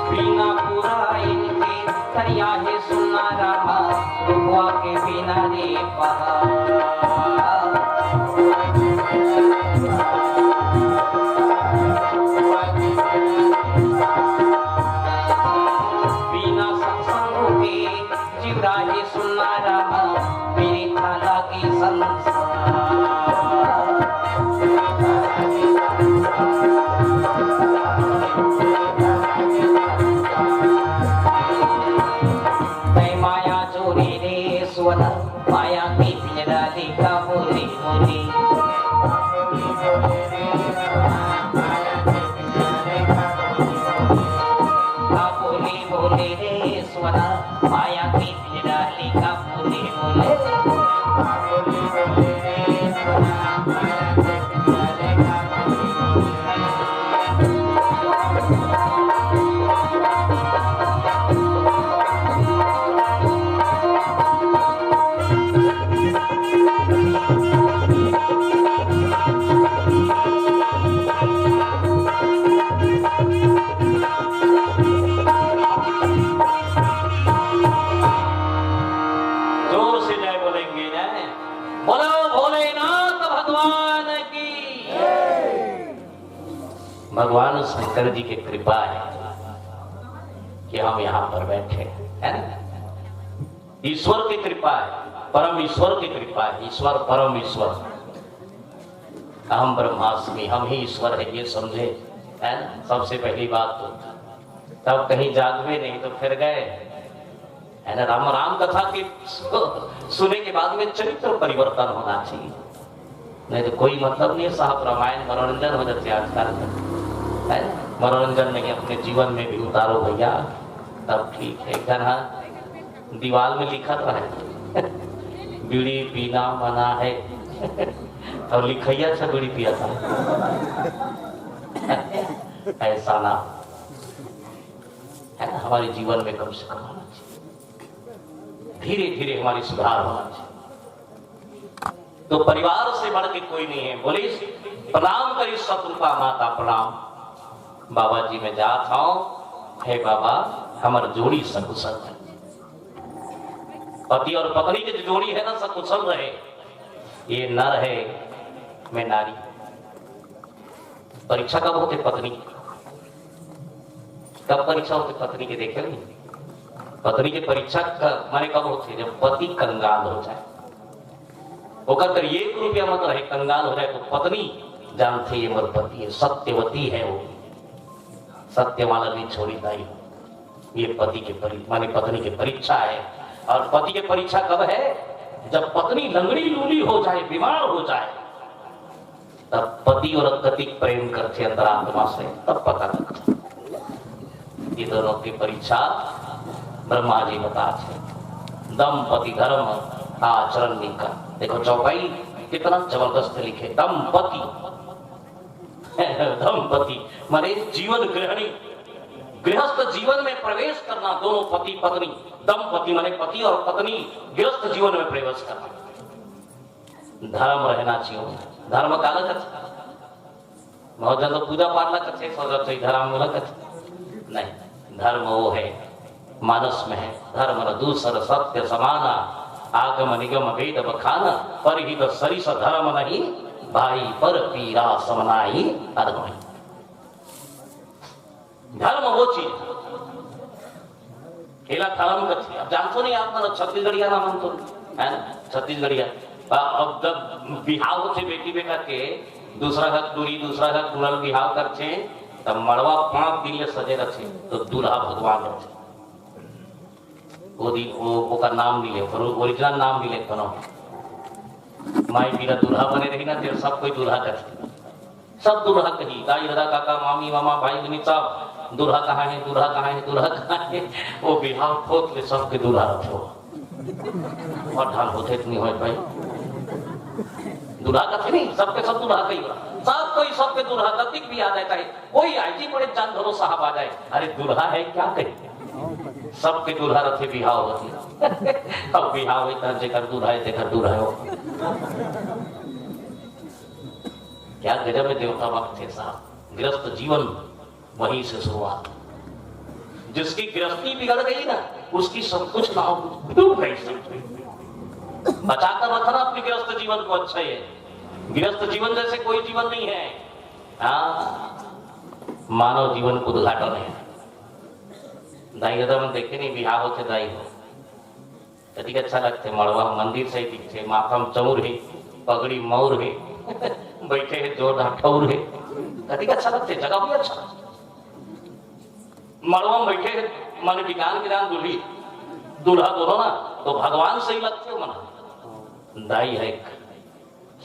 बिना पुराइन के करिया है सुना रामा रुआ के बिना रे पहा बिना सत्संग के जीवरा है सुना रामा मेरे थाला के संसार माया चोरी रे स्वर माया की पिंजरा लेका बोली बोली बोली बोली रे स्वर माया की पिंजरा लेका बोली बोली जोर से जय बोलेंगे जय बोलो भोलेनाथ भगवान की भगवान शंकर जी की कृपा है कि हम यहाँ पर बैठे है ना। ईश्वर की कृपा है, परम ईश्वर की कृपा है। ईश्वर परम ईश्वर, अहम ब्रह्मास्मि, हम ही ईश्वर है ये समझे है ना। सबसे पहली बात तो तब कहीं जागवे नहीं तो फिर गए है ना। राम राम कथा की सुने के बाद में चरित्र परिवर्तन होना चाहिए, नहीं तो कोई मतलब नहीं है। साहब रामायण मनोरंजन हो जाते आजकल है, मनोरंजन नहीं अपने जीवन में भी उतारो भैया, तब ठीक है। घना दीवार में लिखा तो है बीड़ी पीना मना है और लिखैया से बीड़ी पिया था ऐसा ना है ना। हमारे जीवन में कम से कम होना चाहिए, धीरे धीरे हमारी सुधार होना चाहिए। तो परिवार से बढ़ के कोई नहीं है। बोले प्रणाम करी शत्रुपा माता प्रणाम। बाबा जी में जात हूं, हे बाबा हमार जोड़ी सकुशल है। पति और पत्नी की जो जोड़ी है ना सकुशल रहे, ये नर है मैं नारी। परीक्षा कब होते पत्नी, कब परीक्षा होती पत्नी के देखे नहीं। पत्नी की परीक्षा माने कब होती, जब पति कंगाल हो जाए। वो कहकर 1 रुपया मत रहे, कंगाल हो जाए तो पत्नी जानते ये मोर पति है, सत्यवती है वो, सत्य वाला नहीं छोड़ी दाई। ये पति के माने पत्नी की परीक्षा है। और पति की परीक्षा कब है, जब पत्नी लंगड़ी लूली हो जाए, बीमार हो जाए, तब पति और पति प्रेम करते अंतरात्मा से, तब पता लगता। ये दोनों की परीक्षा ब्रह्मा जी बताते। दंपति धर्म आचरण लिखा, देखो चौपाई कितना जबरदस्त लिखे। दंपति दंपति माने जीवन गृहिणी, गृहस्थ जीवन में प्रवेश करना, दोनों पति पत्नी। दंपति माने पति और पत्नी गृहस्थ जीवन में प्रवेश करना। धर्म रहना चाहिए। धर्म काला कथे बहुत ज्यादा पूजा पाठ ला कथे सौरभ धर्म बोला कथे नहीं। धर्म वो है मानस में है। धर्म न दूसर सत्य समाना, आगम निगम वेद बखाना, पर ही तो सरिस धर्म नहीं, भाई पर पीरा समनाई अधमई। धर्म वो चीज केला धर्म कथी अब जानतो नहीं आप मन छत्तीसगढ़िया नाम हम तो है ना छत्तीसगढ़िया अब जब बिहाव होते बेटी बेटा के दूसरा घर दूरी दूसरा घर दुल्हन बिहाव करते तब मड़वा 5 दिन सजे रखे तो दूल्हा भगवान रखे वो का नाम मिले ओरिजिनल नाम मिले कनो माई बिना दूल्हा बने रही ना तेरे सब कोई दूल्हा करते सब दूल्हा कही दाई दादा काका मामी मामा भाई बहनी सब दूल्हा कहाँ है दूल्हा कहाँ है दूल्हा कहाँ है वो बिहार खोद ले सबके दूल्हा रखो और ढाल होते इतनी हो भाई दूल्हा का नहीं सबके सब दूल्हा कही सब कोई सबके दूल्हा कतिक भी आ जाता है कोई आईजी पड़े चांद धरो साहब आ जाए अरे दूल्हा है क्या कही सबके दूल्हा रथे बिहाव होती अब बिहाव है जेकर दूल्हा है तेकर दूल्हा हो क्या गजब में देवता वक्त थे साहब गृहस्थ जीवन वहीं से शुरुआत जिसकी गृहस्थी बिगड़ गई ना उसकी सब कुछ ना डूब गई बचाकर रखना अपने गृहस्थ जीवन को अच्छा है गृहस्थ जीवन जैसे कोई जीवन नहीं है मानव जीवन को उद्घाटन है दाई दादा में देखे नहीं बिहार होते दाई हो कभी अच्छा लगते मड़वा मंदिर से दिखते माथम चौर है पगड़ी मौर है बैठे है जोरदार ठौर है कभी अच्छा लगते जगह भी अच्छा मड़वा में बैठे है माने विज्ञान विधान दूल्ही दूल्हा दोनों ना तो भगवान से ही लगते हो मना दाई है एक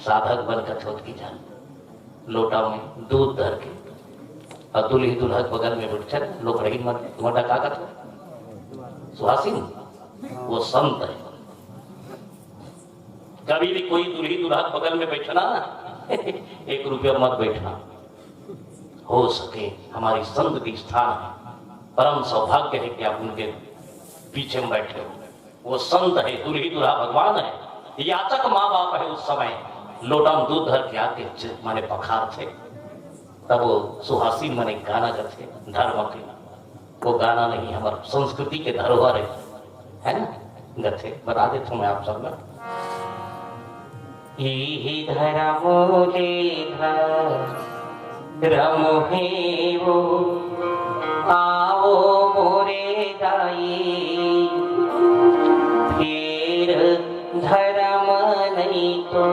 साधक बनकर छोट की जान लोटा में दूध धर के और दूल्ही दूल्हा बगल में बैठे लोग रही मोटा का करते सुहासिन वो संत है कभी भी कोई दूल्ही दूल्हा बगल में बैठना ना 1 रुपया मत बैठना हो सके हमारी संत की स्थान है परम सौभाग्य है कि आप उनके पीछे में बैठे हो वो संत है दूल्ही दूल्हा भगवान है याचक माँ बाप है उस समय लोटा में दूध धर के आके माने पखार थे तब वो सुहासिन माने गाना करते धर्म के वो गाना नहीं हमारे संस्कृति के धरोहर है ना गथे बता देता हूँ मैं आप सब में धर्म है वो आओ मोरे दाई फिर धर्म नहीं तो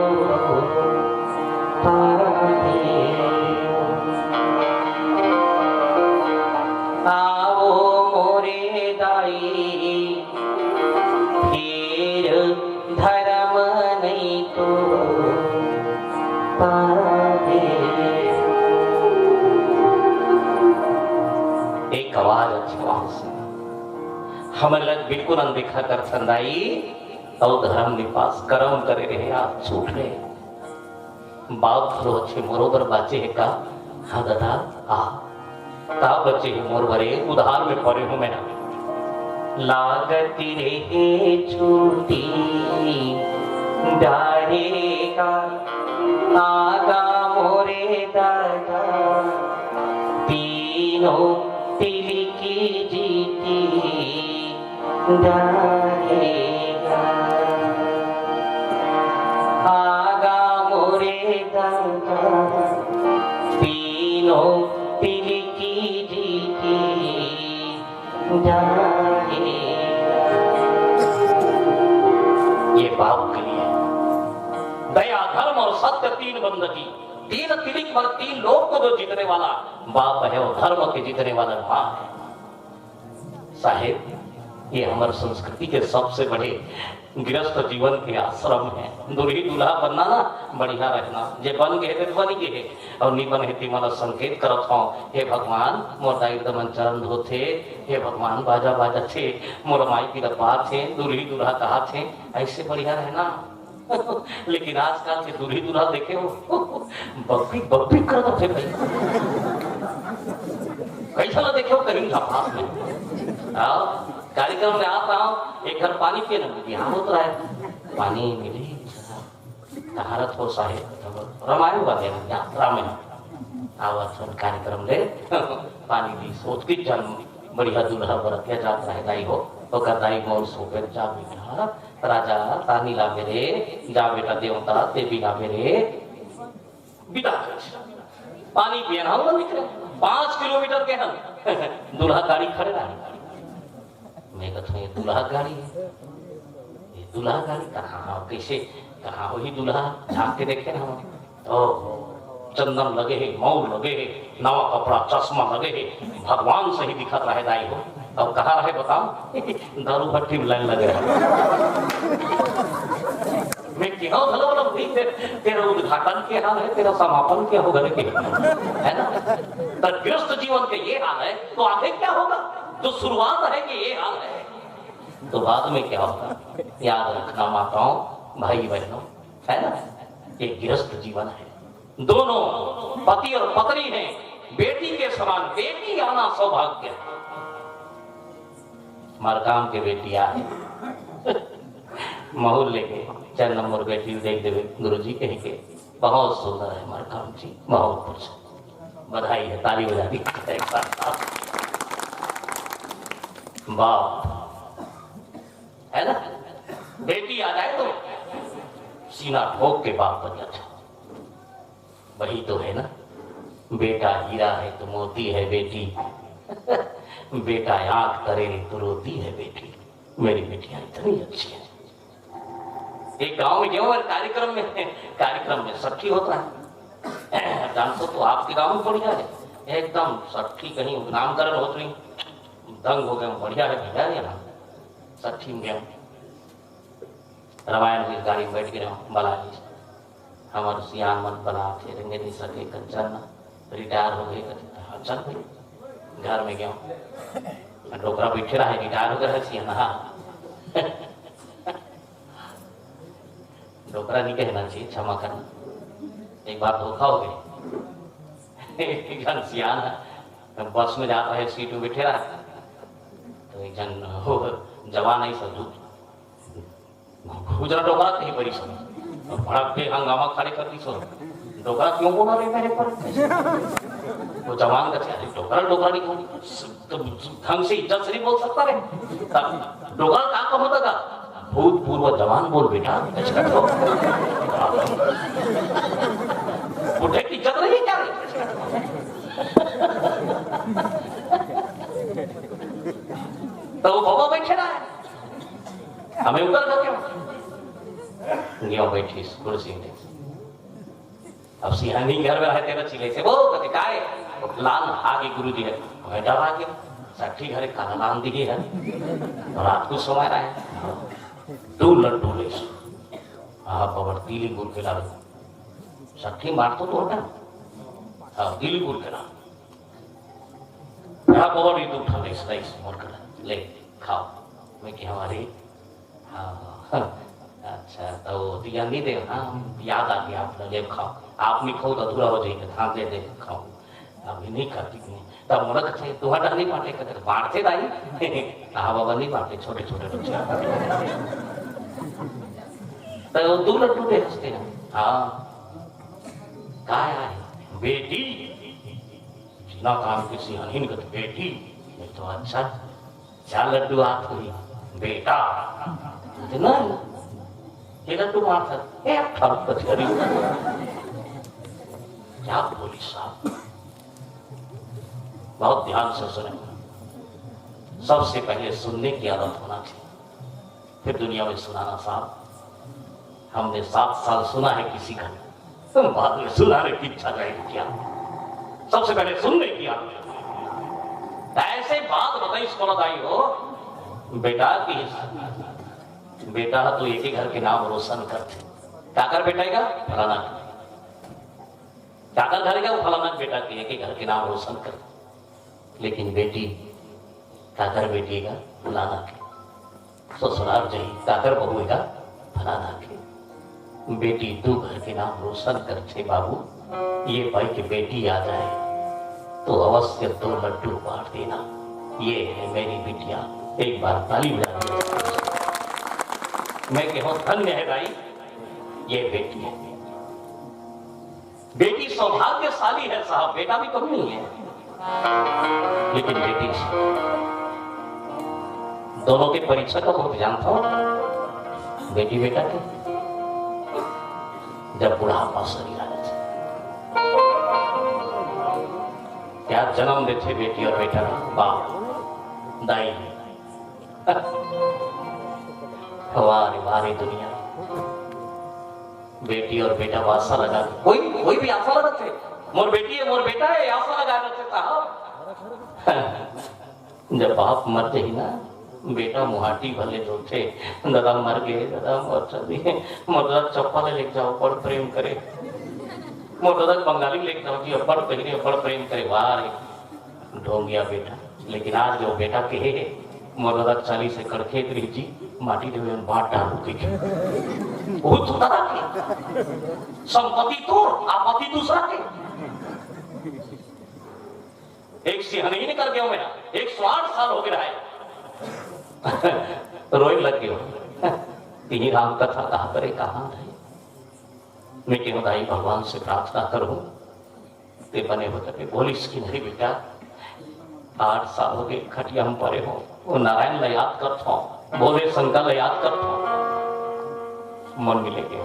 आओ मोरे दाई फिर धर्म नहीं तो एक आवाज अच्छी वहां से हमें लग बिल्कुल अनदेखा कर संदाई और धर्म निपास कर्म करे रहे आप छूट रहे बाप खरो अच्छे मोरोबर बाचे है का हाँ दादा आ का बच्चे है मोर भरे उधार में पड़े हूं मैं लागती रे छूटी डारेगा आगा मोरे दादा तीनों तिल की जीती डारेगा आगा मोरे दादा तीनों तिल की जीती डारेगा ये बाप के लिए दया धर्म और सत्य 3 बंदगी 3 तिलिक पर 3 लोग को जो जीतने वाला बाप है और धर्म के जीतने वाला मां है साहेब ये हमारी संस्कृति के सबसे बड़े गृहस्थ जीवन के आश्रम है दूल्ही दूल्हा बनना ना बढ़िया रहना जे बन गए तो बन गए और नहीं बन हेती मन संकेत करत हूं हे भगवान मोर दाई दमन चरण धोथे हे भगवान बाजा बाजा थे मोर माई की बात थे दूल्ही दूल्हा कहा थे ऐसे बढ़िया रहना लेकिन आजकल के दूल्ही दूल्हा देखे हो बब्बी बब्बी कर थे भाई कैसा ना देखे हो कहीं पास में कार्यक्रम में आता हूँ एक घर पानी पिए ना यहाँ होता है पानी मिले तहारत हो साहेब रामायण वाले रामायण आवाज कार्यक्रम ले पानी दी सोच की जन्म बढ़िया दूल्हा बरतिया जाता है दाई हो तो दाई मोर सोपे जा बेटा राजा तानी ला मेरे जा बेटा देवता देवी ला मेरे बिता पानी पिए ना निकले 5 किलोमीटर के हम दूल्हा गाड़ी खड़े रहा। मैं कहता हूँ ये दूल्हा गाड़ी है, ये दूल्हा गाड़ी कहाँ कैसे कहाँ वही दूल्हा झाँक के देखे ना हम। ओ चंदन लगे है, मौर लगे है, नवा कपड़ा चश्मा लगे है, भगवान सही दिखत रहे दाई हो। अब कहाँ रहे बताओ? दारू भट्टी में लाइन लगे रहे। मैं क्यों भलो भलो नहीं तेरा उद्घाटन के हाल है, तेरा समापन क्या होगा रे है ना? तो गृहस्थ जीवन के ये हाल है तो आगे क्या होगा? जो शुरुआत है कि ये हाल है तो बाद में क्या होगा? याद रखना माताओं भाई बहनों, है ना? ये गृहस्थ जीवन है, दोनों पति और पत्नी हैं, बेटी के समान। बेटी आना सौभाग्य है। मरकाम के बेटिया है मोहल्ले के 4 नंबर बेटी देख देवे गुरु जी कह के बहुत सुंदर है मरकाम जी, बहुत कुछ बधाई है, ताली बजा दी एक साथ। बाप है ना, बेटी आ जाए तो सीना ठोक के बाप बन जाता। वही तो है ना, बेटा हीरा है तो मोती है बेटी बेटा आंख करे तो रोती है बेटी। मेरी बेटियां इतनी अच्छी है। एक गांव में क्यों कार्यक्रम में सट्ठी होता है, जानते तो आपके गांव में बढ़िया है एकदम सट्ठी, कहीं नामकरण होते नहीं दंग हो गए, बढ़िया है भैया है ना सट्ठी में गया। रामायण की गाड़ी में बैठ गए बालाजी हमारे सियान मन बना थे रेंगे नहीं सके कंचन रिटायर हो गए। चल भाई घर में गया डोकरा बैठे रहा है, रिटायर हो गया सियाना डोकरा नहीं कहना चाहिए, क्षमा करना। एक बार धोखा हो गया एक जन सियान बस में जाता है, सीट में बैठे रहा तो एक जन हो जवान है सब गुजरा डोकरा कहीं बड़ी सुन बड़ा पे हंगामा खड़े कर दी। सो डोकरा क्यों बोला रे मेरे पर? वो जवान का क्या डोकरा नहीं तो ढंग से इज्जत से नहीं बोल सकता रे। डोकरा कहाँ होता था? भूतपूर्व जवान बोल बेटा बुढ़े की इज्जत नहीं क्या रे? तो वो बाबा बैठे रहा है, हमें ऊपर कर गया बैठी कुर्सी में। अब सिहानी घर में रहे तेरा चिले से वो कहते काय लाल आगे गुरु जी है बेटा आ गया साठी घरे काला लान दिए है रात को समय रहा है 2 लड्डू ले हाँ बाबा तीली गुड़ के लाल साठी मार तो होता हाँ तीली गुड़ के लाल हाँ बाबा ये तो उठा ले मोर कर ले खाओ। मैं क्या हमारी हाँ अच्छा तो दिया नहीं दे हाँ याद आ गया आपने ले खाओ, आप नहीं खाओ तो अधूरा हो जाएगा, हाँ दे दे खाओ। अभी नहीं खाती तब मन कहते तुम्हारा नहीं बांटे कहते बांटते दाई हाँ बाबा नहीं बांटे छोटे छोटे बच्चे तो 2 लड्डू दे हंसते हैं। हाँ क्या है बेटी ना काम किसी अनहीन कहते बेटी मैं तो अच्छा 4 लड्डू आप हुई बेटा ना ये लड्डू मार क्या बोली साहब, बहुत ध्यान से सुने। सबसे पहले सुनने की आदत होना चाहिए, फिर दुनिया में सुनाना। साहब हमने 7 साल सुना है किसी का, तुम बाद में सुनाने की इच्छा रहेगी क्या? सबसे पहले सुनने की आदत। ऐसे बात बताई स्कूलदाई हो बेटा की बेटा तो एक ही घर के नाम रोशन करते क्या कर बेटाएगा फलाना क्या कर करेगा वो फलाना बेटा के एक ही घर के नाम रोशन करते। लेकिन बेटी क्या कर बेटिएगा फलाना के ससुराल जाई क्या कर बहुएगा फलाना के। बेटी तू घर के नाम रोशन करते बाबू, ये भाई की बेटी आ जाए तो अवश्य 2 लड्डू बांट देना। ये है मेरी बिटिया, एक बार ताली बजा। मैं कहूं धन्य है भाई ये बेटी है, बेटी सौभाग्यशाली है साहब, बेटा भी कम नहीं है लेकिन बेटी दोनों के परीक्षा कब होते जानता हूं? बेटी बेटा के जब बुढ़ापा शरीर आ जाए क्या जन्म देते बेटी और बेटा बाप दाई हमारी भारी दुनिया बेटी और बेटा को आशा लगा कोई भी आशा लगा थे मोर बेटी है मोर बेटा है आशा लगा रहे साहब जब बाप मर जाए ना बेटा मुहाटी भले जो थे दादा मर गए दादा मर चली मोर दादा चप्पल लेके जाओ बड़ प्रेम करे मोर दादा बंगाली लेके जाओ जी बड़ पहले बड़ प्रेम करे वाह रे ढोंगिया बेटा लेकिन आज जो बेटा के मोर दादा 40 एकड़ खेत रही जी माटी देवे बाट डालू के वो तो दादा के संपत्ति तोड़ आपत्ति दूसरा के एक सिंहनी नहीं कर गया मेरा 108 साल हो गया है रोई लग गयो तीन राम कथा कहा करे कहा रहे मैं क्यों दाई भगवान से प्रार्थना करूं ते बने होते बोलिस की नहीं बेटा 8 साल हो गए खटिया हम परे हो वो नारायण ला याद करता हूं बोले शंकर ला याद करता हूं मन मिले गए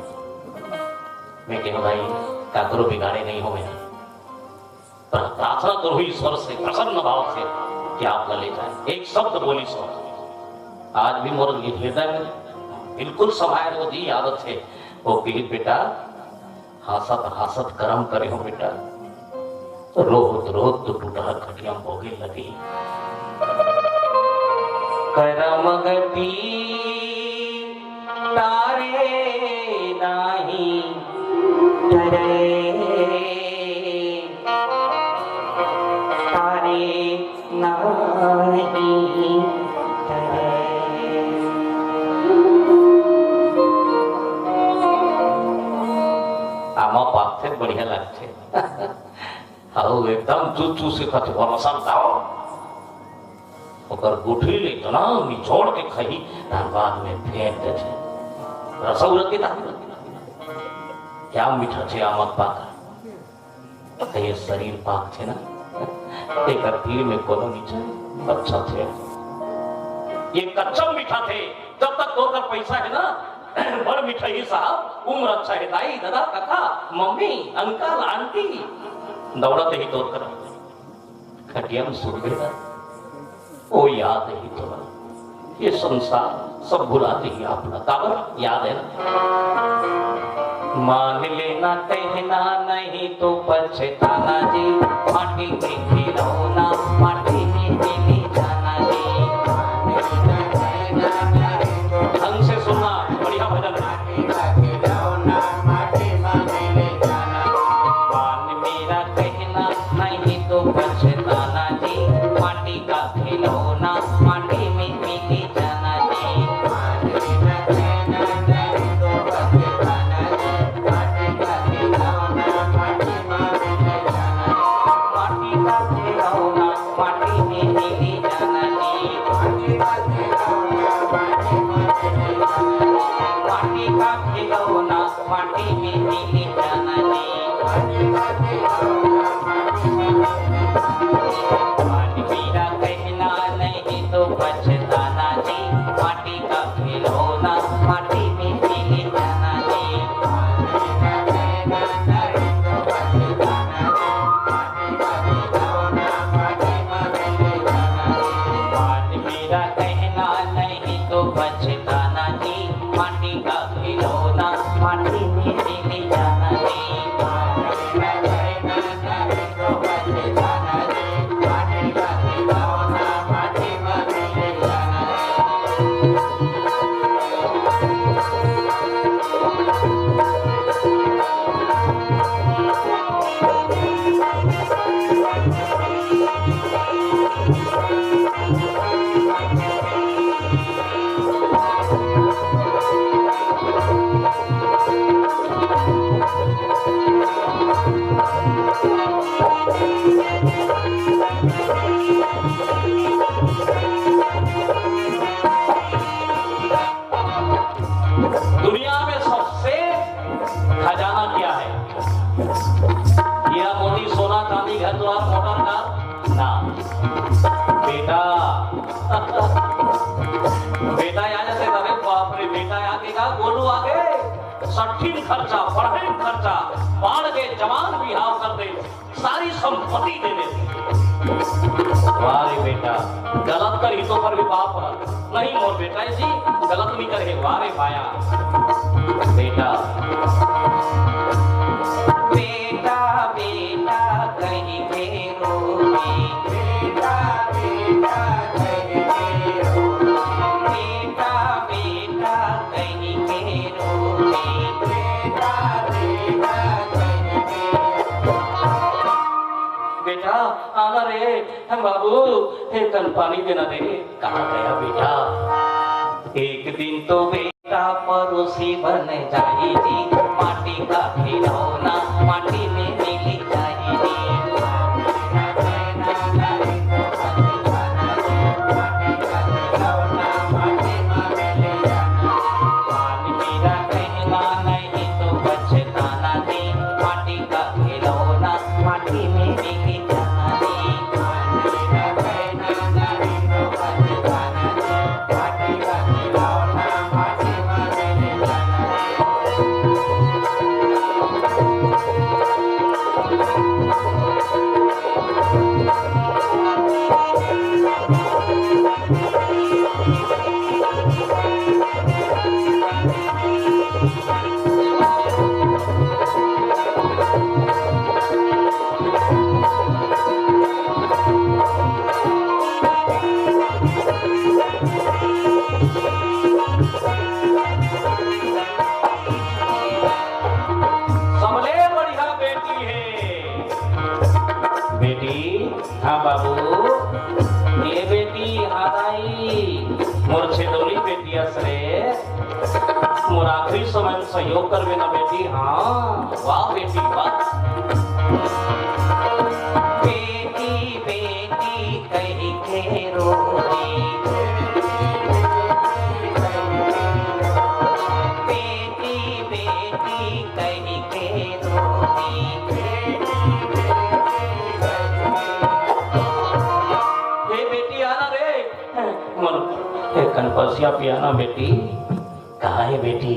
मैं क्यों दाई काकरो बिगाड़े नहीं हो मेरा प्रार्थना करो ईश्वर से प्रसन्न भाव से कि आप ले जाए एक शब्द बोली सो आज भी मोर हृदय में बिल्कुल समाये वो दी आदत है वो पीड़ित बेटा हासत हासत कर्म करे हो बेटा रोत रोत तो टूटा खटिया भोगे लगी करम गति तारे नाही डरे आमा पाथे बढ़िया लगते हाउ एकदम चूचू से खाते भरोसा दाओ ओकर गुठली ले तो ना निचोड़ के खाई धनबाद में फेंक दे छे रसौल के दाम क्या मीठा छे आमक पाक ये शरीर पाक छे ना एक तीर में कोनो नीचे अच्छा थे ये कच्चा मीठा थे जब तक तोड़कर पैसा है ना बड़ मिठाई साहब उम्र अच्छा है दाई दादा काका मम्मी अंकल आंटी दौड़ते ही तोड़ कर खटिया में सुन गया वो याद ही तो ये संसार सब भुलाते ही अपना काबर याद है ना मान लेना कहना नहीं तो पछताना जी माटी के खिलौना माटी में मिली जाना जी ढंग से सुनना बढ़िया भजन मान मेरा कहना नहीं तो पछताना जी माटी का खिलौना माटी में मिली जाना जी माटी में मिली जाना मान मेरा कहना नहीं तो पछताना जी माटी का खिलौना माटी में मिली जाना मान मेरा कहना नहीं तो पछताना जी माटी का खिलौना माटी में मिली जाना दुनिया में सबसे खजाना क्या है? हीरा मोती सोना चांदी घर द्वार मोटर कार ना बेटा बेटा यहाँ जैसे अरे बाप रे बेटा आगे का गोलू आगे 60 खर्चा पढ़ाई खर्चा बाढ़ के जवान बिहाव कर दे सारी संपत्ति दे दे वारे बेटा गलत करी तो पर भी बाप नहीं मोर बेटा जी गलत नहीं करे वारे पाया बेटा बेटा बेटा कहीं फेरो बेटा बेटा कहीं फेरो बेटा बेटा कहीं फेरो बेटा बेटा कहीं बेटा आना रे बाबू एक कन पानी देना दे कहाँ गया बेटा एक दिन तो बेटा पड़ोसी बन जाएगी माटी का खिलौना माटी में मिली जाएगी पानी मेरा कहना नहीं तो बचताना दे माटी का खिलौना माटी में मिली हाँ बाबू ये बेटी हादाई मोर छेदौली बेटी असरे मोर आखिरी समय में सहयोग करवे ना बेटी हाँ वाह बेटी वाह बेटी बेटी कहीं खेरो बेटी बेटी कहीं खेरो कनपसिया पियाना बेटी कहाँ है बेटी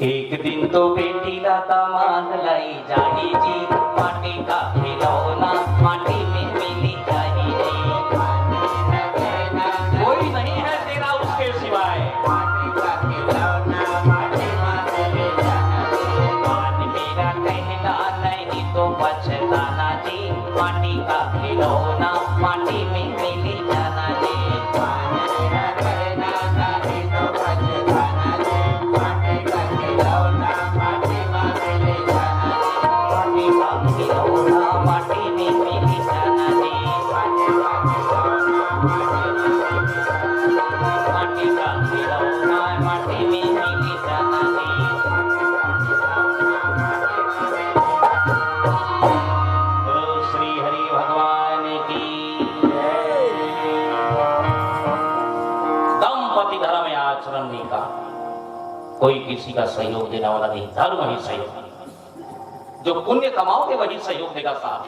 एक दिन तो बेटी लाता मान लाई जाही जी माटी का खिलौना माटी में मिली जाही जी कोई नहीं है तेरा उसके सिवाय माटी का खिलौना माटी में मिली जाही मान मेरा कहना नहीं तो बचताना जी माटी का खिलौना माटी में मिली जाना जी कोई किसी का सहयोग देने वाला नहीं धर्म ही सहयोग जो पुण्य कमाओगे वही सहयोग देगा साथ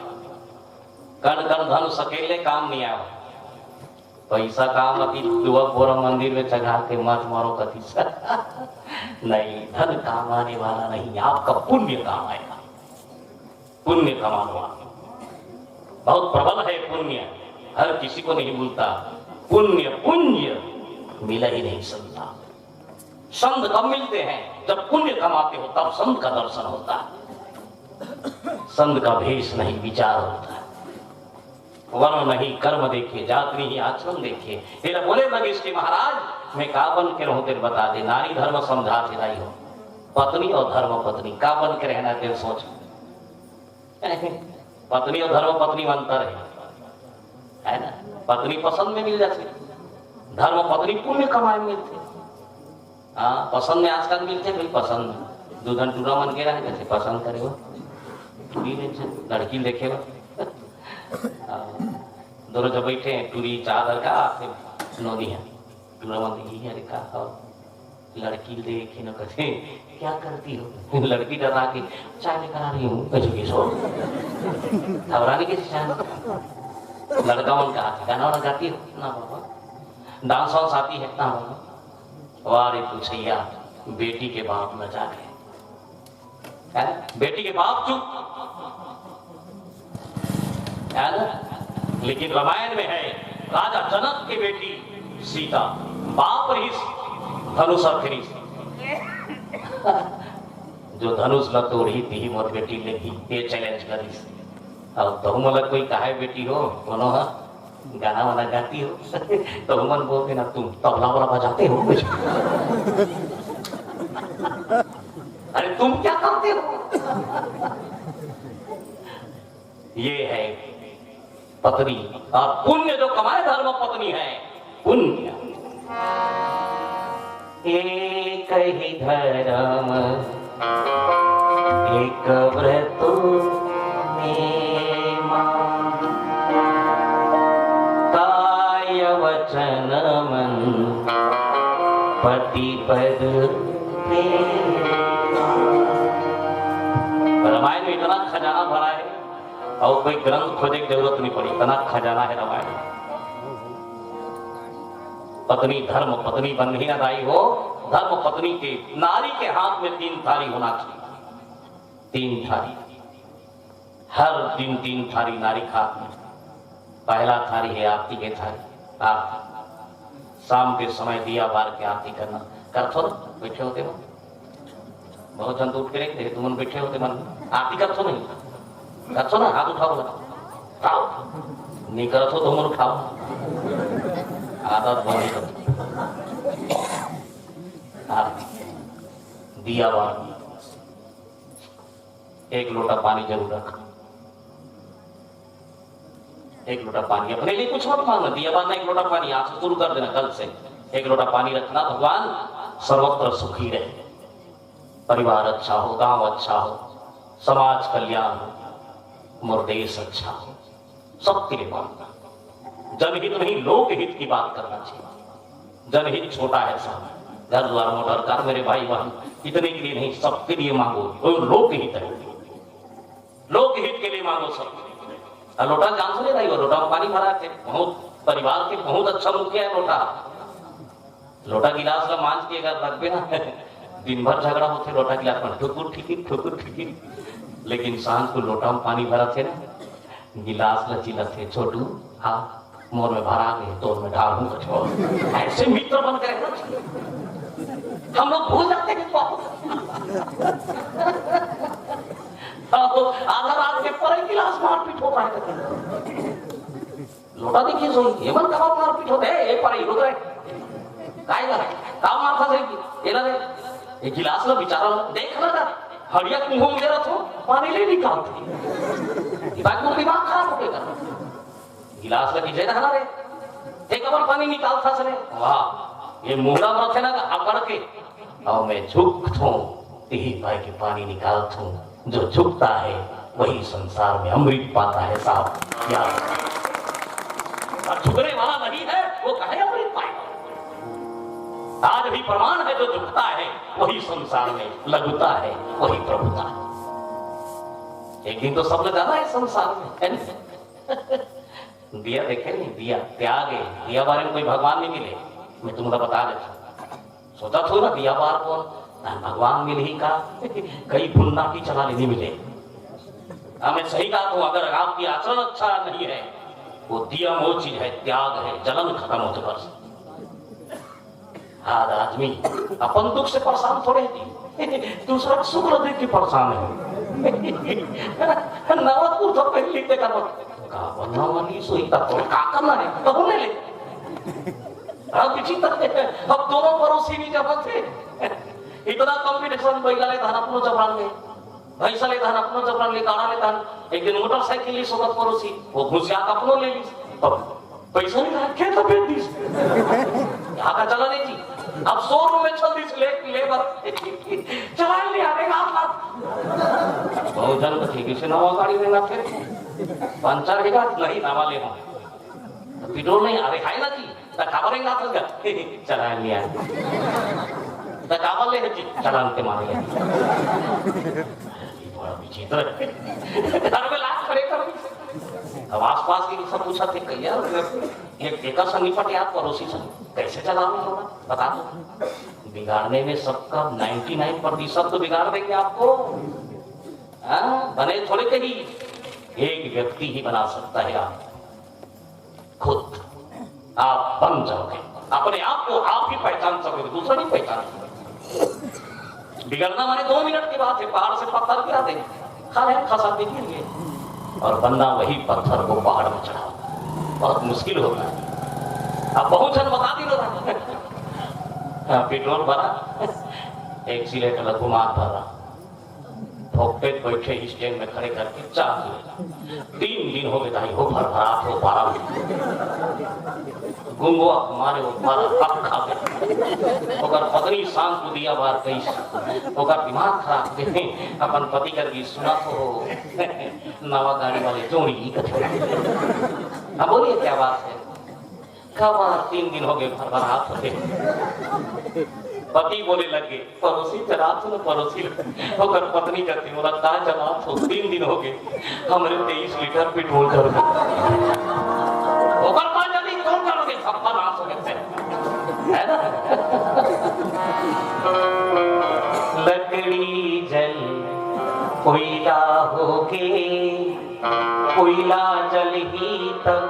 कण कण धन सकेले काम नहीं आया पैसा काम अति दुआ मंदिर में चढ़ा के मत मारो कति नहीं धन काम आने वाला नहीं आपका पुण्य काम आएगा पुण्य कमाने वाला बहुत प्रबल है पुण्य हर किसी को नहीं मिलता पुण्य पुण्य मिला ही नहीं सकता संत कब मिलते हैं जब पुण्य कमाते हो तब संत का दर्शन होता है संत का भेष नहीं विचार होता है वर्ण नहीं कर्म देखिए जात नहीं आचरण देखिए तेरा बोले लगे इसके महाराज मैं का बन के रहूं तेरे बता दे नारी धर्म समझा सिलाई हो पत्नी और धर्म पत्नी का बन के रहना तेरे सोच पत्नी और धर्म पत्नी में अंतर है ना पत्नी पसंद में मिल जाती धर्म पत्नी पुण्य कमाए मिलते हाँ पसंद में आजकल मिलते भाई पसंद दूधन टूरा मन के रहे जैसे पसंद करे लड़की देखे दोनों जब बैठे टूरी चादर का नौनी है टूरा मन देखी अरे का लड़की देखे न कहते क्या करती हो लड़की डरा के चाय लेकर आ रही हूँ कचुकी सो घबराने की चाय लड़का मन का गाना वाना गाती हो ना बाबा डांस वांस आती है ना बाबा वारे पूछैया बेटी के बाप न जागे बेटी के बाप चुप लेकिन रामायण में है राजा जनक की बेटी सीता बाप रही धनुष फिरी जो धनुष न तोड़ी थी मोर बेटी लेगी ये चैलेंज करी। अब तो मतलब कोई कहे बेटी हो कोनो गाना वाना गाती हो तो मन बोलते ना तुम तबला वाला बजाते हो कुछ अरे तुम क्या करते हो। ये है पत्नी और पुण्य जो कमाए धर्म पत्नी है पुण्य। एक ही धर्म एक व्रत काय वचन मन पति पद रामायण में इतना खजाना भरा है और कोई ग्रंथ खोजने की जरूरत नहीं पड़ी, इतना खजाना है रामायण। पत्नी धर्म पत्नी बन ही ना रही हो, धर्म पत्नी के नारी के हाथ में 3 थाली होना चाहिए। 3 थाली हर दिन 3 थाली नारी खाती। पहला थाली है आरती के थाली, आरती शाम के समय दिया बार के आरती करना। कर थो बैठे होते मन बहुत जन तो उठ के देखते तुम बैठे होते मन आरती कर थो नहीं कर थो ना, हाथ उठाओ उठाओ नहीं कर थो तो मन उठाओ आदत बनी आरती दिया बार 1 लोटा पानी जरूर रख। 1 लोटा पानी अपने लिए कुछ मत मांगना, दिया बार 1 लोटा पानी आज से शुरू कर देना, कल से 1 लोटा पानी रखना। भगवान सर्वत्र सुखी रहे, परिवार अच्छा हो, गांव अच्छा हो, समाज कल्याण हो, मोर देश अच्छा हो, सबके लिए मांगना। जनहित नहीं लोकहित की बात करना चाहिए। जनहित छोटा है साहब, घर द्वार मोटर कार मेरे भाई बहन इतने के लिए नहीं, सबके लिए मांगो। लोकहित है, लोकहित के लिए मांगो सब। लोटा जान से ले रही हो, लोटा में पानी भरा थे, बहुत परिवार के बहुत अच्छा मुखिया है लोटा। लोटा गिलास का मांझ के अगर रख ना दिन भर झगड़ा होते लोटा गिलास में ठुकुर ठिकी, लेकिन शाम को लोटा में पानी भरा थे ना, गिलास लचीला थे, छोटू हाँ मोर में भरा गए तो मैं ढालू कछो। ऐसे मित्र बन कर हम लोग भूल जाते हैं आधा रात के पर गिलास मारपीट होता है। लोटा देखिए सो हेमंत का मारपीट होते है, एक पर ही रुक रहे काय कर काम मारता जाएगी ये ना ये गिलास ला बिचारा देख लगा हड़िया मुंह में रहा तो पानी ले निकालती बाकी वो दिमाग खराब हो गया। गिलास लगी जाए ना रे एक बार पानी निकालता सने वाह ये मुहरा में रखे ना अकड़ के और मैं झुकता हूँ यही भाई के पानी निकालता हूँ। जो झुकता है वही संसार में अमृत पाता है साहब। क्या झुकने वाला नहीं है वो कहे अमृत पाएगा। आज भी प्रमाण है जो झुकता है वही संसार में लगता है, वही प्रभुता है। एक दिन तो सब लोग जाना है संसार में दिया देखे नहीं, दिया त्याग है, दिया बारे में कोई भगवान नहीं मिले। मैं तुमको बता देता सोचा थो ना दिया बार को भगवान मिल ही का कई भुन्ना की चला नहीं मिले। मैं सही कहा हूं, अगर आपकी आचरण अच्छा नहीं है वो दिया वो चीज है, त्याग है, जलन खत्म होते पर। आज आदमी अपन दुख से परेशान थोड़े दूसरा सुख देख के परेशान है। नवतपुर तो पहले लिखते का बनना वाली सोई का करना है तो होने ले अब दोनों पड़ोसी नहीं जब थे इतना कॉम्पिटिशन बैला ले धान अपनो जबरान ले भैंसा ले धान अपनो जबरान ले काड़ा ले धान। एक दिन मोटरसाइकिल ली सोबत पड़ोसी वो घुसिया अपनो ले ली पैसा नहीं रहा खेत बेच दी यहाँ का चला नहीं थी। अब शोरूम में चल दी लेबर चला ले आने का बहुत जन को ठीक से नवा गाड़ी में ना फिर पंचर है नहीं नावा ले पेट्रोल नहीं अरे खाए ना थी खबर ही ना था चला लिया कावल ले जी चलान के मारे बड़ा विचित्र घर में लाख खड़े कर अब आसपास के सब पूछा थे कि यार एक निपट याद पड़ोसी से कैसे चलाना होगा बता दो। बिगाड़ने में सबका 99% तो बिगाड़ देंगे आपको। बने थोड़े के ही एक व्यक्ति ही बना सकता है आप खुद आप बन जाओगे, अपने आप को आप ही पहचान सकोगे, दूसरा नहीं पहचान सकोगे। बिगड़ना माने 2 मिनट की बात है, पहाड़ से पत्थर गिरा दे, खाने खसा के गिर गए, और बनना वही पत्थर को पहाड़ में चढ़ा, बहुत मुश्किल होता है। अब बहुत जन बता दी रहा पेट्रोल भरा, एक्सीलेटर घुमा भरा, पॉकेट बैठे स्टैंड में खड़े करके चाह 3 दिन हो गए ताई हो भरभराट हो पारा गुंगुआ मारे वो पारा कब खा गए, ओकर पत्नी शांत को दिया बार कैसे, ओकर दिमाग खराब दे, अपन पति कर भी सुना तो नवा गाड़ी वाले जोड़ी कथे। अब बोलिए क्या बात है, कब 3 दिन हो गए भरभराट हो गए। पति बोले लगे पड़ोसी चला तो पड़ोसी, होकर पत्नी कहती बोला कहा चला तो 3 दिन हो गए हमारे 23 लीटर पेट्रोल कर दो, होकर कहा जल्दी कौन करोगे, सबका नाश हो गए है ना। लकड़ी जल कोयला होके, कोयला जल ही तब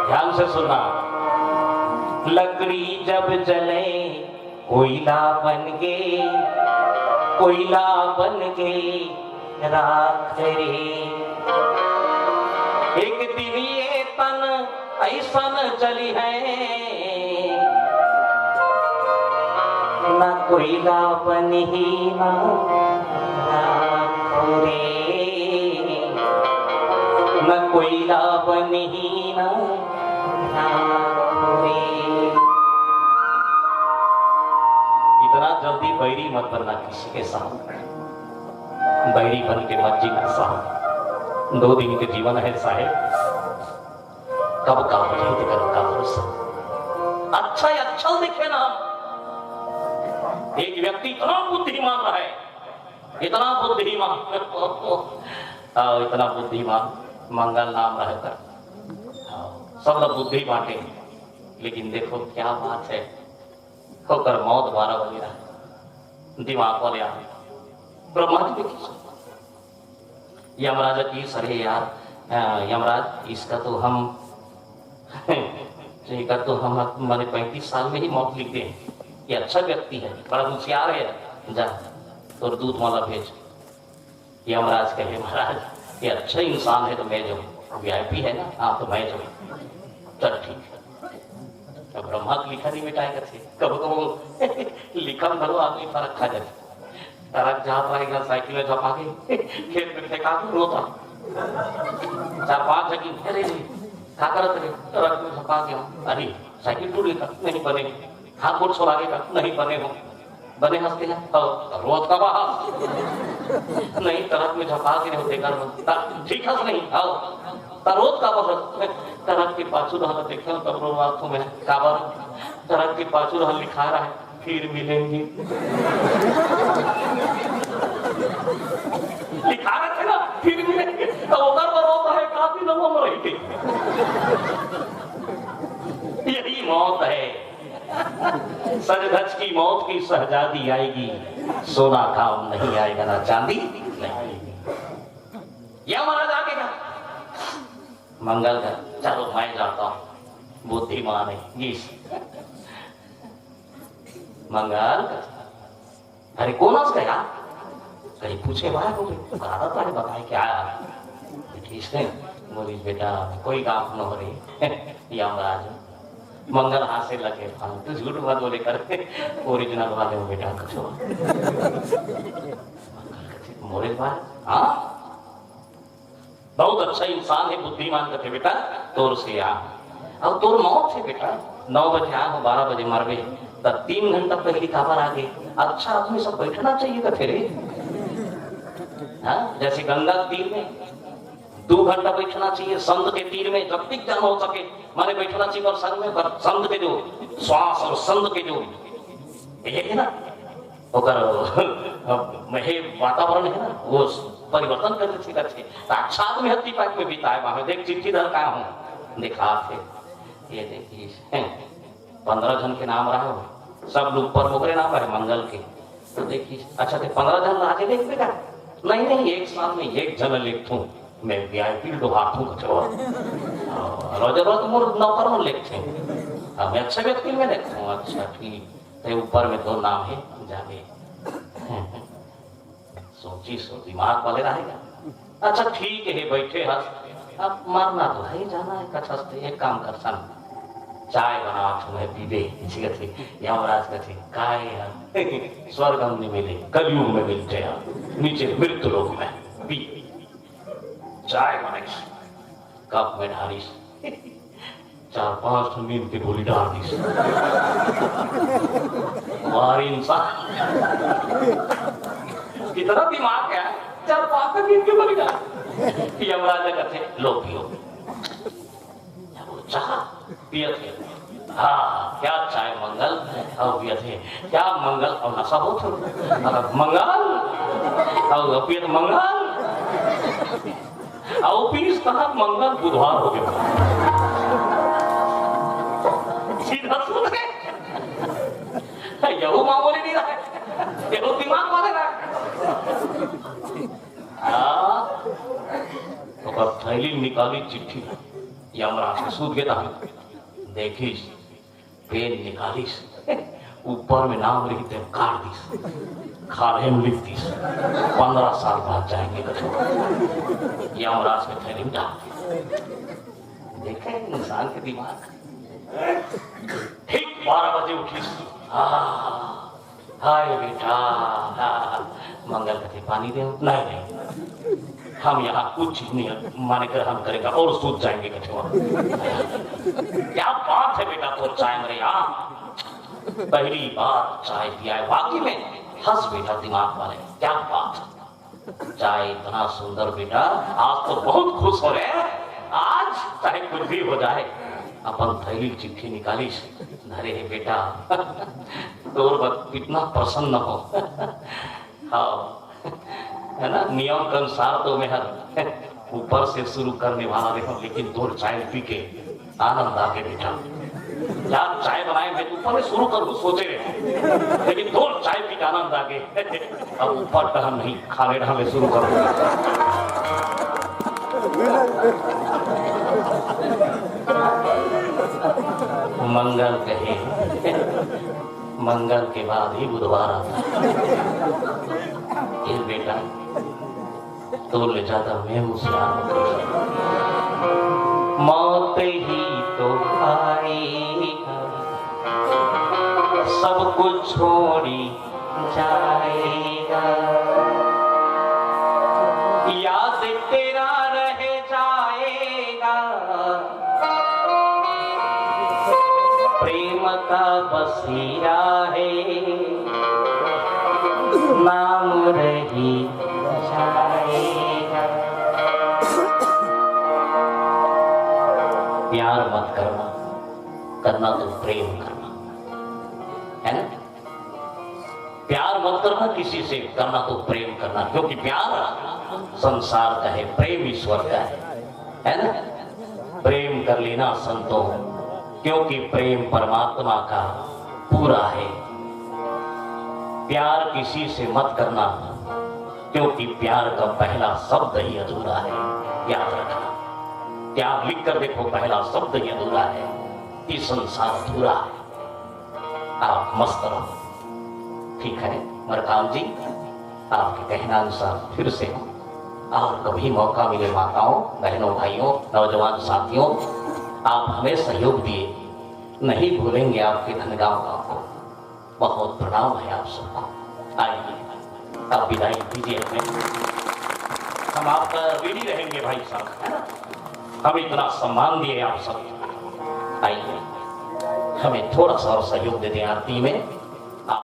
ध्यान से सुना, लकड़ी जब जले कोयला बन गे, कोयला बन गे राख रे। एक दिन ये तन ऐसन जली है, न कोयला बन ही ना राख रे, न कोयला बन ही ना। इतना जल्दी बैरी मत बनना किसी के साथ, बैरी बन के मत जीना साहब, 2 दिन के जीवन है साहेब, कब का वजह करो का भरोसा। अच्छा ही अच्छा दिखे ना, एक व्यक्ति इतना बुद्धिमान रहा है, इतना बुद्धिमान इतना बुद्धिमान, मंगल नाम रहकर सब लोग बुद्धि बांटे, लेकिन देखो क्या बात है, होकर मौत 12 बजे रहा, दिमाग वाले आए ब्रह्मा जी देखिए, यमराज की सरे यार, यमराज इसका तो हम मैंने 35 साल में ही मौत लिख दे, ये अच्छा व्यक्ति है, बड़ा होशियार है, जा और दूध वाला भेज। यमराज कहे महाराज ये अच्छा इंसान है तो मैं जो वीआईपी है ना, हाँ तो मैं जो चल ठीक है। तो ब्रह्मा की लिखा नहीं मिटाएगा थे, कब कब लिखा धरो आदमी फर्क खा जाए, ट्रक जहां रहेगा साइकिल में झपा के खेत में फेंका के रोता, 4-5 जगह अरे क्या करत रे, ट्रक में झपा के, अरे साइकिल टूट गई नहीं बने, हाथ गोड़ छोड़ा गया नहीं बने हो, बने हंसते हैं रोज का बाहर नहीं, ट्रक में झपा के होते कर ठीक हंस नहीं, आओ रोज का बाहर ट्रक के पाछू रहा देखा तब बातों में काबर ट्रक के पाछू रहा लिखा रहा है फिर मिलेंगे, लिखा रहे थे ना फिर मिलेंगे, तो उधर बरोबर है काफी लोगों में रही थी। यही मौत है, सज धज की मौत की शहजादी आएगी, सोना काम नहीं आएगा ना चांदी नहीं। यह महाराज आगे का मंगल का, चलो मैं जाता हूं, बुद्धिमान है गीस मंगल। अरे कौन हंस गया, कहीं पूछे बाहर हो गई, बताए क्या ठीक है, बोली बेटा कोई काम न हो रही यमराज। मंगल हाथ से लगे फालतू झूठ बात बोले करके ओरिजिनल वाले हो बेटा कुछ मोरे बात, हाँ बहुत अच्छा इंसान है, बुद्धिमान करते बेटा तोर से आ, अब तोर मौत है बेटा, 9 बजे आ 12 बजे मर गए, तब 3 घंटा पहले खबर आ गई, अच्छा आदमी सब बैठना चाहिए कथे रे, हाँ जैसे गंगा के तीर में 2 घंटा बैठना चाहिए, संत के तीर में जब तक जन हो सके माने बैठना चाहिए, और संग में संत के जो श्वास और संत के जो ये है ना महे वातावरण है ना वो परिवर्तन करते थे, अच्छा आदमी हत्ती पाक में बिताए, वहां देख चिट्ठी धर का हूँ दिखा थे, ये देखिए 15 जन के नाम रहा हो, सब लोग पर मुकरे नाम है मंगल के, तो देखिए अच्छा थे 15 जन आगे देख बेटा नहीं नहीं, एक साल में एक जगह लिखूं मैं वीआईपी डुहाथू कचवा रोज रोज मोर नौकर में लिखते हैं, मैं अच्छे व्यक्ति में लिखता हूँ। अच्छा ठीक है, ऊपर में 2 नाम है जाके सोची सो दिमाग वाले रहेगा। अच्छा ठीक है, बैठे हस अब मरना तो है, जाना है कछस। एक काम कर सन, चाय बना तुम्हें पीबे इसी कथी यमराज कथी काय यार स्वर्ग में मिले कलयुग में मिलते हैं नीचे मृत्यु लोक में पी चाय बनाइस कप में ढालिस 4-5 नींद की गोली डाल दी और इंसान कितना दिमाग है, 4-5 नींद की गोली डाल। यमराज कहते लो पियो, चाह पिए थे। हाँ क्या चाय मंगल और पिए थे, क्या मंगल और नशा बहुत मंगल और पिए मंगल और पीस कहा मंगल बुधवार हो गया। सीधा सुन गए, यहू मामूली नहीं रहा, यहू दिमाग वाले रहा। तो थैली निकाली चिट्ठी यमराज से सूद गया देखिस पेन निकालिस ऊपर में नाम लिखते काट दिस खाने में लिख दिस 15 साल बाद जाएंगे कभी यमराज के थैली में डाल देखे इंसान के दिमाग। ठीक 12 बजे उठिस, हाय बेटा मंगल कथे पानी दे नहीं नहीं हम यहाँ कुछ नहीं माने कर हम करेंगे और सूझ जाएंगे कछुआ। क्या बात है बेटा तो चाय मेरे यहाँ पहली बार चाय पिया है वाकई में, हंस बेटा दिमाग वाले क्या बात, चाय इतना सुंदर बेटा आज तो बहुत खुश हो रहे हैं, आज चाहे कुछ भी हो जाए। अपन थैली चिट्ठी निकाली धरे है बेटा तो कितना प्रसन्न हो। हाँ है ना, नियम के अनुसार तो मैं हर ऊपर से शुरू करने वाला देखो, लेकिन 2 चाय पी के आनंद आ गया बेटा। यार चाय बनाए मैं ऊपर से शुरू करूँ सोचे रहे, लेकिन 2 चाय पी के आनंद आ गए। अब ऊपर टहल नहीं खाने ढाले शुरू करूँ। मंगल कहे मंगल के बाद ही बुधवार आता ये बेटा तो ले जाता मैं मुझसे मौत ही तो आएगा सब कुछ छोड़ी जाएगा, याद तेरा रह जाएगा, प्रेम का बसेरा है नाम रही जाएगा। प्यार मत करना, करना तो प्रेम करना है ना, प्यार मत करना किसी से, करना तो प्रेम करना, क्योंकि प्यार संसार का है, प्रेम ईश्वर का है ना। प्रेम कर लेना संतों, क्योंकि प्रेम परमात्मा का पूरा है। प्यार किसी से मत करना, क्योंकि प्यार का पहला शब्द ही अधूरा है, याद रखना। प्यार लिख कर देखो, पहला शब्द ही अधूरा है, ये संसार अधूरा है। आप मस्त रहो, ठीक है मरकाम जी, आपके कहना अनुसार फिर से और कभी मौका मिले माताओं बहनों भाइयों नौजवान साथियों, आप हमें सहयोग दिए, नहीं भूलेंगे आपके धनगांव का को। बहुत प्रणाम है आप सबको। आइए आप विदाई दीजिए हमें, हम आपका ऋणी रहेंगे भाई साहब, है ना, हम इतना सम्मान दिए आप सब। आइए हमें थोड़ा सा और सहयोग दे दें आरती में।